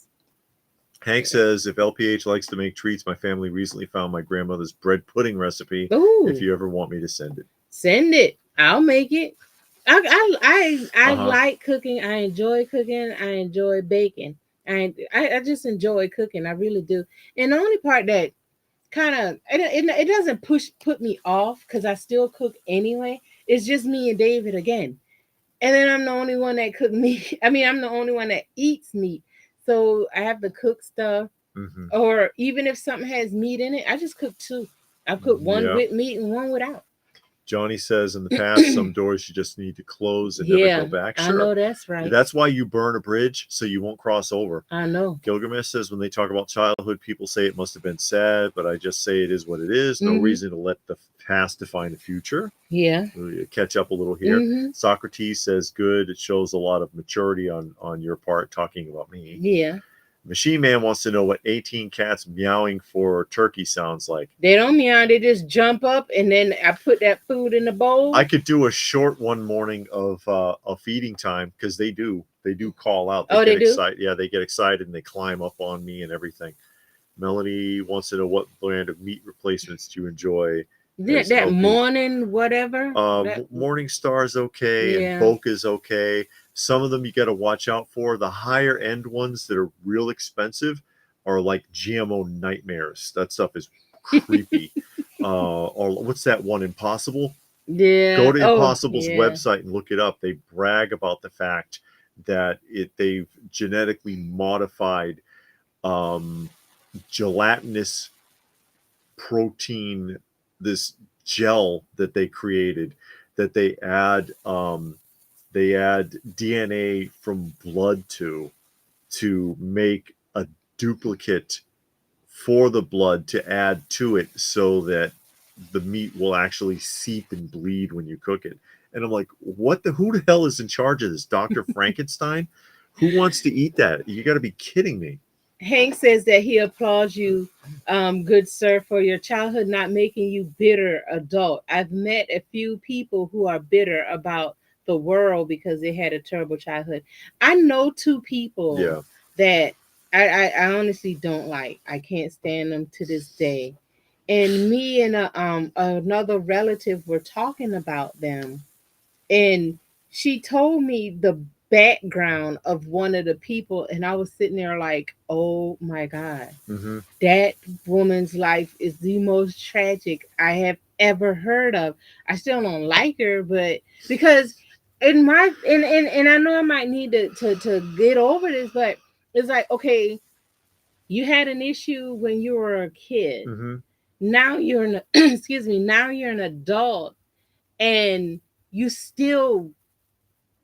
Hank says, if LPH likes to make treats, my family recently found my grandmother's bread pudding recipe. Ooh. If you ever want me to send it. Send it. I'll make it. I like cooking. I enjoy cooking. I enjoy baking. I just enjoy cooking. I really do. And the only part that kind of it doesn't put me off, because I still cook anyway, it's just me and David again. And then I'm the only one that cook meat. I mean, I'm the only one that eats meat. So I have to cook stuff. Or even if something has meat in it, I just cook two. I cook one with meat and one without. Johnny says in the past, some doors you just need to close and never go back. Sure. I know that's right. That's why you burn a bridge, so you won't cross over. I know. Gilgamesh says when they talk about childhood, people say it must have been sad, but I just say it is what it is. No reason to let the past define the future. Yeah. We'll catch up a little here. Socrates says good. It shows a lot of maturity on your part talking about me. Yeah. Machine Man wants to know what 18 cats meowing for turkey sounds like. They don't meow. They just jump up, and then I put that food in the bowl. I could do a short one morning of feeding time, because they do call out. They get do? Excited. Yeah, they get excited and they climb up on me and everything. Melanie wants to know what brand of meat replacements do you enjoy. That morning whatever. Morning Star's okay, and Boca's okay. Some of them you got to watch out for. The higher end ones that are real expensive are like GMO nightmares. That stuff is creepy. Or what's that one, Impossible? Yeah. Go to Impossible's website and look it up. They brag about the fact that they've genetically modified gelatinous protein, this gel that they created, that they add they add DNA from blood to make a duplicate for the blood to add to it so that the meat will actually seep and bleed when you cook it. And I'm like, what the who the hell is in charge of this? Dr. Frankenstein? Who wants to eat that? You got to be kidding me. Hank says that he applauds you, good sir, for your childhood not making you bitter adult. I've met a few people who are bitter about the world because they had a terrible childhood. I know two people Yeah. that I honestly don't like. I can't stand them to this day. And me and another relative were talking about them, and she told me the background of one of the people, and I was sitting there like, oh my god, Mm-hmm. that woman's life is the most tragic I have ever heard of. I still don't like her, but because in my and I know I might need to get over this, but it's like, okay, you had an issue when you were a kid. Mm-hmm. Now you're an excuse me, now you're an adult, and you still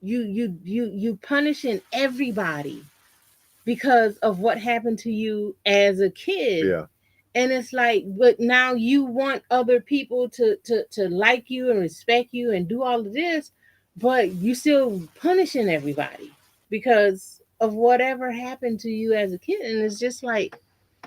you punishing everybody because of what happened to you as a kid. Yeah. And it's like, but now you want other people to like you and respect you and do all of this, but you still punishing everybody because of whatever happened to you as a kid. And it's just like,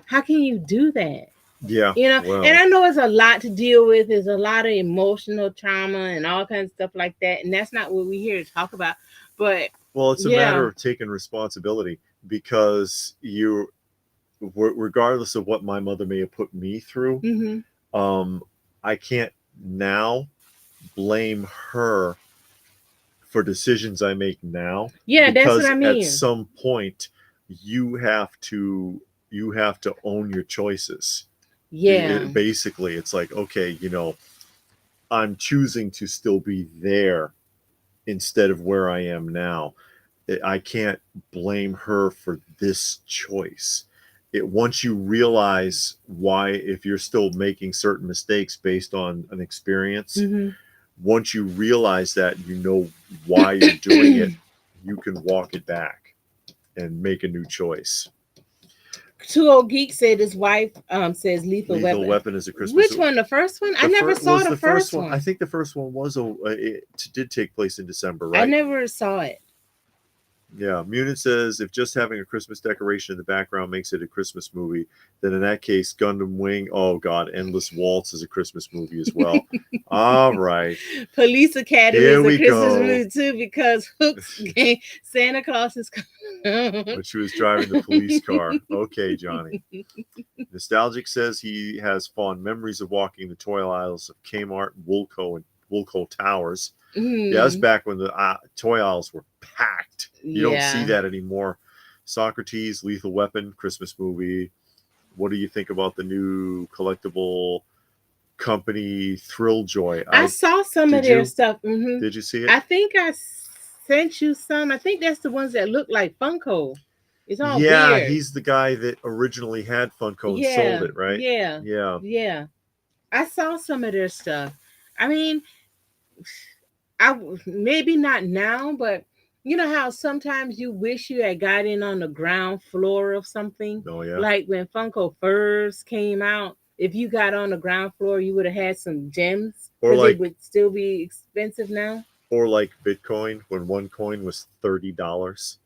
how can you do that? Yeah. You know, and Well, I know it's a lot to deal with. There's a lot of emotional trauma and all kinds of stuff like that. And that's not what we're here to talk about. But well, it's a matter yeah. of taking responsibility because you, regardless of what my mother may have put me through, Mm-hmm. um, I can't now blame her for decisions I make now Yeah, that's what because I at mean. some point you have to you have to own your choices. Yeah. Basically, it's like, okay, I'm choosing to still be there instead of where I am now. I can't blame her for this choice. Once you realize why, if you're still making certain mistakes based on an experience, Mm-hmm. once you realize that, why you're doing it, you can walk it back and make a new choice. Two Old Geek said his wife says Lethal Lethal Weapon. Weapon is a Christmas. Which one? The first one? I never saw was the the first first one. I one. think the first one was it did take place in December, I right? never saw it. Yeah, Munin says if just having a Christmas decoration in the background makes it a Christmas movie, then in that case, Gundam Wing, oh God, Endless Waltz is a Christmas movie as well. All right. Police Academy Here is a we Christmas go. movie too because Hook's game Santa Claus is coming. When she was driving the police car. Okay, Johnny. Nostalgic says he has fond memories of walking the toy aisles of Kmart, Woolco Towers. Yeah, that's back when the toy aisles were packed. You don't see Yeah. that anymore. Socrates, Lethal Weapon, Christmas movie. What do you think about the new collectible company Thrill Joy? I saw some of Did their you? stuff. Mm-hmm. Did you see it? I think I sent you some. I think that's the ones that look like Funko. It's all Yeah, weird. he's the guy that originally had Funko and sold Yeah, it, right? yeah, Yeah. yeah. I saw some of their stuff. I mean, maybe not now, but you know how sometimes you wish you had got in on the ground floor of something. Oh yeah. Like when Funko first came out, if you got on the ground floor, you would have had some gems Or because it like would still be expensive now. Bitcoin when one coin was $30.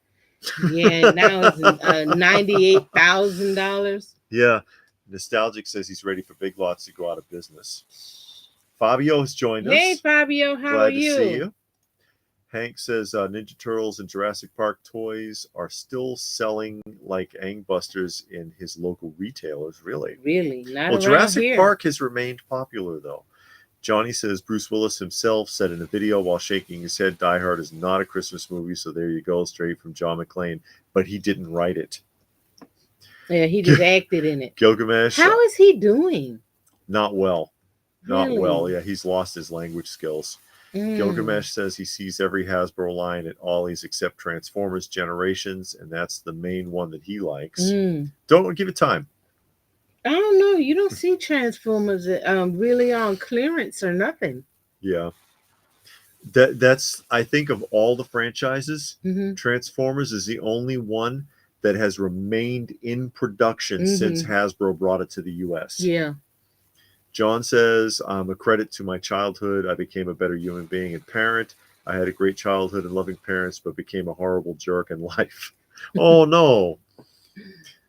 Yeah, now it's $98,000. Yeah. Nostalgic says he's ready for Big Lots to go out of business. Fabio has joined Hey us. Fabio, how are Glad to see you? you. Hank says Ninja Turtles and Jurassic Park toys are still selling like gangbusters in his local retailers. Really? Really, not Well, around Jurassic here. Park has remained popular, though. Johnny says Bruce Willis himself said in a video while shaking his head, Die Hard is not a Christmas movie, so there you go, straight from John McClane. But he didn't write it. Yeah, he just acted in it. Gilgamesh, How is he doing? not well. Not Really? well. Yeah, he's lost his language skills. Gilgamesh says he sees every Hasbro line at Ollie's except Transformers Generations, and that's the main one that he likes. Don't give it time. I don't know. You don't see Transformers really on clearance or nothing. Yeah. That's I think of all the franchises, Mm-hmm. Transformers is the only one that has remained in production since Mm-hmm. Hasbro brought it to the US. Yeah. John says, I'm a credit to my childhood. I became a better human being and parent. I had a great childhood and loving parents, but became a horrible jerk in life. Oh no.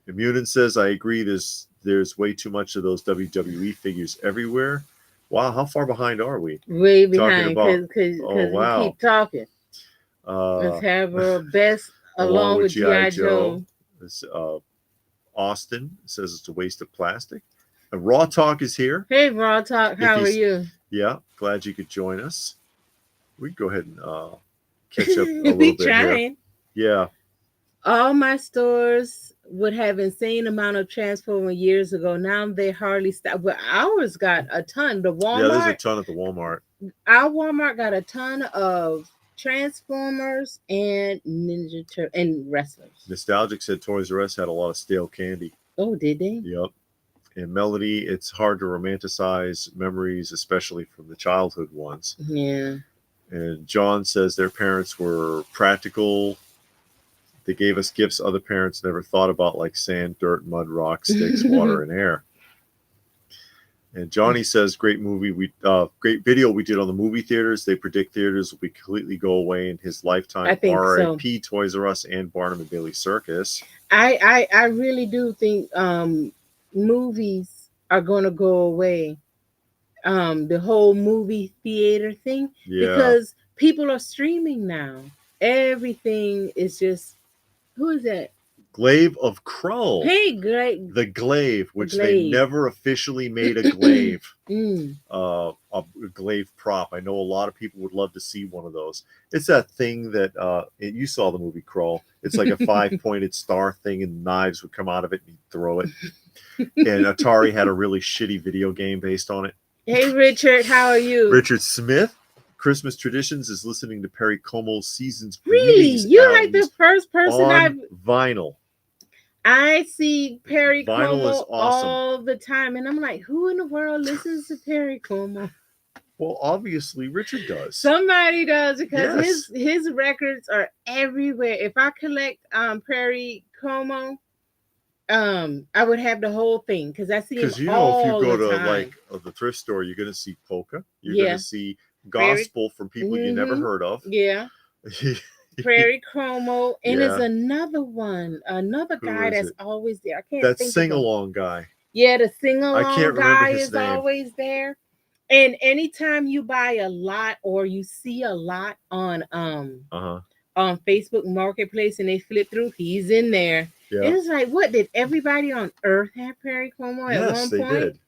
Immunin says, I agree. There's way too much of those WWE figures everywhere. Wow, how far behind are we? Way Talking behind about, oh because we wow. keep talking. Let's Uh, have our best along along with with G.I. GI Joe. Joe. This, Austin says it's a waste of plastic. And Raw Talk is here. Hey, Raw Talk, If how are he's, you? yeah, glad you could join us. We can go ahead and catch up a little We bit here. trying. Yeah. All my stores would have insane amount of Transformer years ago. Now they hardly stop. But ours got a ton. The Yeah, there's a Walmart, ton at the Walmart. our Walmart got a ton of Transformers and Ninja Turtle and wrestlers. Nostalgic said Toys R Us had a lot of stale candy. Oh, did they? Yep. And Melody, it's hard to romanticize memories, especially from the childhood ones. Yeah. And John says their parents were practical. They gave us gifts other parents never thought about, like sand, dirt, mud, rocks, sticks, water, and air. And Johnny says, great movie. Great video we did on the movie theaters. They predict theaters will completely go away in his lifetime. I think R.I.P. Toys R Us and Barnum and Bailey Circus. I really do think movies are gonna go away. The whole movie theater thing, Yeah. because people are streaming now. Everything is just, who is that? Glaive of Crow. Hey, great. The Glaive, which The they Glaive. never officially made a Glaive. Mm. A Glaive prop. I know a lot of people would love to see one of those. It's that thing that you saw the movie Crawl. It's like a 5-pointed star thing, and knives would come out of it and you'd throw it. And Atari had a really shitty video game based on it. Hey, Richard, how are you? Richard Smith, Christmas Traditions, is listening to Perry Como's Seasons. Really? You're like the first person on vinyl. I see Perry Vinyl Como is awesome. all the time, and I'm like, who in the world listens to Perry Como? Well, obviously Richard does. Somebody does, because Yes. his records are everywhere. If I collect Perry Como, I would have the whole thing, because I see him Because all if you go the to time. like the thrift store, you're going to see polka. You're Yeah. going to see gospel from people you never heard of. Yeah. Perry Como, and Yeah. there's another one, another Who guy is that's it? always there. I can't That think sing of him. along guy. Yeah, the sing I along can't remember guy his is name. always there. And anytime you buy a lot, or you see a lot on Facebook Marketplace and they flip through, he's in there. Yeah. And it's like, what, did everybody on earth have Perry Como at Yes, one they point? did.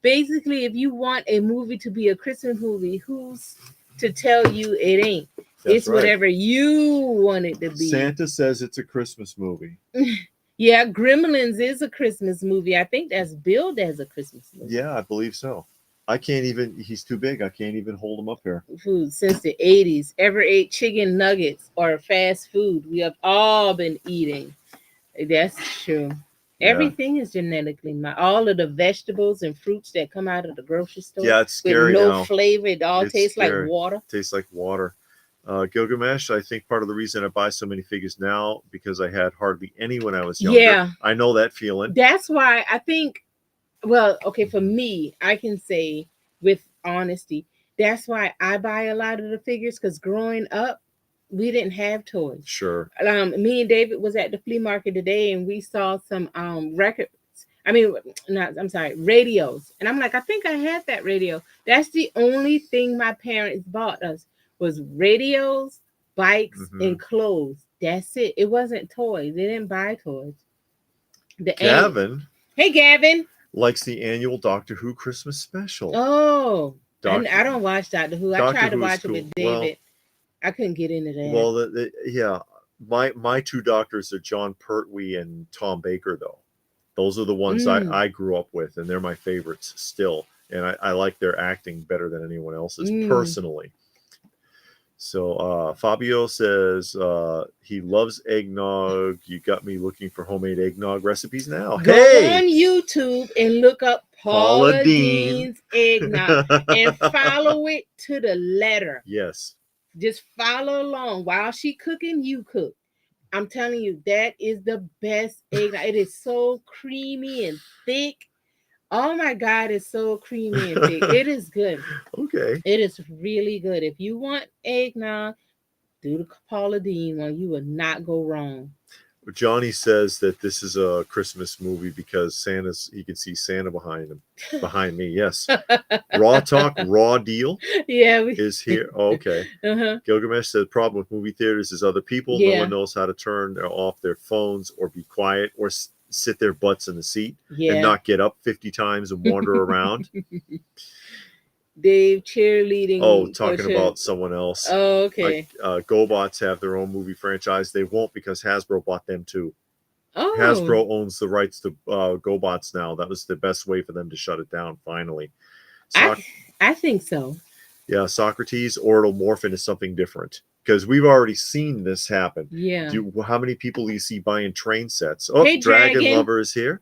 Basically, if you want a movie to be a Christmas movie, who's to tell you it ain't? That's It's right. whatever you want it to be. Santa says it's a Christmas movie. Yeah, Gremlins is a Christmas movie. I think that's billed as a Christmas movie. Yeah, I believe so. I can't even, he's too big. I can't even hold him up here. Food since the 80s. Ever ate chicken nuggets or fast food? We have all been eating. That's true. Yeah. Everything is genetically modified. All of the vegetables and fruits that come out of the grocery store. Yeah, it's scary with no now. flavor. It all tastes scary. like water. Tastes like water. Gilgamesh, I think part of the reason I buy so many figures now, because I had hardly any when I was younger. Yeah. I know that feeling. That's why I think, well, okay, for me, I can say with honesty, that's why I buy a lot of the figures, because growing up, we didn't have toys. Sure. Me and David was at the flea market today, and we saw some records. Radios. And I'm like, I think I had that radio. That's the only thing my parents bought us, was radios, bikes, and clothes. That's it. It wasn't toys. They didn't buy toys. Gavin. Hey, Gavin. Likes the annual Doctor Who Christmas special. Oh, I don't watch Doctor Who. I tried to watch it with David. Well, I couldn't get into that. Well, yeah. My two doctors are John Pertwee and Tom Baker, though. Those are the ones I grew up with, and they're my favorites still. And I like their acting better than anyone else's, personally. So Fabio says he loves eggnog. You got me looking for homemade eggnog recipes now. Go on YouTube and look up Paula Deen's eggnog and follow it to the letter. Yes. Just follow along. While she cooking, you cook. I'm telling you, that is the best eggnog. It is so creamy and thick. Oh my God, it's so creamy and thick. It is good. Okay. It is really good. If you want eggnog, do the Paula Deen one. You will not go wrong. Johnny says that this is a Christmas movie because he can see Santa behind him. Behind me, yes. Raw Talk, Raw Deal Yeah. is here. Oh, okay. Uh-huh. Gilgamesh said the problem with movie theaters is other people. No Yeah. one knows how to turn off their phones or be quiet or sit their butts in the seat Yeah. and not get up 50 times and wander around. Dave cheerleading. Oh, talking about someone else. Oh, okay. GoBots have their own movie franchise. They won't because Hasbro bought them too. Oh. Hasbro owns the rights to GoBots now. That was the best way for them to shut it down finally. I think so. Yeah, Socrates, or it'll morph into something different. Because we've already seen this happen. Yeah. How many people do you see buying train sets? Oh, Hey, Dragon Lover is here.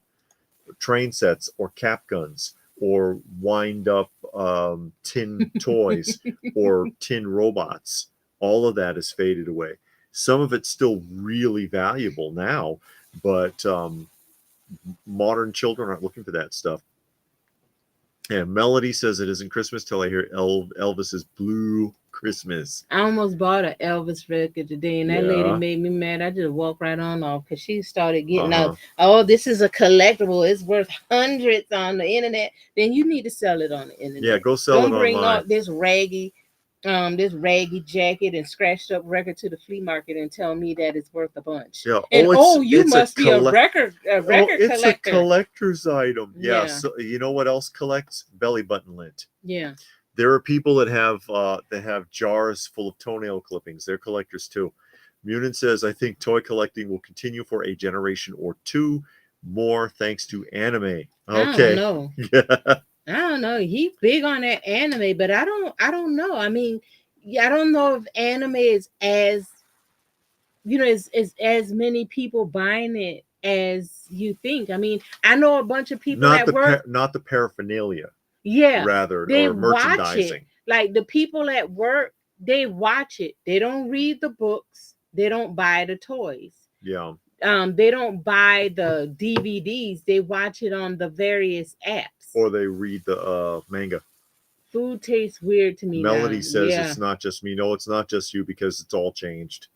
Train sets or cap guns or wind up tin toys or tin robots. All of that has faded away. Some of it's still really valuable now, but modern children aren't looking for that stuff. And Melody says it isn't Christmas till I hear Elvis's Blue Christmas. I almost bought an Elvis record today, and that lady made me mad. I just walked right on off because she started getting out. Oh, this is a collectible. It's worth hundreds on the internet. Then you need to sell it on the internet. Yeah, go sell it online. Don't bring out this raggy jacket and scratched up record to the flea market and tell me that it's worth a bunch. Yeah. And you must be a record collector. It's a collector's item. Yeah. So you know what else collects? Belly button lint. Yeah. There are people that have jars full of toenail clippings. They're collectors too. Munin says, I think toy collecting will continue for a generation or two more thanks to anime. Okay. I don't know. Yeah. I don't know. He's big on that anime, but I don't know. I mean, I don't know if anime is as as many people buying it as you think. I mean, I know a bunch of people not the paraphernalia. Yeah. Rather, they or merchandising. Watch it. Like the people at work, they watch it. They don't read the books. They don't buy the toys. Yeah. They don't buy the DVDs. They watch it on the various apps. Or they read the manga. Food tastes weird to me. Melody says it's not just me. No, it's not just you because it's all changed.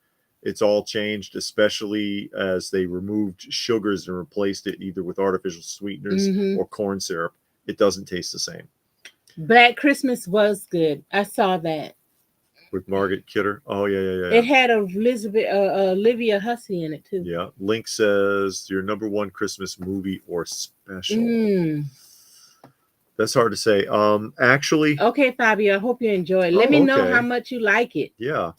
It's all changed, especially as they removed sugars and replaced it either with artificial sweeteners or corn syrup. It doesn't taste the same. Black Christmas was good. I saw that. With Margaret Kidder. Oh, yeah. It had Olivia Hussey in it, too. Yeah. Link says, your number one Christmas movie or special. That's hard to say. Actually. Okay, Fabio, I hope you enjoy it. Let me know how much you like it. Yeah.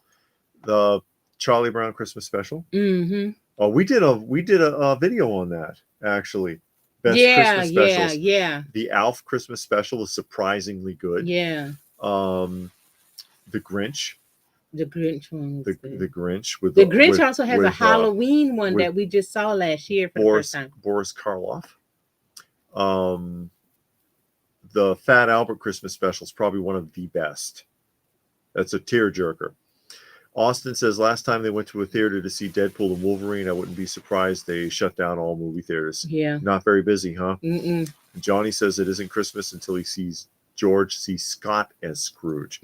The Charlie Brown Christmas special. Mm-hmm. Oh, we did a video on that, actually. Best Christmas specials. Yeah. The Alf Christmas special is surprisingly good. Yeah. The Grinch. The Grinch one. The Grinch with the Grinch also has a Halloween one that we just saw last year for the first time. Boris Karloff. The Fat Albert Christmas special is probably one of the best. That's a tearjerker. Austin says last time they went to a theater to see Deadpool and Wolverine, I wouldn't be surprised they shut down all movie theaters. Yeah. Not very busy, huh? Mm-mm. Johnny says it isn't Christmas until he sees George C. Scott as Scrooge.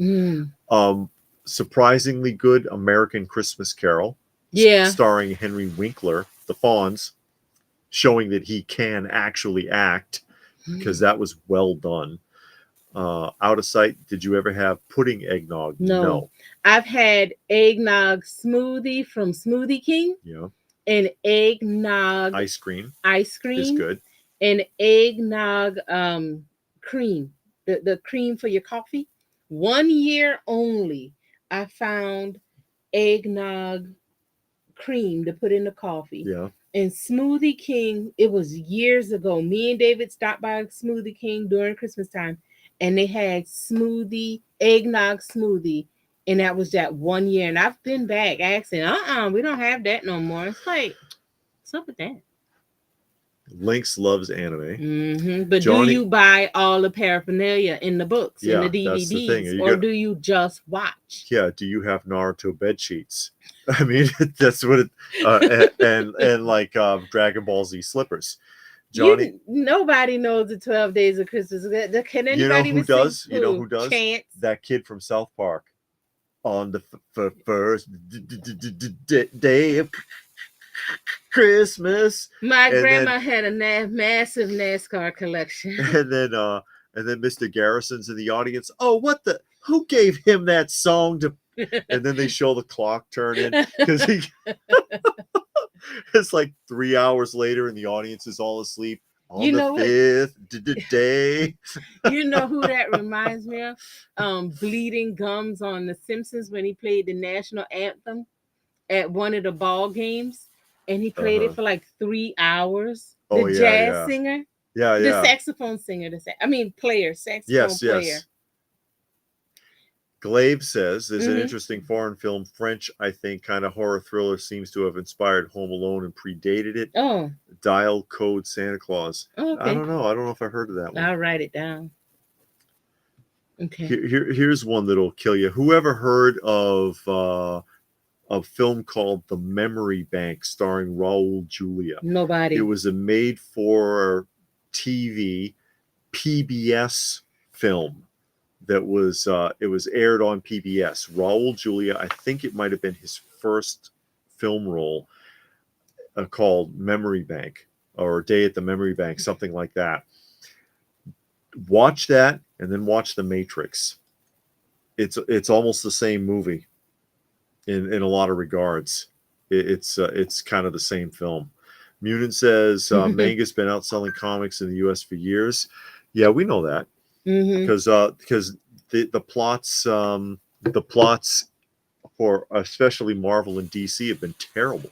Surprisingly good American Christmas Carol. Yeah. Starring Henry Winkler, the Fonz, showing that he can actually act because that was well done. Out of Sight, did you ever have pudding eggnog? No. I've had eggnog smoothie from Smoothie King. Yeah. And eggnog ice cream is good. And eggnog cream. The cream for your coffee. 1 year only, I found eggnog cream to put in the coffee. Yeah. And Smoothie King, it was years ago. Me and David stopped by Smoothie King during Christmas time, and they had eggnog smoothie, and that was that 1 year. And I've been back asking, we don't have that no more. It's like, what's up with that? Lynx loves anime. But Johnny, do you buy all the paraphernalia in the books, in the that's the thing. DVDs, or do you just watch? Yeah, do you have Naruto bed sheets? I mean, that's what it. And like Dragon Ball Z slippers. Johnny, Nobody knows the 12 Days of Christmas. Can anybody you know who does? Who? You know who does? Chance. That kid from South Park. On the first day of Christmas. My grandma had a massive NASCAR collection. And then Mr. Garrison's in the audience. Oh, what the? Who gave him that song to? And then they show the clock turning because it's like 3 hours later and the audience is all asleep on the 5th day. You know who that reminds me of? Bleeding Gums on The Simpsons when he played the national anthem at one of the ball games, and he played it for like 3 hours. The jazz singer, the saxophone singer, player, saxophone player. Yes. Glaive says there's an interesting foreign film, French, I think, kind of horror thriller, seems to have inspired Home Alone and predated it. Oh. Dial Code Santa Claus. Oh, okay. I don't know if I heard of that one. I'll write it down. Okay. Here's one that'll kill you. Whoever heard of a film called The Memory Bank starring Raul Julia? Nobody. It was a made-for TV PBS film. That was it was aired on PBS. Raul Julia, I think it might have been his first film role, called Memory Bank or Day at the Memory Bank, something like that. Watch that and then watch The Matrix. It's almost the same movie in a lot of regards. It's kind of the same film. Munin says manga's been outselling comics in the U.S. for years. Yeah, we know that. Because the plots for especially Marvel and DC have been terrible.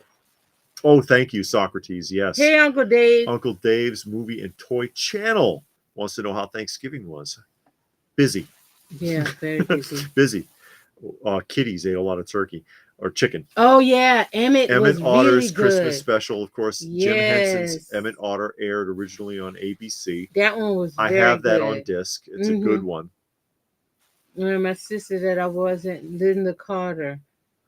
Oh, thank you, Socrates. Yes. Hey, Uncle Dave. Uncle Dave's movie and toy channel wants to know how Thanksgiving was. Busy. Yeah, very busy. Busy. Kitties ate a lot of turkey or chicken. Oh yeah, Emmett was Otter's really good. Christmas special, of course. Yes. Jim Henson's Emmett Otter aired originally on ABC. That one was. I have that on disc. It's a good one. My sister that I wasn't, Linda Carter,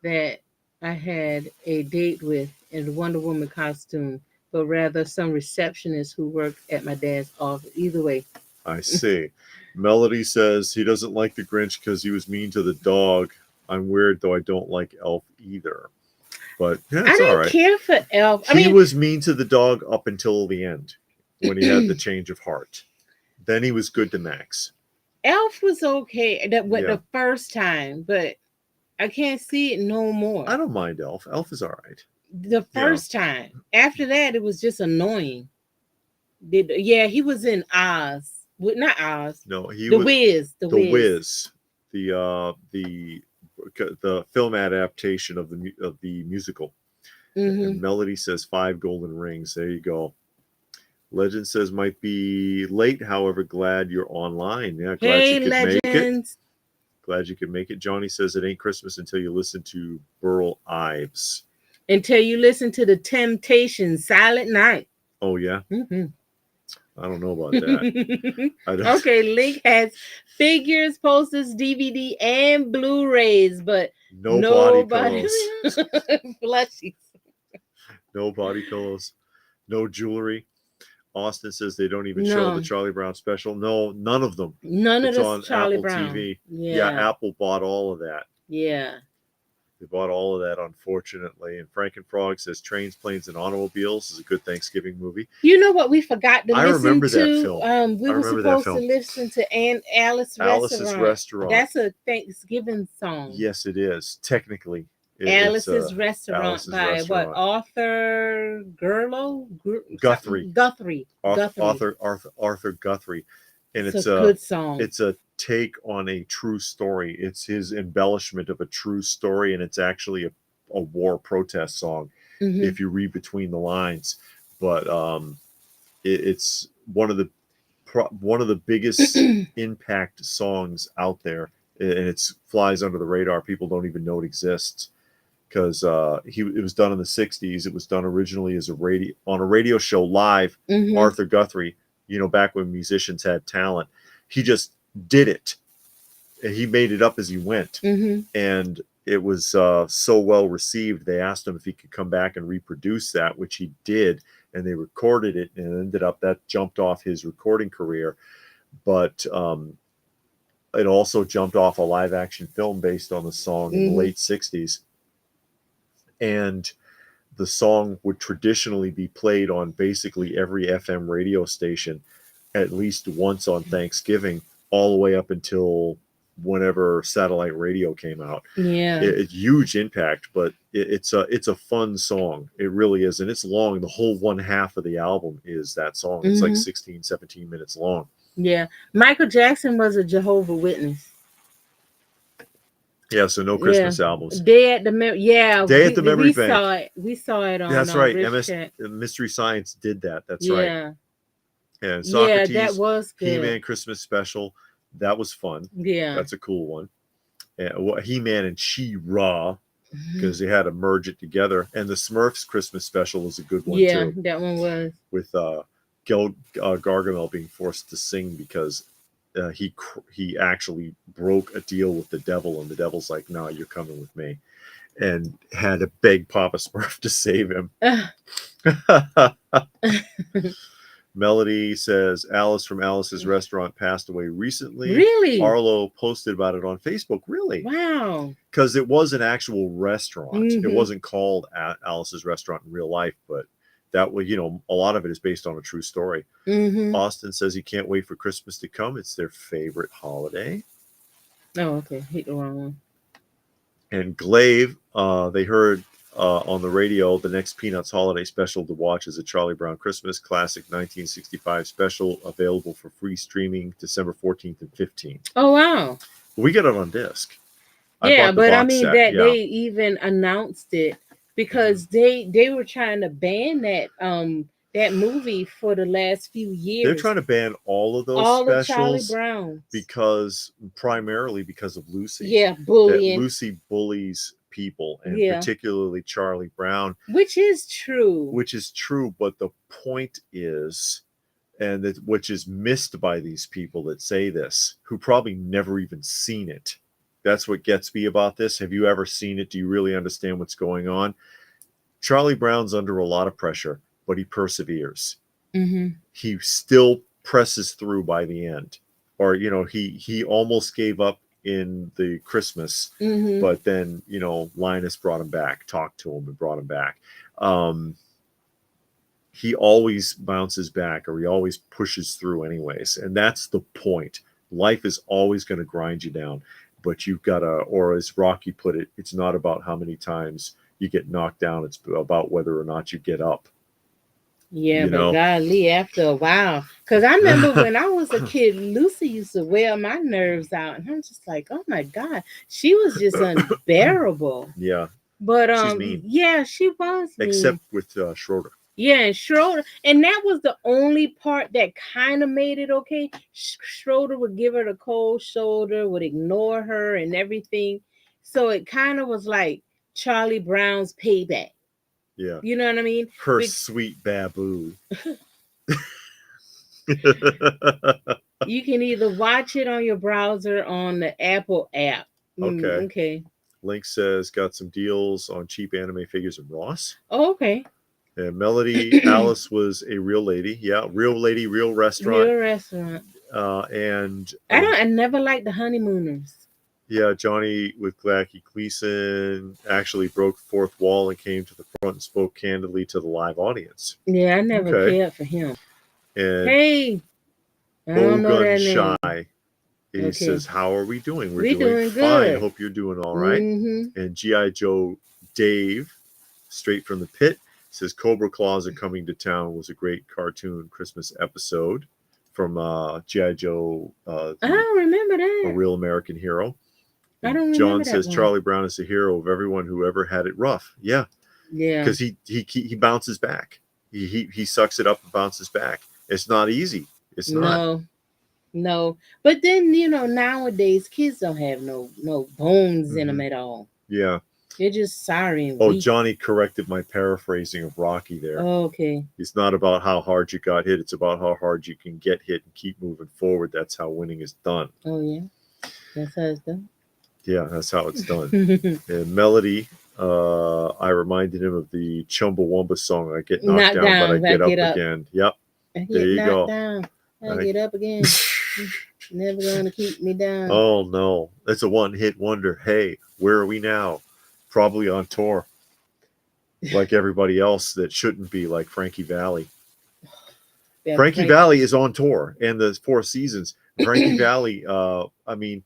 that I had a date with in the Wonder Woman costume, but rather some receptionist who worked at my dad's office. Either way. I see. Melody says he doesn't like the Grinch because he was mean to the dog. I'm weird, though I don't like Elf either. But yeah, it's all right. I didn't care for Elf. He was mean to the dog up until the end when he had the change of heart. Then he was good to Max. Elf was okay the first time, but I can't see it no more. I don't mind Elf. Elf is all right. The first time. After that, it was just annoying. He was in Oz. Not Oz. No, he was The Wiz. The film adaptation of the musical. And Melody says 5 golden rings. There you go. Legend says might be late, however, glad you're online. Yeah, glad you could make it. Glad you could make it. Johnny says it ain't Christmas until you listen to Burl Ives. Until you listen to the Temptations, Silent Night. Oh yeah. I don't know about that. Okay, Link has figures, posters, DVD, and Blu-rays, but no body pillows. Plushies. No body pillows. No jewelry. Austin says they don't even show the Charlie Brown special. No, none of them. It's on Charlie Apple Brown. TV. Yeah, Apple bought all of that. Yeah. They bought all of that, unfortunately. And Frankenfrog says Trains, Planes, and Automobiles is a good Thanksgiving movie. You know what we forgot to listen to? I remember that film. We were supposed to listen to Alice's Restaurant. That's a Thanksgiving song. Yes, it is. Technically. Alice's Restaurant by what? Arthur Guthrie. Arthur Guthrie. And it's a good song. It's a take on a true story. It's his embellishment of a true story, and it's actually a war protest song if you read between the lines. But it's one of the biggest impact songs out there, and it flies under the radar. People don't even know it exists because it was done in the 60s. It was done originally as on a radio show live. Arthur Guthrie, back when musicians had talent, he just did it. And he made it up as he went. And it was so well received. They asked him if he could come back and reproduce that, which he did. And they recorded it, and it ended up that jumped off his recording career. But it also jumped off a live action film based on the song in the late 60s. And the song would traditionally be played on basically every FM radio station at least once on Thanksgiving, all the way up until whenever satellite radio came out. It's huge impact, but it's a fun song. It really is. And it's long. The whole one half of the album is that song. It's like 16, 17 minutes long. Yeah. Michael Jackson was a Jehovah's Witness. Yeah, so no Christmas albums. Day at the Memory Bank. Saw it. We saw it on. That's right. Mystery Science did that. That's right. Yeah. And Socrates, that was good. He-Man Christmas special. That was fun. Yeah. That's a cool one. And He-Man and She-Ra, because they had to merge it together. And the Smurfs Christmas special was a good one too. Yeah, that one was. With Gargamel being forced to sing because he actually broke a deal with the devil, and the devil's like, "No, you're coming with me," and had to beg Papa Smurf to save him. Melody says Alice from Alice's Restaurant passed away recently. Really? Arlo posted about it on Facebook. Really? Wow. Because it was an actual restaurant. It wasn't called Alice's Restaurant in real life, but that was, a lot of it is based on a true story. Austin says he can't wait for Christmas to come. It's their favorite holiday. Oh, okay. Hit the wrong one. And Glaive, they heard on the radio the next Peanuts holiday special to watch is a Charlie Brown Christmas Classic 1965 special, available for free streaming December 14th and 15th. Oh, wow. We got it on disc. But I mean that they even announced it because they were trying to ban that movie for the last few years. They're trying to ban all of those specials, Charlie Browns, primarily because of Lucy. Yeah, bullying. That Lucy bullies people, and particularly Charlie Brown, which is true. But the point is, and which is missed by these people that say this, who probably never even seen it. That's what gets me about this. Have you ever seen it? Do you really understand what's going on? Charlie Brown's under a lot of pressure, but he perseveres. He still presses through by the end. Or, he almost gave up in the Christmas, but then, Linus brought him back, talked to him and brought him back. He always bounces back, or he always pushes through anyways. And that's the point. Life is always going to grind you down. But you've got to, or as Rocky put it, it's not about how many times you get knocked down. It's about whether or not you get up. Yeah, but golly, after a while. Because I remember when I was a kid, Lucy used to wear my nerves out. And I'm just like, oh my God. She was just unbearable. Yeah. But she's mean. Yeah, she was mean. Except with Schroeder. Yeah, and Schroeder, and that was the only part that kind of made it okay. Schroeder would give her the cold shoulder, would ignore her and everything. So it kind of was like Charlie Brown's payback. Yeah. You know what I mean? Her sweet baboo. You can either watch it on your browser on the Apple app. Okay. Link says got some deals on cheap anime figures at Ross. Oh, okay. And Melody, Alice was a real lady. Yeah, real lady, real restaurant. Real restaurant. And I never liked the Honeymooners. Yeah, Johnny with Glacky Gleason actually broke the fourth wall and came to the front and spoke candidly to the live audience. Yeah, I never cared for him. And hey, I don't know that name. Shy. He says, "How are we doing? We're doing fine. good. Hope you're doing all right." And G.I. Joe Dave, straight from the pit, says Cobra Claws Are Coming to Town was a great cartoon Christmas episode from G.I. Joe. I don't remember that. A Real American Hero. I don't remember John that says one. Charlie Brown is the hero of everyone who ever had it rough. Yeah. Because he bounces back. He sucks it up and bounces back. It's not easy. It's not. No. But then nowadays kids don't have no bones in them at all. Yeah. They're just sorry and Oh, weak. Johnny corrected my paraphrasing of Rocky there. Oh, okay. It's not about how hard you got hit. It's about how hard you can get hit and keep moving forward. That's how winning is done. Oh yeah. That's how it's done. Yeah, that's how it's done. And Melody, I reminded him of the Chumbawamba song. I get knocked Knocked down, but I down, I get up get up. again. Yep. I There get you knocked go. down. I I, get up again. Never gonna keep me down. oh no, that's a one-hit wonder. Hey, where are we now? Probably on tour, like everybody else that shouldn't be, like Frankie Valli. Yeah, Frankie Frank. Valli is on tour, and the Four Seasons. Frankie Valli, I mean,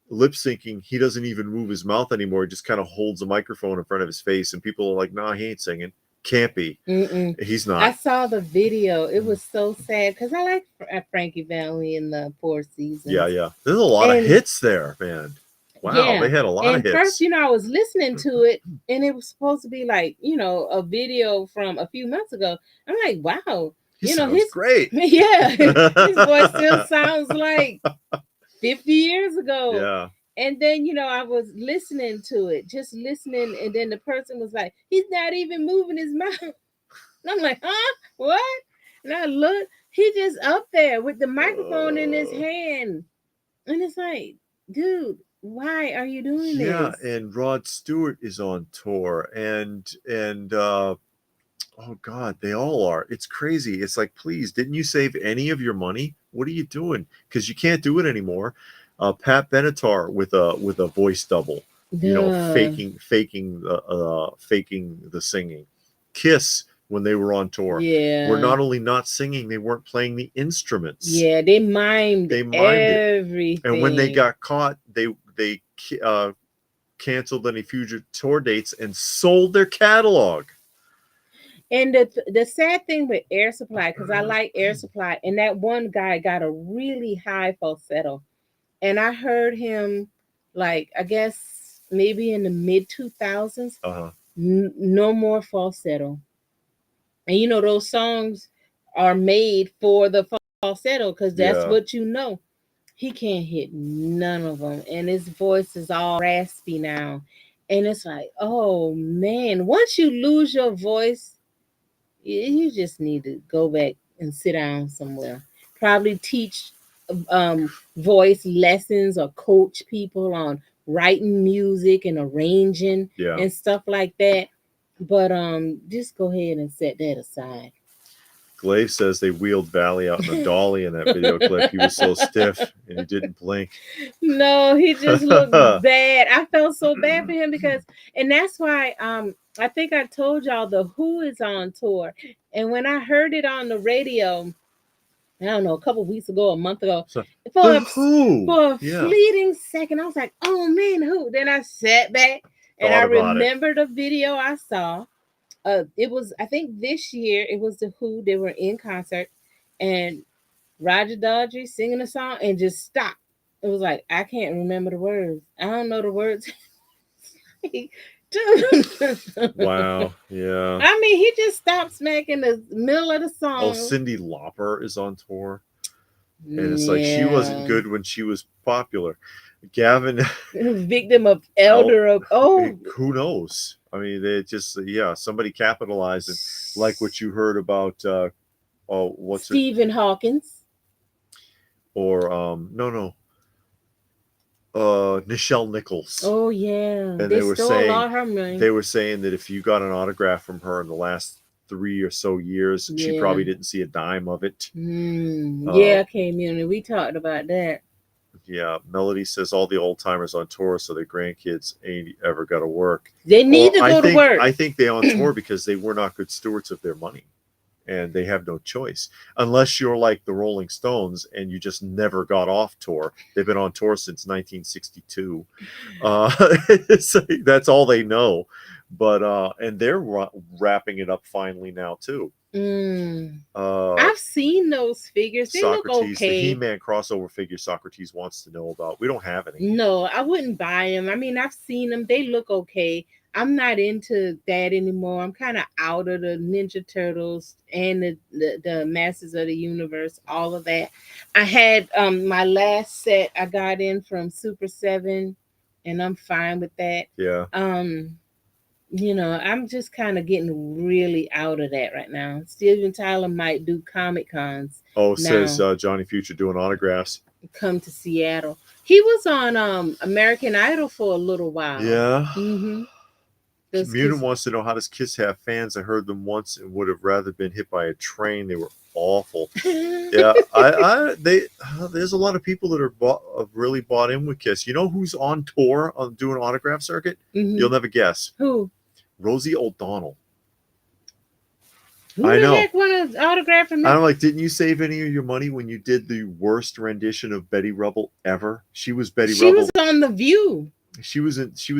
lip syncing, he doesn't even move his mouth anymore. He just kind of holds a microphone in front of his face, and people are like, "Nah, he ain't singing. Can't be. Mm-mm. He's I not." saw the video. It was so sad because I like Frankie Valli in the Four Yeah, Seasons. yeah. There's a lot of And hits there, man. Wow, yeah, they had a lot of and first, hits. I was listening to it, and it was supposed to be like, a video from a few months ago. I'm like, wow, He sounds his great. yeah, his voice still sounds like 50 years ago. Yeah. And then, I was listening to it, just listening, and then the person was like, he's not even moving his mouth. And I'm like, huh? What? And I look, he just up there with the microphone in his hand. And it's like, dude, why are you doing Yeah, this? and Rod Stewart is on tour, and oh God, they all are. It's crazy. It's like, please, didn't you save any of your money? What are you doing? Because you can't do it anymore. Pat Benatar with a voice double, Duh. faking the singing. Kiss, when they were on tour, were Yeah. not only not singing, they weren't playing the instruments. Yeah, they mimed They mimed it, and when they everything. got caught, they canceled any future tour dates and sold their catalog. And the sad thing with Air Supply, because I like Air Supply, and that one guy got a really high falsetto. And I heard him, like, I guess maybe in the mid 2000s, Uh-huh. no more falsetto. And those songs are made for the falsetto because that's Yeah. what you know. He can't hit none of them, and his voice is all raspy now. And it's like, oh man, once you lose your voice, you just need to go back and sit down somewhere. Probably teach voice lessons or coach people on writing music and arranging Yeah. and stuff like that. But just go ahead and set that aside. Glaive says they wheeled Valley out in a dolly in that video clip. He was so stiff and he didn't blink. No, he just looked bad. I felt so bad for him because, and that's why I think I told y'all the Who is on tour, and when I heard it on the radio, I don't know, a couple weeks ago, a month ago, So, for the Who. for a Yeah. fleeting second, I was like, oh man, Who? Then I sat back and I Thought about it. remembered a video I saw. It was, I think this year, it was the Who. They were in concert, and Roger Daltrey singing a song and just stopped. It was like, I can't remember the words. I don't know the words. Dude. Wow. Yeah. I mean, he just stopped smack in the middle of the Oh, song. Cyndi Lauper is on tour. And it's Yeah. like she wasn't good when she was popular. Gavin, victim of elder. who knows? I mean, they just somebody capitalized and like what you heard about. What's Stephen Hawkins? Or no, Nichelle Nichols. Oh yeah, and they stole all her money. They were saying that if you got an autograph from her in the last 3 or so years, she probably didn't see a dime of it. Yeah, community. We talked about that. Yeah, Melody says all the old timers on tour, so their grandkids ain't ever got to work. They need to go to work. I think they on tour because they were not good stewards of their money, and they have no choice unless you're like the Rolling Stones and you just never got off tour. They've been on tour since 1962. So that's all they know. But and they're wrapping it up finally now too. I've seen those figures. They Socrates, look okay. the He-Man crossover figure Socrates wants to know about. We don't have any. No, I wouldn't buy them. I mean, I've seen them. They look okay. I'm not into that anymore. I'm kind of out of the Ninja Turtles and the Masters of the Universe, all of that. I had my last set I got in from Super 7 and I'm fine with that. Yeah. I'm just kind of getting really out of that right now. Steven Tyler might do Comic Cons. Oh, says Johnny Future doing autographs. Come to Seattle. He was on American Idol for a little while. Yeah. Mm-hmm. Munin wants to know, how does Kiss have fans? I heard them once and would have rather been hit by a train. They were awful. Yeah, there's a lot of people that have really bought in with Kiss. You know who's on tour on doing autograph circuit? Mm-hmm. You'll never guess. Who? Rosie O'Donnell. Who the heck want an autograph from me? I'm like, didn't you save any of your money when you did the worst rendition of Betty Rubble ever? She was Betty Rubble. She was on The View. She was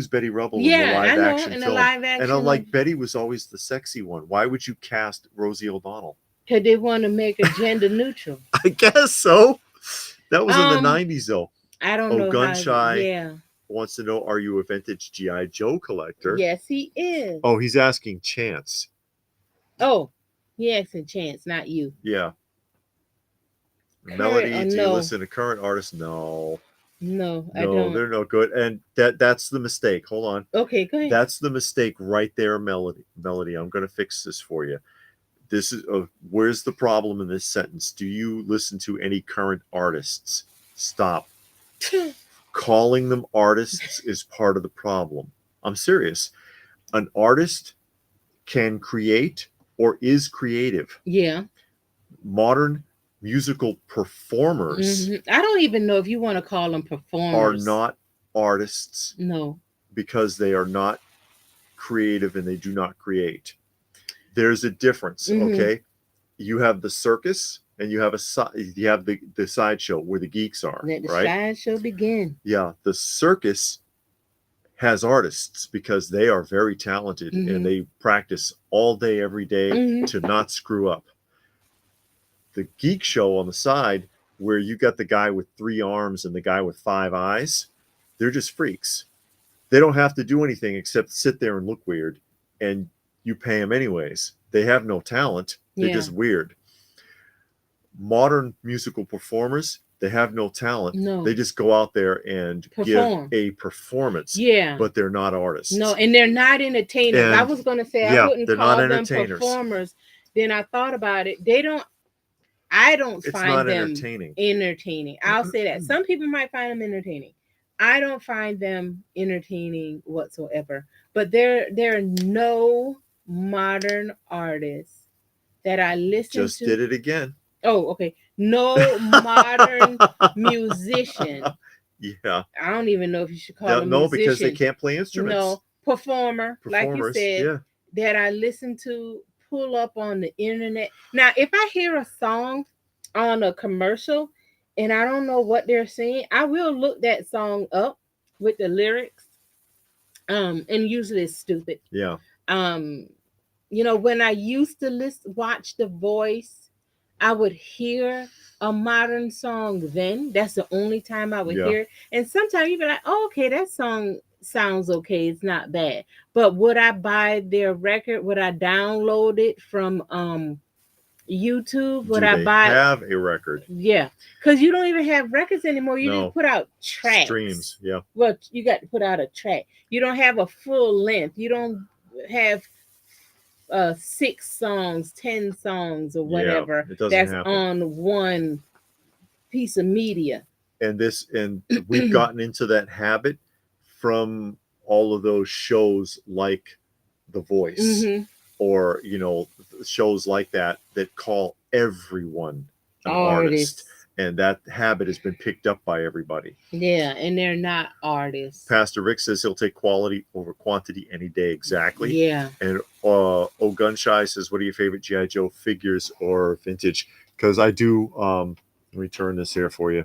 Betty Rubble in the live action film. And I'm like, Betty was always the sexy one. Why would you cast Rosie O'Donnell? Because they want to make her gender neutral. I guess so. That was in the 90s, though. I don't know. Gunshy wants to know, are you a vintage G.I. Joe collector? Yes, he is. Oh, he's asking Chance. Oh, he asking Chance, not you. Yeah. Melody, do you listen to current artists? No. No, I don't. They're no good. And that's the mistake. Hold on. Okay, go ahead. That's the mistake right there, Melody. I'm going to fix this for you. This is where's the problem in this sentence? Do you listen to any current artists? Stop. Calling them artists is part of the problem. I'm serious. An artist can create or is creative. Yeah. Modern musical performers. Mm-hmm. I don't even know if you want to call them performers. Are not artists. No. Because they are not creative and they do not create. There's a difference, okay? You have the circus and you have the sideshow where the geeks are. Let the right? sideshow begin. Yeah, the circus has artists because they are very talented and they practice all day, every day to not screw up. The geek show on the side, where you got the guy with 3 arms and the guy with 5 eyes, they're just freaks. They don't have to do anything except sit there and look weird, and you pay them anyways. They have no talent. They're just weird. Modern musical performers, they have no talent. No. They just go out there and give a performance. Yeah. But they're not artists. No, and they're not entertainers. I was going to say I wouldn't call them performers. Then I thought about it. I don't find them entertaining. I'll say that. Some people might find them entertaining. I don't find them entertaining whatsoever. But there are no modern artists that I listen to. Just did it again. Oh, okay. No modern musician. Yeah. I don't even know if you should call them no, musician. because they can't play instruments. No, performer, like you said, that I listen to, pull up on the internet. Now, if I hear a song on a commercial and I don't know what they're saying, I will look that song up with the lyrics. And usually it's stupid. Yeah. When I used to watch The Voice, I would hear a modern song then. That's the only time I would hear it. And sometimes you'd be like, oh, okay, that song sounds okay. It's not bad. But would I buy their record? Would I download it from YouTube? Would I have a record? Yeah. Because you don't even have records anymore. You just put out tracks. Streams, yeah. Well, you got to put out a track. You don't have a full length. You don't have 6 songs, 10 songs, or whatever that's on one piece of media. And we've gotten into that habit from all of those shows like The Voice, or shows like that call everyone an artist. And that habit has been picked up by everybody. Yeah, and they're not artists. Pastor Rick says he'll take quality over quantity any day. Exactly. Yeah. And Gunshy says, what are your favorite G.I. Joe figures or vintage? Because I do, let me turn this here for you.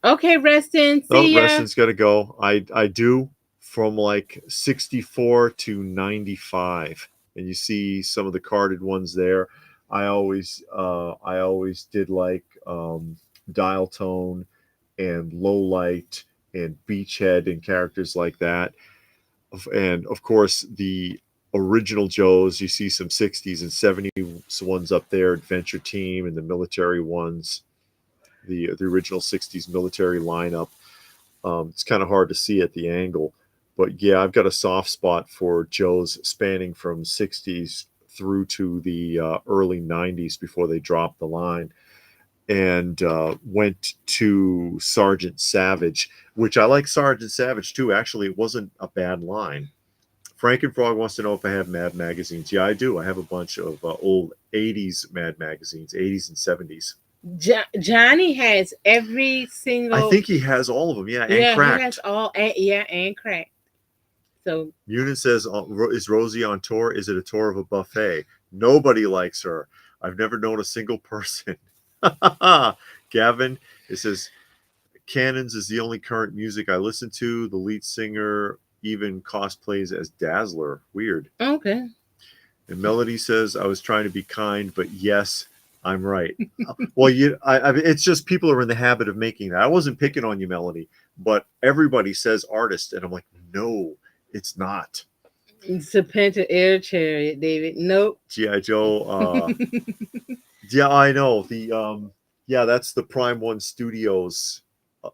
Okay, Reston. See ya. Reston's got to go. I do from like 64 to 95. And you see some of the carded ones there. I always did like Dial Tone and Low Light and Beachhead and characters like that. And of course, the original Joes, you see some 60s and 70s ones up there, Adventure Team, and the military ones, the original 60s military lineup. It's kind of hard to see at the angle, but yeah, I've got a soft spot for Joe's spanning from 60s through to the early 90s before they dropped the line, and went to Sergeant Savage, which I like Sergeant Savage too. Actually, it wasn't a bad line. Frankenfrog wants to know if I have Mad magazines. Yeah, I do. I have a bunch of old 80s Mad magazines, 80s and 70s. Johnny has every single. I think he has all of them. Yeah, and yeah, Cracked. he has all. And Cracked. So Munin says, is Rosie on tour? Is it a tour of a buffet? Nobody likes her. I've never known a single person. Gavin, it says, Cannons is the only current music I listen to. The lead singer even cosplays as Dazzler. Weird. Okay. And Melody says, I was trying to be kind, but yes, I'm right. Well, it's just people are in the habit of making that. I wasn't picking on you, Melody, but everybody says artist, and I'm like, no, it's not. Serpenta Air Chariot, David. Nope. G.I. Joe. Yeah, I know. That's the Prime One Studios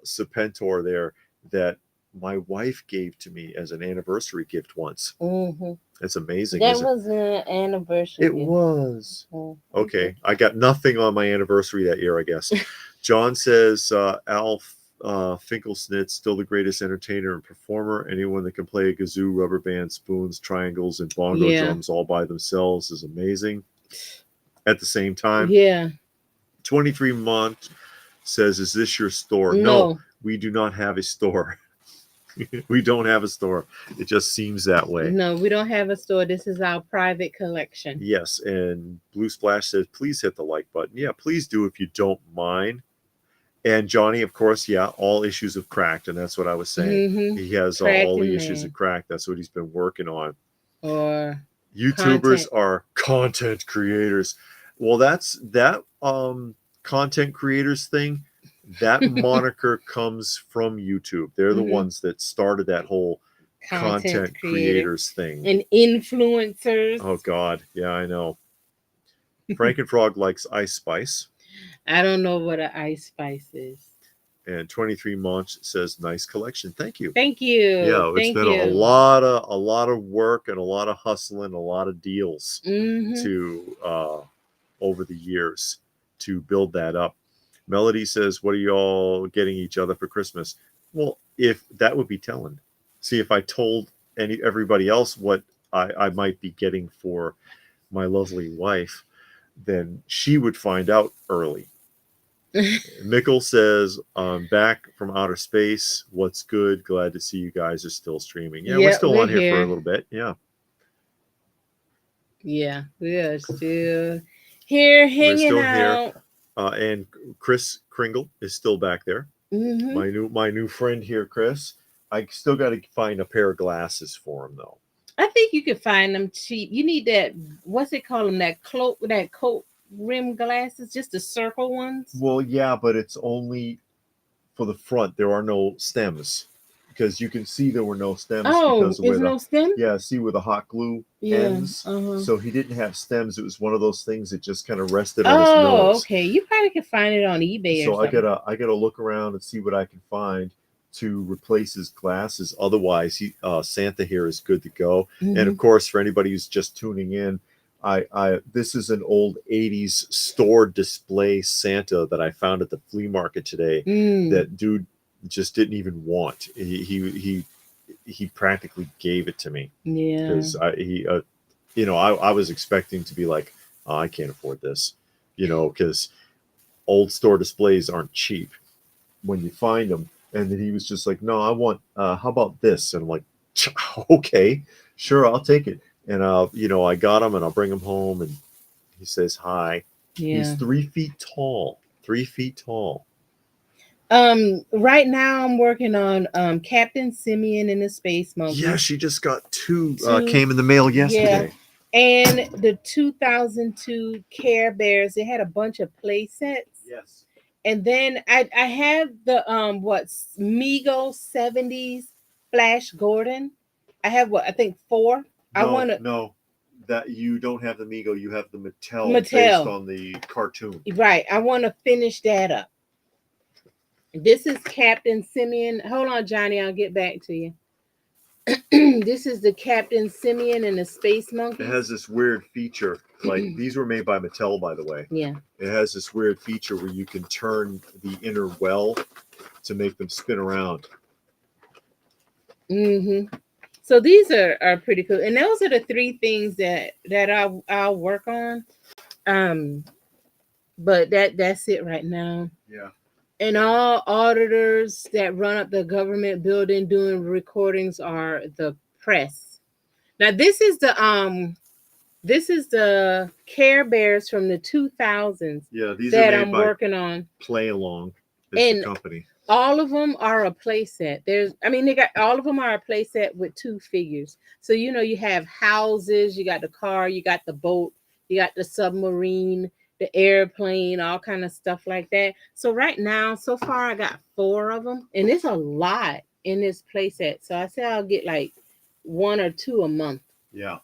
Serpentor there that my wife gave to me as an anniversary gift once. Mm-hmm. It's amazing. That was an anniversary. It was. Okay. I got nothing on my anniversary that year, I guess. John says, Alf Finkelschnitz, still the greatest entertainer and performer. Anyone that can play a kazoo, rubber band, spoons, triangles, and bongo drums all by themselves is amazing. At the same time, 23 Mont says, is this your store? No, we do not have a store. We don't have a store. It just seems that way. No, we don't have a store. This is our private collection. Yes, and Blue Splash says, please hit the like button. Yeah, please do if you don't mind. And Johnny, of course, all issues of Cracked, and that's what I was saying. Mm-hmm. He has all the issues of Cracked. That's what he's been working on. Or YouTubers are content creators. Well, that's that content creators thing. That moniker comes from YouTube. They're the ones that started that whole content creators thing. And influencers. Oh, God. Yeah, I know. Frankenfrog likes Ice Spice. I don't know what an Ice Spice is. And 23 Monch says, nice collection. Thank you. Thank you. Yeah, it's been a lot of work and a lot of hustling, a lot of deals to over the years to build that up. Melody says, what are y'all getting each other for Christmas? Well, if that would be telling. See, if I told everybody else what I might be getting for my lovely wife, then she would find out early. Mickle says, back from outer space. What's good? Glad to see you guys are still streaming. Yeah, we're still on here for a little bit. Yeah. Yeah, we are still here hanging out. Here. And Chris Kringle is still back there. Mm-hmm. My new friend here, Chris. I still got to find a pair of glasses for him though. I think you can find them cheap. You need that. What's it called? That coat rim glasses, just the circle ones. Well, yeah, but it's only for the front. There are no stems because you can see there were no stems. Oh, because there's no stem? Yeah, see where the hot glue ends. So he didn't have stems. It was one of those things that just kind of rested on his nose. Oh, okay. You probably can find it on eBay. So I gotta look around and see what I can find to replace his glasses. Otherwise, Santa here is good to go. And of course, for anybody who's just tuning in, this is an old 80s store display Santa that I found at the flea market today. That dude just didn't even want. He practically gave it to me. Yeah, because I was expecting to be like, oh, I can't afford this, because old store displays aren't cheap when you find them. And then he was just like, no, I want, how about this? And I'm like, okay, sure, I'll take it. And I got him and I'll bring him home and he says hi. Yeah. He's 3 feet tall. 3 feet tall. Right now I'm working on Captain Simeon and the Space Monkey. Yeah, she just got two came in the mail yesterday. Yeah. And the 2002 Care Bears, they had a bunch of play sets. Yes. And then I have the Mego 70s Flash Gordon. I have I think 4. No, that you don't have the Mego, you have the Mattel based on the cartoon. Right. I want to finish that up. This is Captain Simeon. Hold on, Johnny. I'll get back to you. This is the Captain Simeon and the Space Monkey. It has this weird feature. Like these were made by Mattel, by the way. Yeah. It has this weird feature where you can turn the inner well to make them spin around. Mm-hmm. So these are pretty cool, and those are the three things that I'll work on. But that's it right now. Yeah. And all auditors that run up the government building doing recordings are the press. Now this is the Care Bears from the 2000s. Yeah, these that are made I'm by working on. Play Along is the company. All of them are a playset. They got all of them are a playset with two figures. So you have houses, you got the car, you got the boat, you got the submarine, the airplane, all kind of stuff like that. So right now, so far, I got 4 of them, and it's a lot in this playset. So I say I'll get like 1 or 2 a month. Yeah.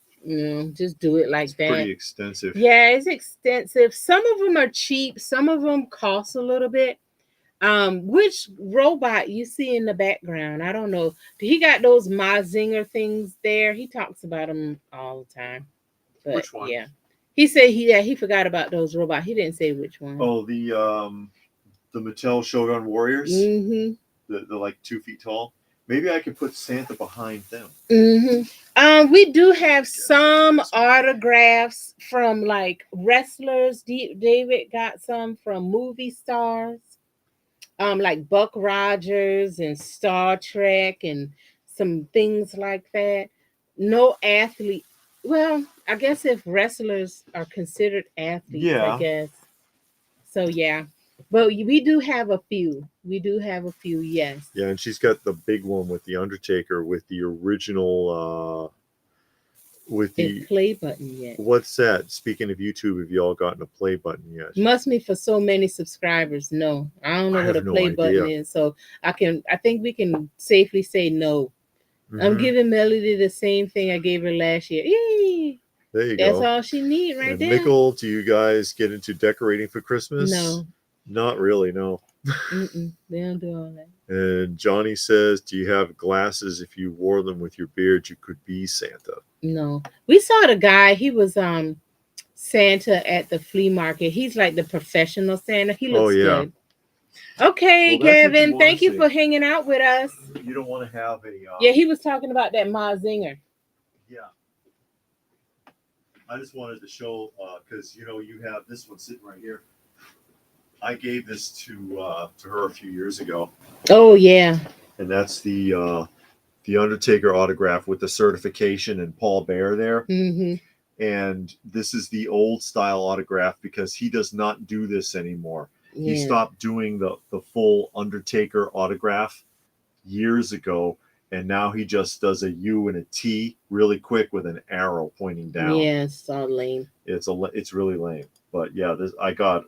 Just do it like that. Pretty extensive. Yeah, it's extensive. Some of them are cheap. Some of them cost a little bit. Which robot you see in the background? I don't know. He got those Mazinger things there. He talks about them all the time. But, which one? Yeah, he said he forgot about those robots. He didn't say which one. Oh, the Mattel Shogun Warriors. Mm-hmm. They're like 2 feet tall. Maybe I could put Santa behind them. Mm-hmm. We do have some autographs from like wrestlers. David got some from movie stars. Like Buck Rogers and Star Trek and some things like that. No athlete. Well, I guess if wrestlers are considered athletes, I guess. So yeah. But we do have a few. Yes. Yeah, and she's got the big one with the Undertaker with the original with the play button yet. What's that? Speaking of YouTube, have you all gotten a play button yet? Must be for so many subscribers. No, I don't know what a play button is. So I think we can safely say no. Mm-hmm. I'm giving Melody the same thing I gave her last year. Yay! There you go. That's all she needs right there. Michael, do you guys get into decorating for Christmas? No. Not really, no. They don't do all that. And Johnny says, do you have glasses? If you wore them with your beard, you could be Santa. No. We saw the guy. He was Santa at the flea market. He's like the professional Santa. He looks good. Okay, well, Gavin, thank you for hanging out with us. You don't want to have a... yeah, he was talking about that Mazinger. Yeah. I just wanted to show, because, you have this one sitting right here. I gave this to her a few years ago. Oh, yeah. And that's the Undertaker autograph with the certification and Paul Bear there. Mm-hmm. And this is the old style autograph because he does not do this anymore. Yeah. He stopped doing the full Undertaker autograph years ago. And now he just does a U and a T really quick with an arrow pointing down. Yeah, it's so lame. It's really lame. But yeah, I got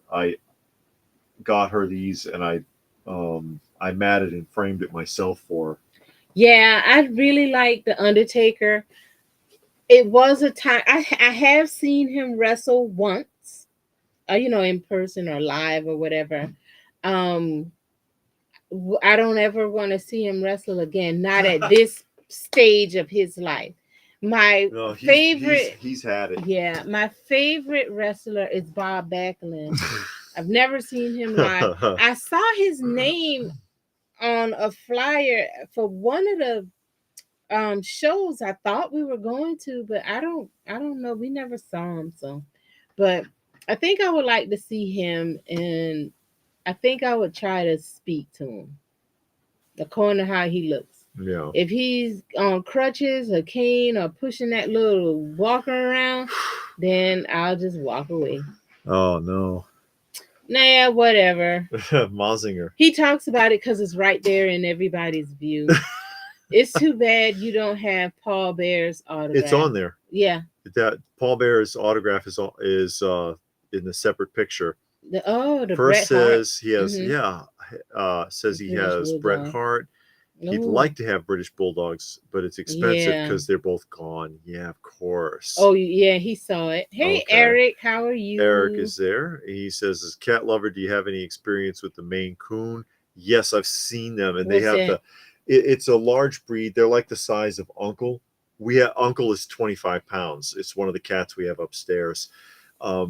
her these, and I matted and framed it myself for her. Yeah, I really like the Undertaker. It was a time I have seen him wrestle once, in person or live or whatever. I don't ever want to see him wrestle again. Not at this stage of his life. Favorite. He's had it. Yeah, my favorite wrestler is Bob Backlund. I've never seen him live. I saw his name on a flyer for one of the shows I thought we were going to, but I don't know. We never saw him, so. But I think I would like to see him, and I think I would try to speak to him, according to how he looks. Yeah. If he's on crutches or cane or pushing that little walker around, then I'll just walk away. Oh no. Nah, whatever. Mazinger. He talks about it because it's right there in everybody's view. It's too bad you don't have Paul Bear's autograph. It's on there. Yeah. That Paul Bear's autograph is in the separate picture. The first Bret says Hart. He has says he has Bret Hart. He'd like to have British Bulldogs, but it's expensive because they're both gone. Yeah, of course. Oh, yeah, he saw it. Hey, okay. Eric, how are you? Eric is there. He says, as cat lover, do you have any experience with the Maine Coon? Yes, I've seen them, and they What's have that? it's a large breed. They're like the size of Uncle. Uncle is 25 pounds. It's one of the cats we have upstairs.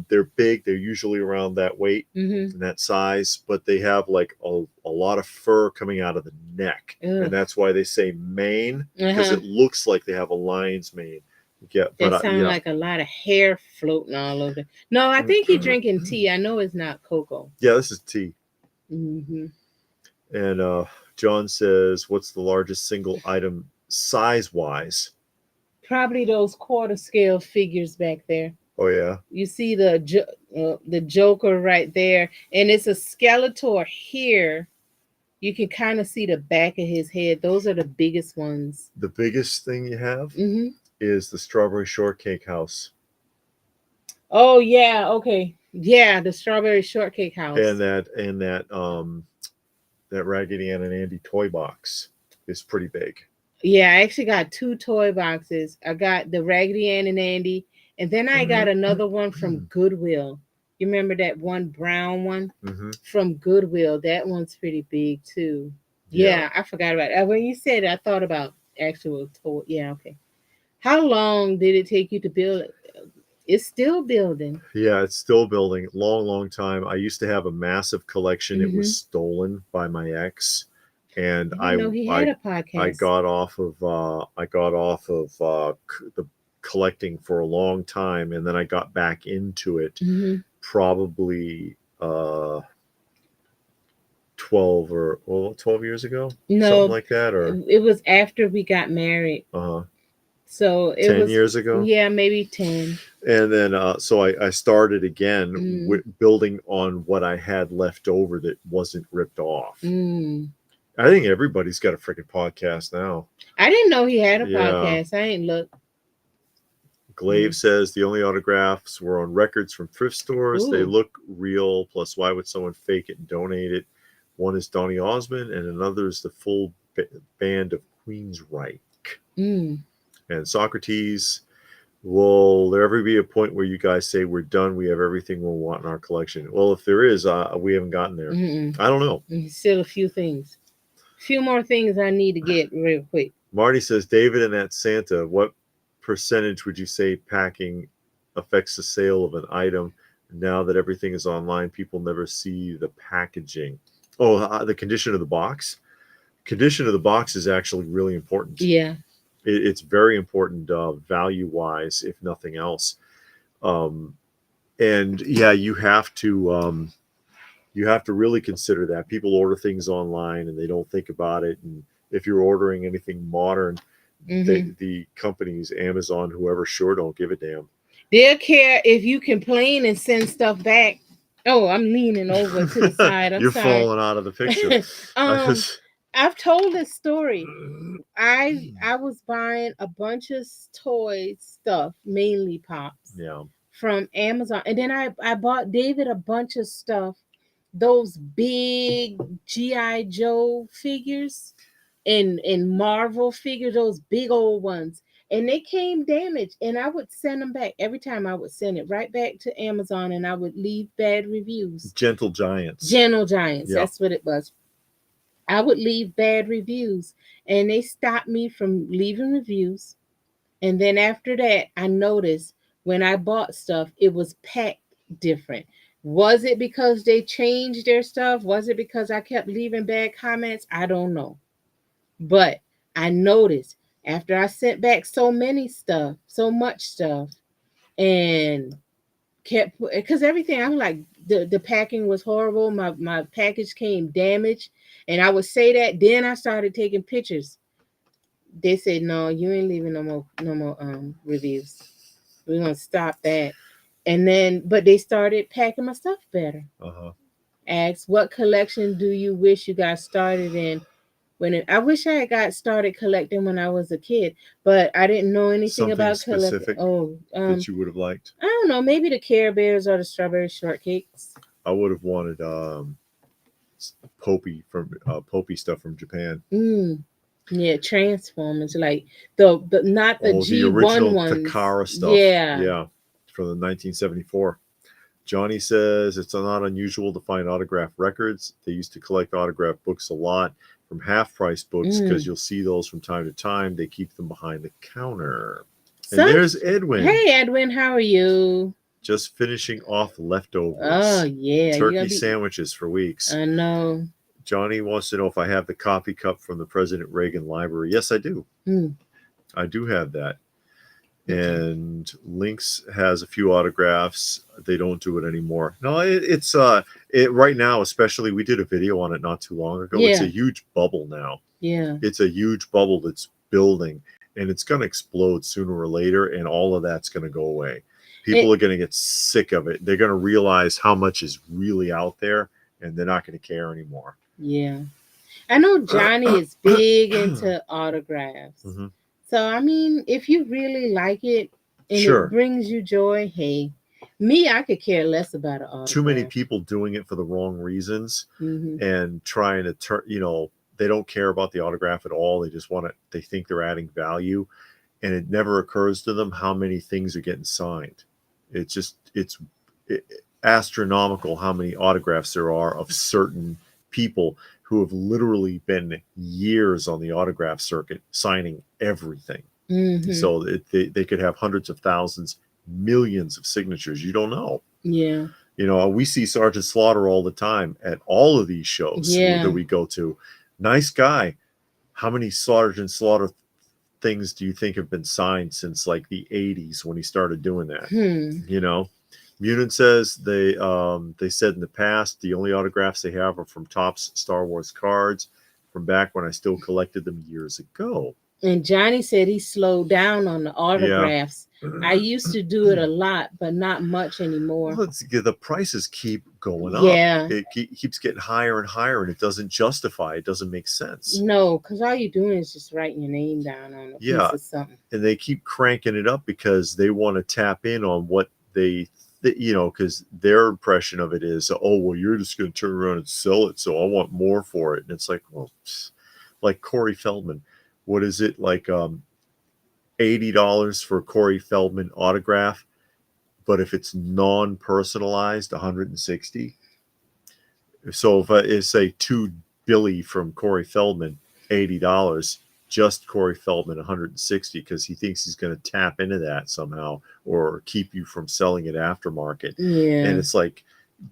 They're big. They're usually around that weight Mm-hmm. and that size, but they have like a lot of fur coming out of the neck, Ugh. and that's why they say mane, because Uh-huh. it looks like they have a lion's mane. Yeah, but That sound yeah, like a lot of hair floating all over. No, I think he drinking tea. I know it's not cocoa. yeah, this is T. Mm-hmm. And John says, "What's the largest single item size wise?" Probably those quarter scale figures back there. Oh yeah, You see the Joker right there, and it's a Skeletor here. You can kind of see the back of his head. Those are the biggest ones. the biggest thing you have Mm-hmm. is the strawberry shortcake house, Oh yeah, okay, yeah, the strawberry shortcake house. and that Raggedy Ann and Andy toy box is pretty big. Yeah, I actually got two toy boxes. I got the Raggedy Ann and Andy, and then I got another one from Goodwill. You remember that one brown one Mm-hmm. from Goodwill? That one's pretty big too. Yeah, Yeah, I forgot about it. When you said it, I thought about actual toy. Yeah, okay. How long did it take you to build it? It's still building. yeah, it's still building. Long, long time. I used to have a massive collection. It was Mm-hmm. stolen by my ex, and I didn't know he had a I podcast. got off of the collecting for a long time, and then I got back into it Mm-hmm. probably 12 years ago, something No, like that, or it was after we got married. uh, So it 10 was, years ago. yeah, maybe 10. And then so I started again Mm, building on what I had left over that wasn't ripped off. mm. I think everybody's got a freaking podcast now. I didn't know he had a Yeah. podcast. I ain't look. Glaive Mm. says the only autographs were on records from thrift stores. They Ooh. look real. Plus, why would someone fake it and donate it? One is Donny Osmond, and another is the full band of Queensryche. Mm. And Socrates, will there ever be a point where you guys say we're done? We have everything we'll want in our collection. Well, if there is, we haven't gotten there. Mm-mm. I don't know. Still a few things. Few more things I need to get real quick. Marty says, David and that Santa, what percentage would you say packing affects the sale of an item? Now that everything is online, people never see the packaging. Oh, the condition of the box. Condition of the box is actually really important. Yeah. It's very important value wise, if nothing else. And yeah, you have to really consider that. People order things online and they don't think about it. And if you're ordering anything modern, Mm-hmm. the companies, Amazon, whoever, sure don't give a damn. They'll care if you complain and send stuff back. Oh, I'm leaning over to the side. I'm You're sorry. falling out of the picture. I've told this story. I was buying a bunch of toy stuff, mainly pops, Yeah. from Amazon, and then I bought David a bunch of stuff, those big GI Joe figures and Marvel figures, those big old ones. And they came damaged, and I would send them back. Every time I would send it right back to Amazon, and I would leave bad reviews. Gentle Giants. Gentle Giants, Yeah. that's what it was. I would leave bad reviews, and they stopped me from leaving reviews. And then after that, I noticed when I bought stuff, it was packed different. Was it because they changed their stuff? Was it because I kept leaving bad comments? I don't know. But I noticed after I sent back so much stuff, and kept, because everything, I'm like, the packing was horrible. My package came damaged, and I would say that. Then I started taking pictures. They said, no, you ain't leaving no more reviews. We're gonna stop that. And then, but they started packing my stuff better. Uh-huh. Asked, what collection do you wish you got started in? I wish I had got started collecting when I was a kid, but I didn't know anything Something about collecting. specific Oh, that you would have liked. I don't know, maybe the Care Bears or the strawberry shortcakes. I would have wanted Popey stuff from Japan. Yeah, Transformers, like the not the Oh, the G1 original ones. Takara stuff. Yeah. Yeah, from the 1974. Johnny says it's not unusual to find autograph records. They used to collect autograph books a lot from half-price books because you'll see those from time to time. They keep them behind the counter. And there's Edwin. Hey, Edwin, how are you? Just finishing off leftovers. Oh, yeah. Turkey sandwiches for weeks. I know. Johnny wants to know if I have the coffee cup from the President Reagan Library. Yes, I do. I do have that. And Lynx has a few autographs. They don't do it anymore. No, it's right now, especially, we did a video on it not too long ago. It's a huge bubble now. Yeah. It's a huge bubble that's building, and it's going to explode sooner or later, and all of that's going to go away. People are going to get sick of it. They're going to realize how much is really out there, and they're not going to care anymore. Yeah. I know Johnny is big into autographs. So, I mean, if you really like it and it brings you joy, hey, me, I could care less about an autograph. Too many people doing it for the wrong reasons and trying to turn, they don't care about the autograph at all. They just they think they're adding value. And it never occurs to them how many things are getting signed. It's astronomical how many autographs there are of certain people who have literally been years on the autograph circuit signing everything. So they could have hundreds of thousands, millions of signatures. You don't know. Yeah. We see Sergeant Slaughter all the time at all of these shows that we go to. Nice guy. How many Sergeant Slaughter things do you think have been signed since like the 80s when he started doing that? Munin says they said in the past the only autographs they have are from Topps Star Wars cards from back when I still collected them years ago. And Johnny said he slowed down on the autographs. I used to do it a lot, but not much anymore. Well, the prices keep going up. It keeps getting higher and higher, and it doesn't justify. It doesn't make sense. No, because all you're doing is just writing your name down on a piece of something. And they keep cranking it up because they want to tap in on what because their impression of it is, oh, well, you're just going to turn around and sell it, so I want more for it. And it's like, well, like Corey Feldman. What is it, like $80 for a Corey Feldman autograph? But if it's non-personalized, $160. So if I say to Billy from Corey Feldman, $80. Just Corey Feldman, $160, because he thinks he's going to tap into that somehow or keep you from selling it aftermarket. And it's like,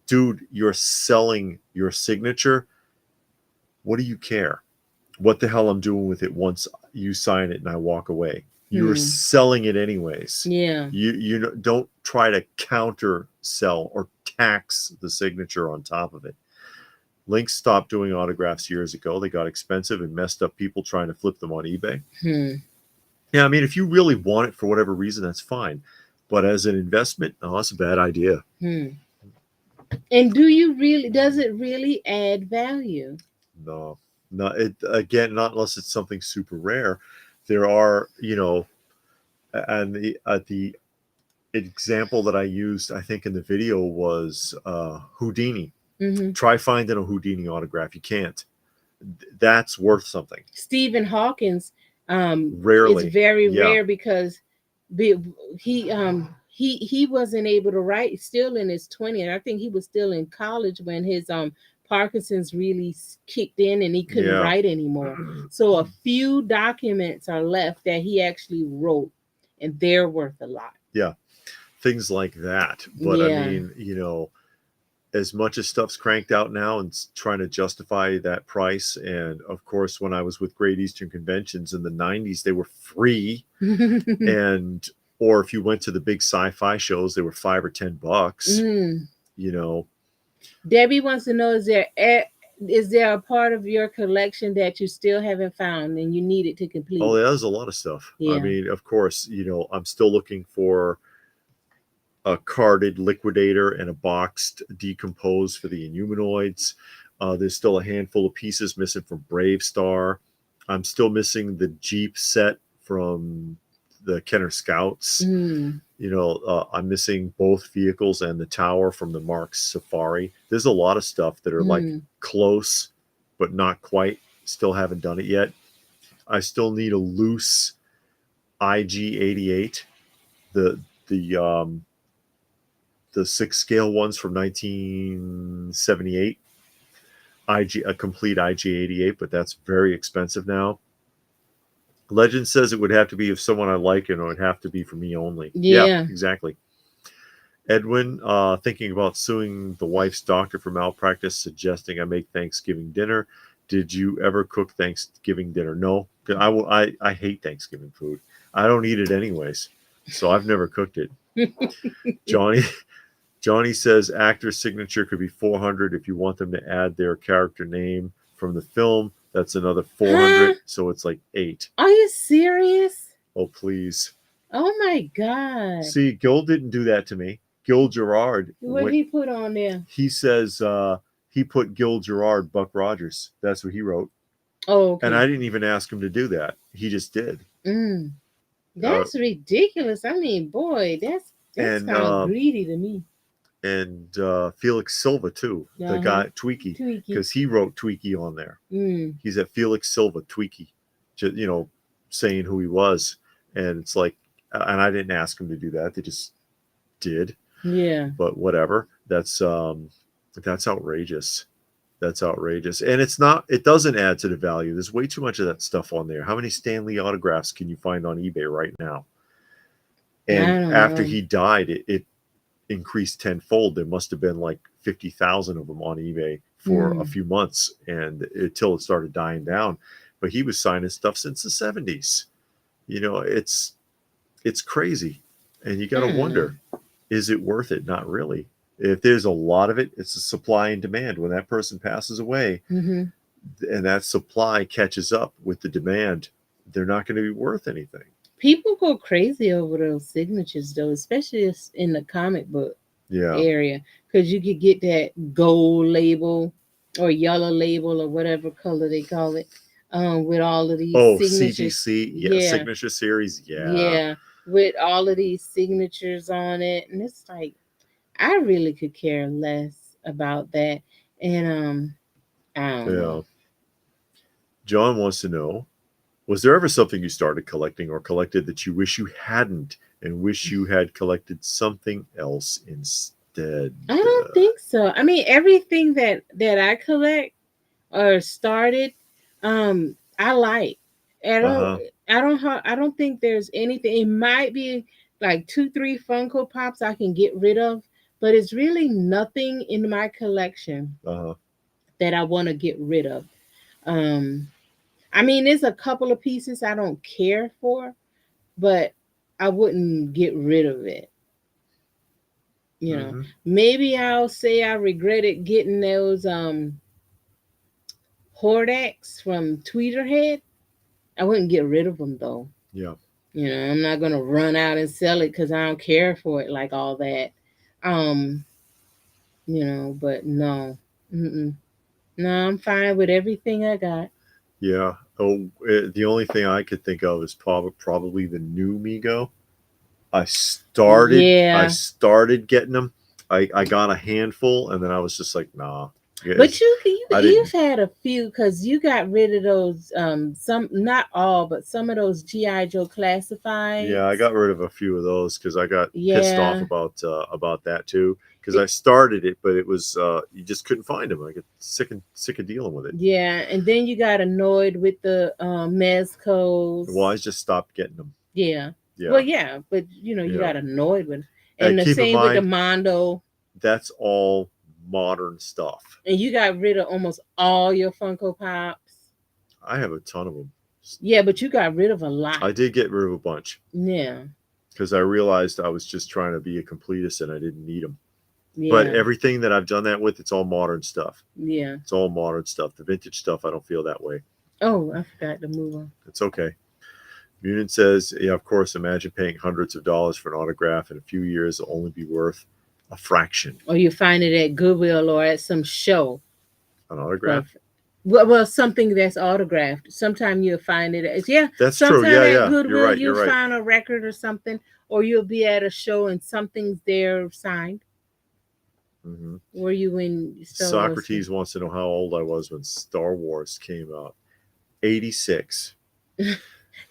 dude, you're selling your signature. What do you care? What the hell I'm doing with it once you sign it and I walk away? You're selling it anyways. You don't try to counter sell or tax the signature on top of it. Lynx stopped doing autographs years ago. They got expensive and messed up people trying to flip them on eBay. Yeah, I mean, if you really want it for whatever reason, that's fine. But as an investment, that's a bad idea. And does it really add value? No. Again, not unless it's something super rare. There are, and the example that I used, I think in the video was Houdini. Try finding a Houdini autograph. You can't. That's worth something. Stephen Hawkins, rarely. It's very rare because he wasn't able to write still in his 20s. I think he was still in college when his Parkinson's really kicked in and he couldn't write anymore. So a few documents are left that he actually wrote, and they're worth a lot. Yeah, things like that. But I mean, as much as stuff's cranked out now and trying to justify that price. And of course, when I was with Great Eastern Conventions in the 90s, they were free. Or if you went to the big sci-fi shows, they were $5 or $10, Debbie wants to know, is there a part of your collection that you still haven't found and you need it to complete? Oh, there's a lot of stuff. I mean, of course, I'm still looking for a carded liquidator and a boxed decompose for the Inhumanoids. There's still a handful of pieces missing from Brave Star. I'm still missing the Jeep set from the Kenner Scouts. I'm missing both vehicles and the tower from the Marks Safari. There's a lot of stuff that are like close, but not quite. Still haven't done it yet. I still need a loose IG-88, the the 6 scale ones from 1978. A complete IG-88, but that's very expensive now. Legend says it would have to be if someone I like, and it would have to be for me only. Yeah, Yeah. exactly. Edwin, thinking about suing the wife's doctor for malpractice, suggesting I make Thanksgiving dinner. Did you ever cook Thanksgiving dinner? No, I hate Thanksgiving food. I don't eat it anyways, so I've never cooked it. Johnny Johnny says actor signature could be 400 if you want them to add their character name from the film. That's another 400, Huh? so it's like 8. Are you serious? Oh please. Oh my God. See, Gil didn't do that to me. Gil Gerard, What he put on there? he says he put Gil Gerard, Buck Rogers. That's what he wrote. Oh, okay. And I didn't even ask him to do that. He just did. That's ridiculous. I mean, boy, that's kind of greedy to me. And Felix Silva too, the guy Tweaky, because he wrote Tweaky on there. He's at Felix Silva Tweaky, saying who he was, and it's like, and I didn't ask him to do that; they just did. Yeah. But whatever. That's outrageous. That's outrageous, and it's not. It doesn't add to the value. There's way too much of that stuff on there. How many Stan Lee autographs can you find on eBay right now? And after he died, it increased tenfold. There must have been like 50,000 of them on eBay for a few months, and until it started dying down. But he was signing stuff since the 70s. It's crazy, and you got to wonder, is it worth it? Not really. If there's a lot of it, it's a supply and demand. When that person passes away, and that supply catches up with the demand, they're not going to be worth anything. People go crazy over those signatures, though, especially in the comic book area, because you could get that gold label or yellow label or whatever color they call it, with all of these signatures. CGC, signature series, with all of these signatures on it, and it's like, I really could care less about that, and I don't know. John wants to know, was there ever something you started collecting or collected that you wish you hadn't and wish you had collected something else instead? I don't think so. I mean, everything that I collect or started, I like. I don't think there's anything. It might be like 2-3 Funko Pops I can get rid of, but it's really nothing in my collection that I want to get rid of. I mean, there's a couple of pieces I don't care for, but I wouldn't get rid of it. Maybe I'll say I regretted getting those Hordax from Tweeterhead. I wouldn't get rid of them though. Yeah. I'm not gonna run out and sell it because I don't care for it like all that. But no. No, I'm fine with everything I got. Yeah. Oh, the only thing I could think of is probably the new Mego. I started getting them. I got a handful, and then I was just like, nah. But you've had a few, because you got rid of those, some, not all, but some of those G.I. Joe classifieds. Yeah, I got rid of a few of those because I got pissed off about that too. Because I started it, but it was you just couldn't find them. I get sick of dealing with it. Yeah, and then you got annoyed with the Mezcos. Well, I just stopped getting them. Yeah. Well, yeah, but you got annoyed with, and the same with the Mondo. That's all modern stuff. And you got rid of almost all your Funko Pops. I have a ton of them. Yeah, but you got rid of a lot. I did get rid of a bunch. Yeah. Because I realized I was just trying to be a completist and I didn't need them. Yeah. But everything that I've done that with, it's all modern stuff. Yeah. It's all modern stuff. The vintage stuff, I don't feel that way. Oh, I forgot to move on. It's okay. Munin says, yeah, of course, imagine paying hundreds of dollars for an autograph. In a few years, it'll only be worth a fraction. Or you find it at Goodwill or at some show. An autograph? Well, something that's autographed. Sometimes you'll find it. That's true. Yeah, at Goodwill, you're right. You'll find a record or something, or you'll be at a show and something's there signed. Mm-hmm. Were you when Socrates wants to know how old I was when Star Wars came out. 86.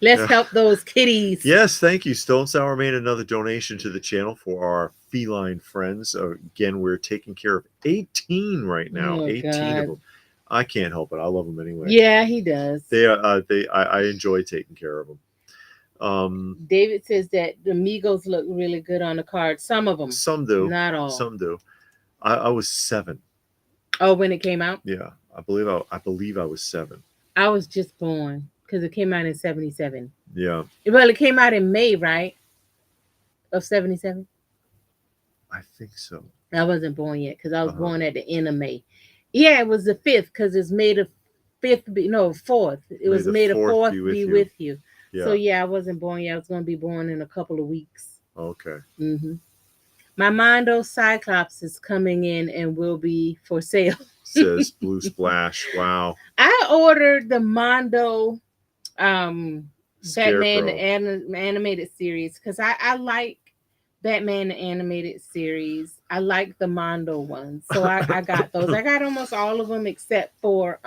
Let's Yeah. help those kitties. Yes, thank you. Stone Sour made another donation to the channel for our feline friends. Again, we're taking care of 18 right now. Oh 18 of God. them. I can't help it. I love them anyway. Yeah, he does. I enjoy taking care of them. David says that the Migos look really good on the card. Some of them. Some do. Not all. Some do. I was 7. Oh, when it came out? Yeah, I believe I was 7. I was just born because it came out in 77. Yeah, Well, it came out in May, right? Of 77? I think so. I wasn't born yet because I was Uh-huh. born at the end of May. Yeah, it was the 5th because it's made of 4th. It was made of 4th be with you. Yeah. So yeah, I wasn't born yet. I was going to be born in a couple of weeks. Okay. My Mondo Cyclops is coming in and will be for sale. Says Blue Splash. Wow. I ordered the Mondo Batman Scarecrow. animated series because I like Batman animated series. I like the Mondo ones. So I got those. I got almost all of them except for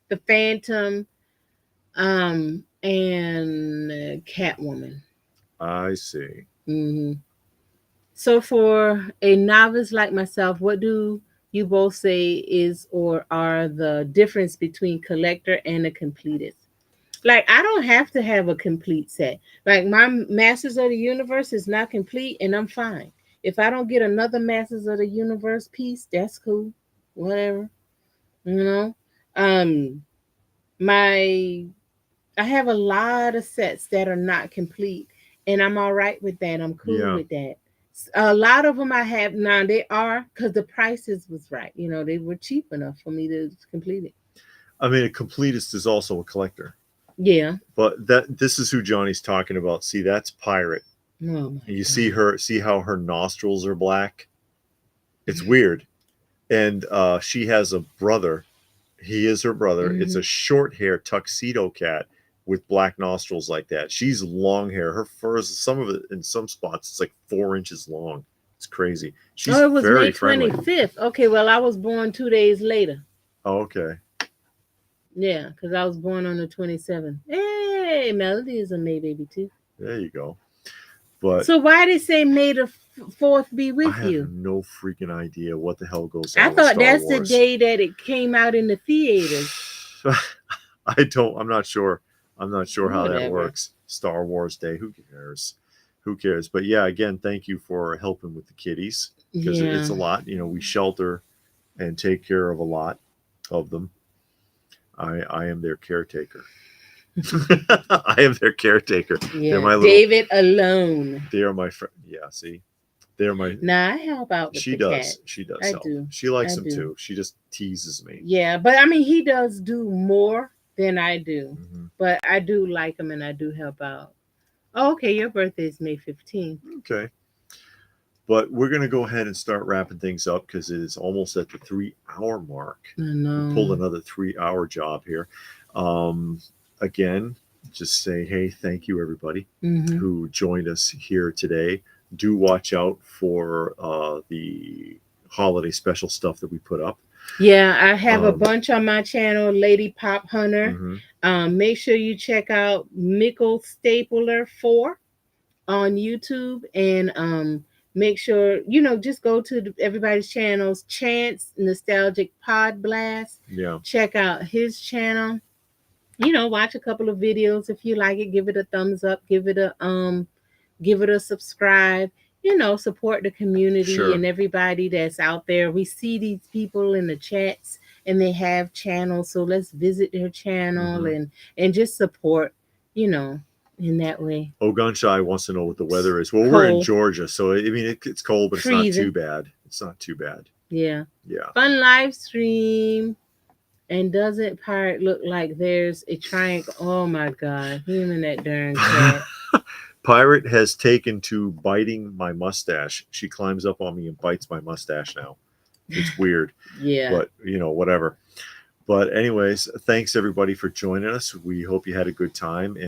the Phantom and Catwoman. I see. So for a novice like myself, what do you both say is or are the difference between collector and a completist? Like, I don't have to have a complete set. Like, my Masters of the Universe is not complete, and I'm fine. If I don't get another Masters of the Universe piece, that's cool. Whatever. You know? I have a lot of sets that are not complete, and I'm all right with that. I'm cool with that. A lot of them I have now, they are because the prices was right. You know, they were cheap enough for me to complete it. I mean, a completist is also a collector. Yeah. But this is who Johnny's talking about. See, that's Pirate. Oh my you God. see how her nostrils are black? It's weird. And she has a brother. He is her brother. It's a short hair tuxedo cat with black nostrils like that. She's long hair. Her fur is, some of it in some spots, it's like 4 inches long. It's crazy. She's it was very May 25th. friendly. Okay, well, I was born 2 days later. Oh, okay. Yeah, because I was born on the 27th. Hey, Melody is a May baby too. There you go. But so why did they say May the 4th be with you? I have no freaking idea what the hell goes on. I thought that's the day that it came out in the theaters. I'm not sure. I'm not sure how Whatever. that works. Star Wars Day. Who cares? Who cares? But yeah, again, thank you for helping with the kitties because it's a lot. You know, we shelter and take care of a lot of them. I am their caretaker. I am their caretaker. Yeah, they're my David alone. They are my friend. Yeah, see, they're my. Nah, I help out with she the does. cat. She does. I help. do. She likes them too. She just teases me. Yeah, but I mean, he does do more than I do. But I do like him and I do help out. Oh, okay, your birthday is May 15th. Okay. But we're going to go ahead and start wrapping things up because it is almost at the 3-hour mark. I know. We pulled another 3-hour job here. Again, just say, hey, thank you, everybody who joined us here today. Do watch out for the holiday special stuff that we put up. Yeah, I have a bunch on my channel, Lady Pop Hunter. Make sure you check out Mickle Stapler 4 on YouTube and make sure, just go to everybody's channels. Chance Nostalgic Pod Blast. Yeah. Check out his channel. Watch a couple of videos if you like it. Give it a thumbs up. Give it a subscribe. Support the community and everybody that's out there. We see these people in the chats and they have channels, so let's visit their channel and just support, in that way. Oh, Gunshy wants to know what the weather is. Well, we're in Georgia, so I mean it's cold, but it's not too bad. It's not too bad. Yeah. Yeah. Fun live stream. And doesn't Pirate look like there's a triangle? Oh my God, him and that darn cat. Pirate has taken to biting my mustache. She climbs up on me and bites my mustache now. It's weird. Yeah. But, whatever. But anyways, thanks everybody for joining us. We hope you had a good time.